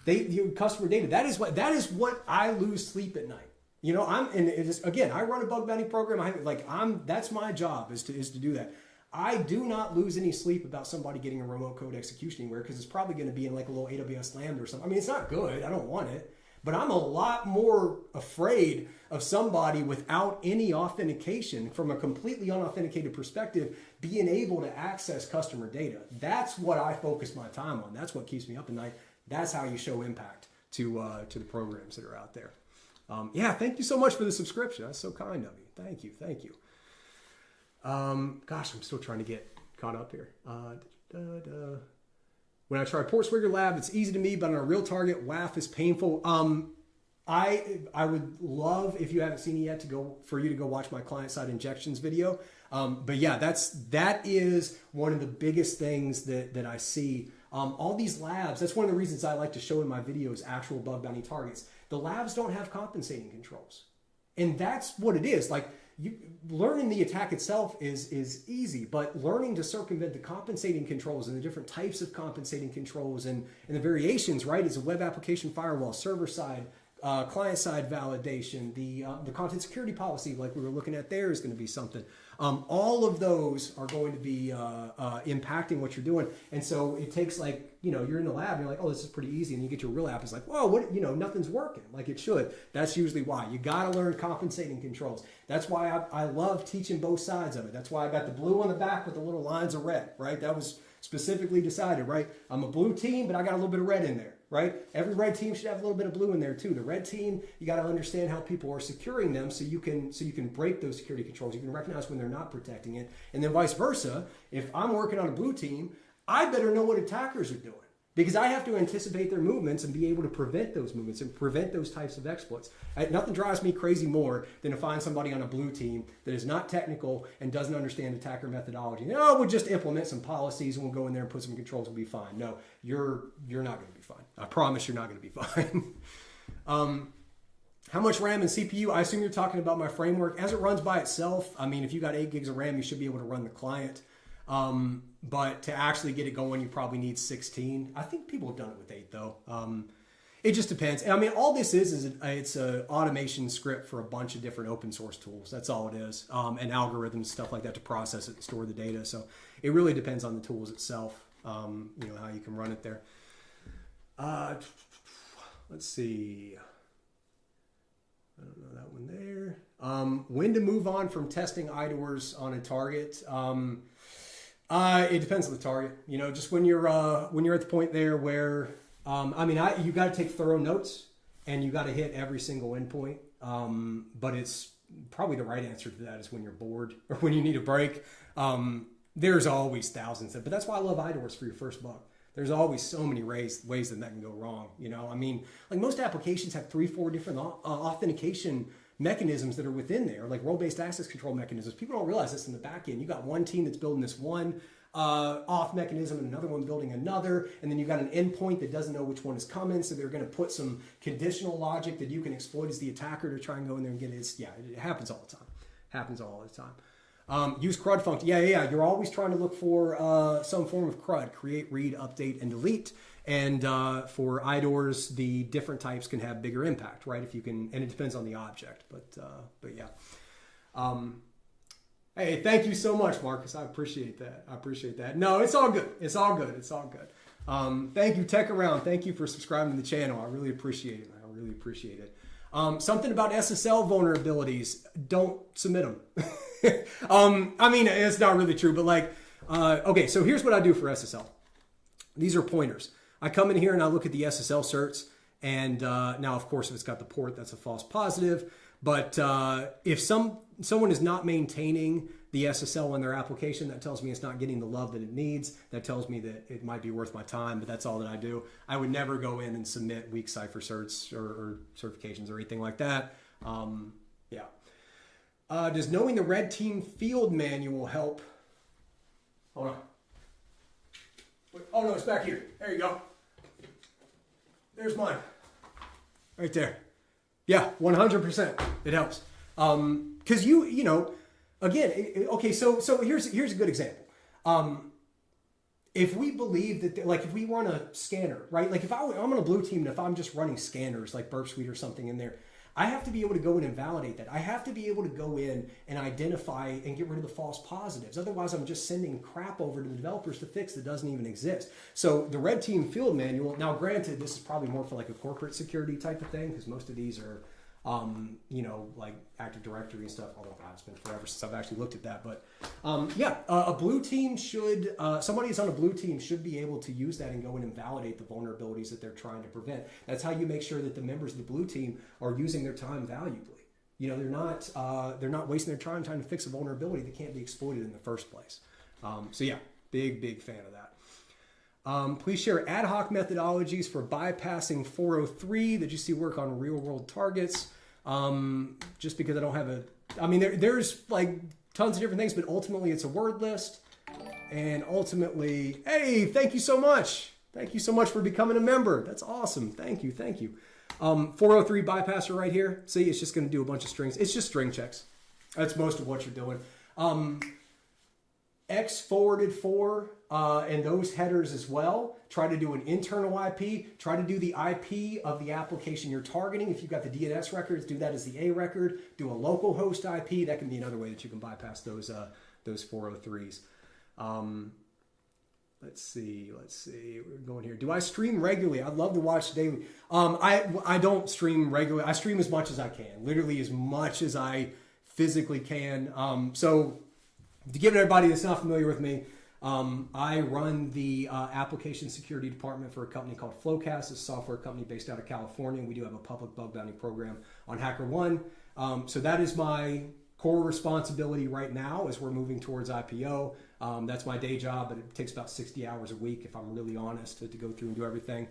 A: Your customer data. That is what I lose sleep at night. You know, I run a bug bounty program. That's my job is to do that. I do not lose any sleep about somebody getting a remote code execution anywhere because it's probably going to be in like a little AWS Lambda or something. I mean, it's not good. I don't want it. But I'm a lot more afraid of somebody without any authentication from a completely unauthenticated perspective being able to access customer data. That's what I focus my time on. That's what keeps me up at night. That's how you show impact to the programs that are out there. Thank you so much for the subscription. That's so kind of you. Thank you. Gosh, I'm still trying to get caught up here. When I try Portswigger Lab, it's easy to me, but on a real target, WAF is painful. I would love, if you haven't seen it yet, for you to go watch my client-side injections video. But yeah, that is one of the biggest things that I see. All these labs, that's one of the reasons I like to show in my videos actual bug bounty targets. The labs don't have compensating controls. And that's what it is. Like, learning the attack itself is easy, but learning to circumvent the compensating controls and the different types of compensating controls and the variations, right, is a web application firewall, server side, client side validation, the content security policy like we were looking at there is going to be something. All of those are going to be impacting what you're doing. And so it takes you're in the lab and you're like, oh, this is pretty easy. And you get your real app, it's like, whoa, nothing's working like it should. That's usually why. You got to learn compensating controls. That's why I love teaching both sides of it. That's why I got the blue on the back with the little lines of red, right? That was specifically decided, right? I'm a blue team, but I got a little bit of red in there, right? Every red team should have a little bit of blue in there too. The red team, you got to understand how people are securing them so you can break those security controls. You can recognize when they're not protecting it. And then vice versa, if I'm working on a blue team, I better know what attackers are doing because I have to anticipate their movements and be able to prevent those movements and prevent those types of exploits. Nothing drives me crazy more than to find somebody on a blue team that is not technical and doesn't understand attacker methodology. We'll just implement some policies and we'll go in there and put some controls, we'll be fine. No, you're not going to be fine. I promise you're not going to be fine. How much RAM and CPU? I assume you're talking about my framework. As it runs by itself, I mean, if you got 8 gigs of RAM, you should be able to run the client. But to actually get it going, you probably need 16. I think people have done it with 8 though. It just depends. I mean, all this is it's an automation script for a bunch of different open source tools. That's all it is. And algorithms, stuff like that to process it and store the data. So it really depends on the tools itself, how you can run it there. Let's see. I don't know that one there. When to move on from testing IDORs on a target. It depends on the target. Just when you're at the point there where, you got to take thorough notes and you got to hit every single endpoint. But it's probably the right answer to that is when you're bored or when you need a break. There's always thousands but that's why I love IDORs for your first bug. There's always so many ways that can go wrong. Like most applications have 3-4 different authentication mechanisms that are within there, like role-based access control mechanisms. People don't realize this in the back end. You got one team that's building this one auth mechanism and another one building another, and then you got an endpoint that doesn't know which one is coming, so they're going to put some conditional logic that you can exploit as the attacker to try and go in there and get it. It happens all the time. Use CRUD function. Yeah. You're always trying to look for some form of CRUD, create, read, update, and delete. And for IDORs, the different types can have bigger impact, right? If you can, and it depends on the object, but yeah. Hey, thank you so much, Marcus. I appreciate that. I appreciate that. No, it's all good. It's all good. It's all good. Thank you, HackerOne. Thank you for subscribing to the channel. I really appreciate it. I really appreciate it. Something about SSL vulnerabilities. Don't submit them. I mean, it's not really true, but like, okay, so here's what I do for SSL. These are pointers. I come in here and I look at the SSL certs. And now, of course, if it's got the port, that's a false positive. But if someone is not maintaining the SSL in their application, that tells me it's not getting the love that it needs. That tells me that it might be worth my time, but that's all that I do. I would never go in and submit weak cipher certs or certifications or anything like that. Yeah. Does knowing the red team field manual help? Hold on. Wait, oh, no, it's back here. There you go. There's mine. Right there. Yeah, 100%. It helps. Because you know, again, okay, so here's a good example. If we believe that, like, if we run a scanner, right? Like, if I'm on a blue team and if I'm just running scanners like Burp Suite or something in there, I have to be able to go in and validate that. I have to be able to go in and identify and get rid of the false positives. Otherwise, I'm just sending crap over to the developers to fix that doesn't even exist. So the red team field manual, now granted, this is probably more for like a corporate security type of thing because most of these are, you know, like Active Directory and stuff. Although God, it's been forever since I've actually looked at that. But yeah, a blue team should, somebody who's on a blue team should be able to use that and go in and validate the vulnerabilities that they're trying to prevent. That's how you make sure that the members of the blue team are using their time valuably. You know, they're not wasting their time trying to fix a vulnerability that can't be exploited in the first place. So yeah, big fan of that. Please share ad hoc methodologies for bypassing 403 that you see work on real world targets. Just because I don't have I mean, there's like tons of different things, but ultimately it's a word list. And ultimately, hey, thank you so much. Thank you so much for becoming a member. That's awesome. Thank you. 403 bypasser right here. See, it's just going to do a bunch of strings. It's just string checks. That's most of what you're doing. X forwarded for and those headers as well. Try to do an internal IP. Try to do the IP of the application you're targeting. If you've got the DNS records, do that as the A record. Do a local host IP. That can be another way that you can bypass those 403s. Let's see. We're going here. Do I stream regularly? I'd love to watch daily. I don't stream regularly. I stream as much as I can. Literally as much as I physically can. So to give everybody that's not familiar with me, I run the application security department for a company called Flowcast, a software company based out of California. We do have a public bug bounty program on HackerOne. So that is my core responsibility right now as we're moving towards IPO. That's my day job, but it takes about 60 hours a week, if I'm really honest, to go through and do everything.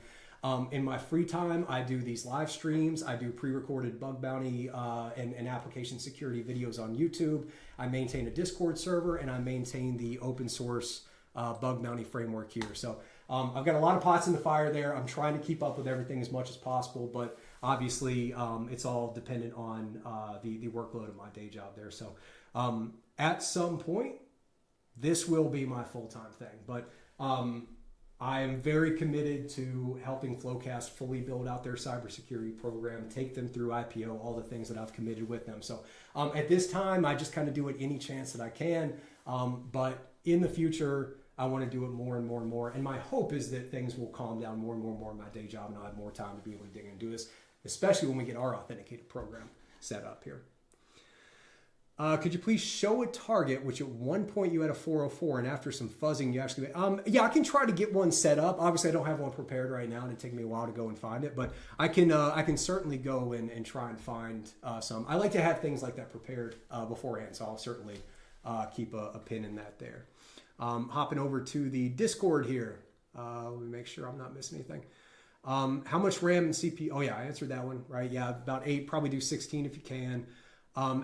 A: In my free time, I do these live streams. I do pre-recorded bug bounty and application security videos on YouTube. I maintain a Discord server, and I maintain the open source bug bounty framework here. So I've got a lot of pots in the fire there. I'm trying to keep up with everything as much as possible, but obviously it's all dependent on the workload of my day job there. So at some point, this will be my full-time thing, but I am very committed to helping Flowcast fully build out their cybersecurity program, take them through IPO, all the things that I've committed with them. So at this time, I just kind of do it any chance that I can. But in the future, I want to do it more and more and more. And my hope is that things will calm down more and more and more in my day job, and I'll have more time to be able to dig in and do this, especially when we get our authenticated program set up here. Could you please show a target which at one point you had a 404 and after some fuzzing you actually yeah, I can try to get one set up. Obviously I don't have one prepared right now and it'd take me a while to go and find it, but I can certainly go and try and find some. I like to have things like that prepared beforehand, so I'll certainly keep a pin in that there. Hopping over to the Discord here. Let me make sure I'm not missing anything. How much RAM and CPU? Oh yeah, I answered that one, right? Yeah, about 8, probably do 16 if you can.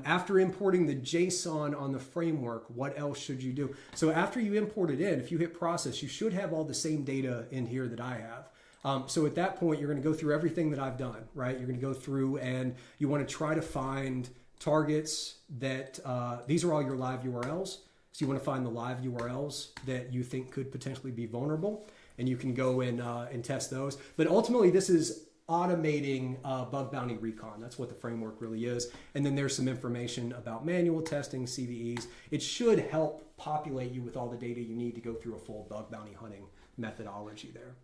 A: After importing the JSON on the framework, what else should you do? So after you import it in, if you hit process, you should have all the same data in here that I have. So at that point, you're going to go through everything that I've done, right? You're going to go through and you want to try to find targets that, these are all your live URLs. So you want to find the live URLs that you think could potentially be vulnerable, and you can go and test those. But ultimately, this is automating bug bounty recon. That's what the framework really is. And then there's some information about manual testing, CVEs. It should help populate you with all the data you need to go through a full bug bounty hunting methodology there.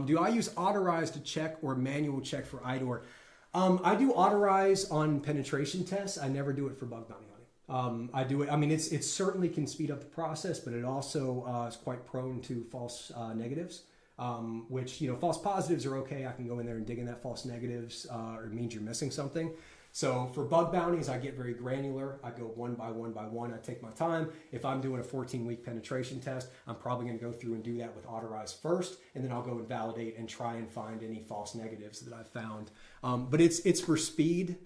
A: Do I use autorize to check or manual check for IDOR? I do autorize on penetration tests. I never do it for bug bounty hunting. I do it. I mean, it certainly can speed up the process, but it also is quite prone to false negatives. Which, you know, false positives are okay. I can go in there and dig in that false negatives, or it means you're missing something. So for bug bounties, I get very granular. I go one by one by one. I take my time. If I'm doing a 14-week penetration test, I'm probably going to go through and do that with autorize first, and then I'll go and validate and try and find any false negatives that I've found. But it's for speed.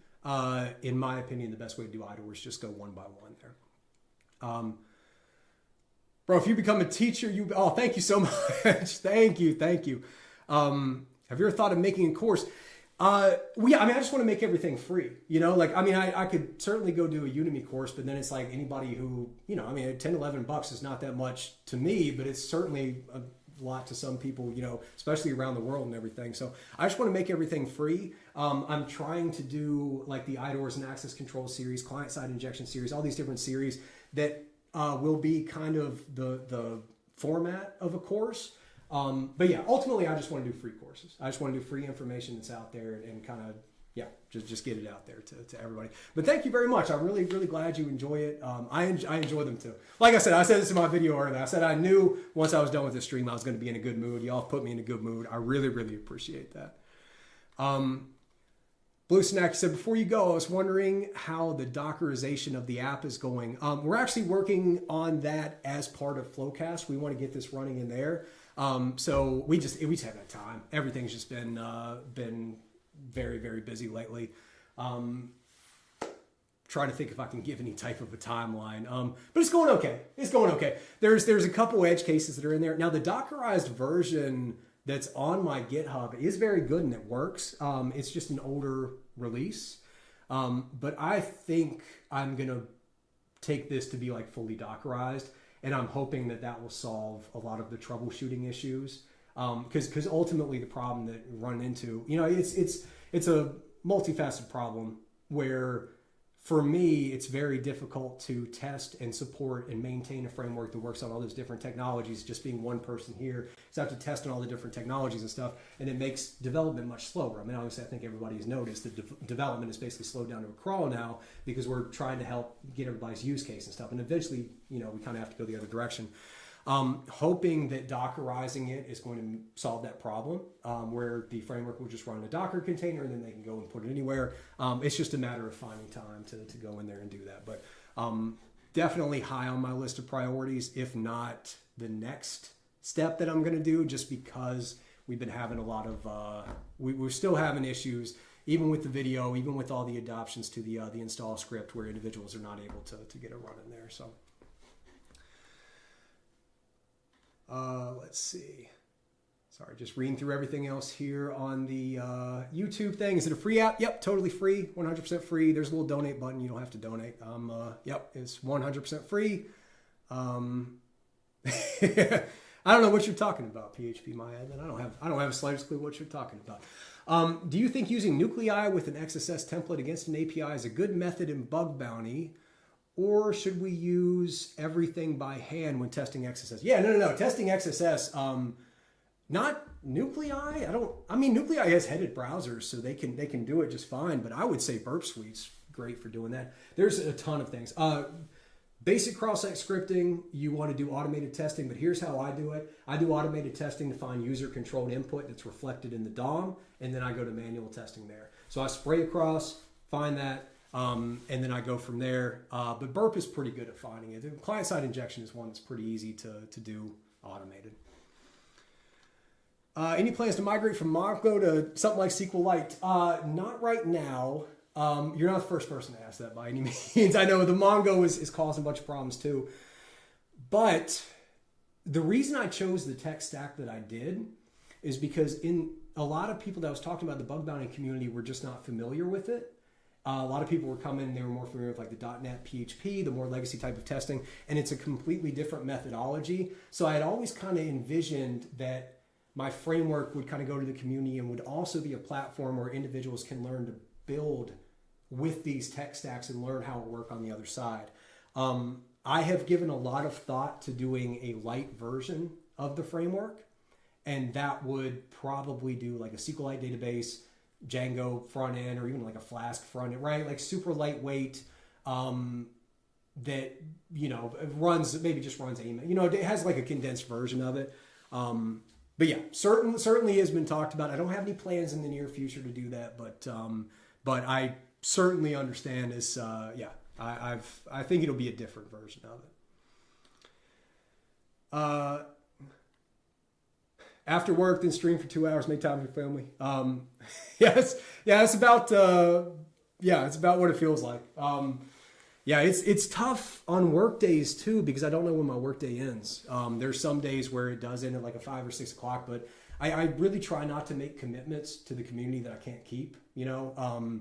A: In my opinion, the best way to do IDOR is just go one by one there. Bro, if you become a teacher, thank you so much. Thank you. Have you ever thought of making a course? I just want to make everything free, you know, like, I could certainly go do a Udemy course, but then it's like anybody who, you know, 10, $11 is not that much to me, but it's certainly a lot to some people, you know, especially around the world and everything. So I just want to make everything free. I'm trying to do like the IDORs and access control series, client-side injection series, all these different series that will be kind of the format of a course. But yeah, ultimately I just want to do free courses. I just want to do free information that's out there and kind of, just get it out there to everybody. But thank you very much. I'm really, really glad you enjoy it. I enjoy them too. Like I said this in my video earlier. I said I knew once I was done with this stream, I was going to be in a good mood. Y'all put me in a good mood. I really, really appreciate that. Blue Snack said, before you go, I was wondering how the Dockerization of the app is going. We're actually working on that as part of Flowcast. We want to get this running in there. So we just haven't had time. Everything's just been very, very busy lately. Trying to think if I can give any type of a timeline. But it's going okay. There's a couple edge cases that are in there. Now the Dockerized version that's on my GitHub is very good and it works. It's just an older release. But I think I'm going to take this to be like fully Dockerized. And I'm hoping that will solve a lot of the troubleshooting issues. Because ultimately the problem that we run into, you know, it's a multifaceted problem where for me, it's very difficult to test and support and maintain a framework that works on all those different technologies. Just being one person here, so I have to test on all the different technologies and stuff, and it makes development much slower. Obviously, I think everybody's noticed that development is basically slowed down to a crawl now because we're trying to help get everybody's use case and stuff. And eventually, you know, we kind of have to go the other direction. Hoping that Dockerizing it is going to solve that problem, where the framework will just run in a Docker container and then they can go and put it anywhere. It's just a matter of finding time to go in there and do that. But definitely high on my list of priorities, if not the next step that I'm going to do, just because we've been having a lot of, we're still having issues, even with the video, even with all the adoptions to the install script, where individuals are not able to get a run in there. So. Let's see. Sorry, just reading through everything else here on the YouTube thing. Is it a free app? Yep, totally free, 100% free. There's a little donate button. You don't have to donate. Yep, it's 100% free. I don't know what you're talking about, PHP MyAdmin. I don't have a slightest clue what you're talking about. Do you think using nuclei with an XSS template against an API is a good method in bug bounty? Or should we use everything by hand when testing XSS? Yeah, no. Testing XSS, not nuclei. Nuclei has headed browsers, so they can do it just fine. But I would say Burp Suite's great for doing that. There's a ton of things. Basic cross-site scripting, you want to do automated testing, but here's how I do it. I do automated testing to find user-controlled input that's reflected in the DOM, and then I go to manual testing there. So I spray across, find that, and then I go from there. But Burp is pretty good at finding it. The client-side injection is one that's pretty easy to do automated. Any plans to migrate from Mongo to something like SQLite? Not right now. You're not the first person to ask that by any means. I know the Mongo is causing a bunch of problems too. But the reason I chose the tech stack that I did is because in a lot of people that I was talking about, the bug bounty community were just not familiar with it. A lot of people were coming, they were more familiar with like the .NET PHP, the more legacy type of testing, and it's a completely different methodology. So I had always kind of envisioned that my framework would kind of go to the community and would also be a platform where individuals can learn to build with these tech stacks and learn how to work on the other side. I have given a lot of thought to doing a light version of the framework, and that would probably do like a SQLite database, Django front end, or even like a Flask front end, right? Like super lightweight, that, you know, runs, maybe just runs email. You know, it has like a condensed version of it. But yeah, certainly has been talked about. I don't have any plans in the near future to do that, but I certainly understand this. Yeah, I think it'll be a different version of it. After work, then stream for 2 hours, make time for your family. It's about what it feels like. Yeah, it's tough on work days too, because I don't know when my work day ends. There's some days where it does end at like a 5 or 6 o'clock, but I really try not to make commitments to the community that I can't keep, you know?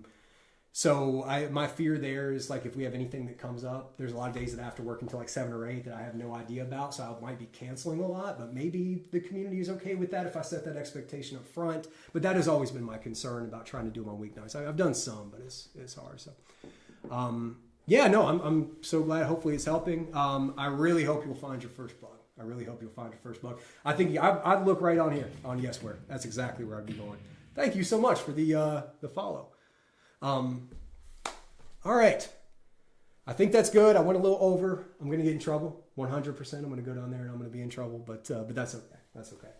A: So my fear there is like, if we have anything that comes up, there's a lot of days that I have to work until like 7 or 8 that I have no idea about. So I might be canceling a lot, but maybe the community is okay with that if I set that expectation up front. But that has always been my concern about trying to do them on weeknights. I've done some, but it's hard. So, yeah, no, I'm so glad. Hopefully it's helping. I really hope you'll find your first bug. I think I'd look right on here on Yesware. That's exactly where I'd be going. Thank you so much for the follow. All right. I think that's good. I went a little over. I'm going to get in trouble. 100%. I'm going to go down there and I'm going to be in trouble, but that's okay. That's okay.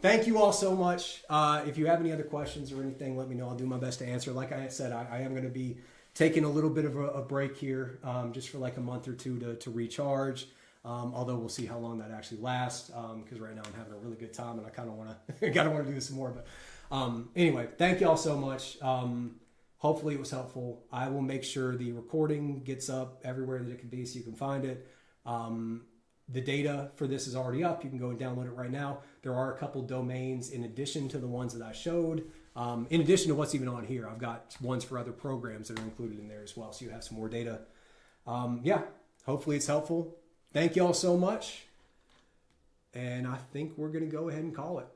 A: Thank you all so much. If you have any other questions or anything, let me know. I'll do my best to answer. Like I said, I am going to be taking a little bit of a break here, just for like a month or two to recharge. Although we'll see how long that actually lasts. Cause right now I'm having a really good time and I kind of want to do this some more, but, anyway, thank you all so much. Hopefully it was helpful. I will make sure the recording gets up everywhere that it can be so you can find it. The data for this is already up. You can go and download it right now. There are a couple domains in addition to the ones that I showed. In addition to what's even on here, I've got ones for other programs that are included in there as well. So you have some more data. Yeah, hopefully it's helpful. Thank you all so much. And I think we're going to go ahead and call it.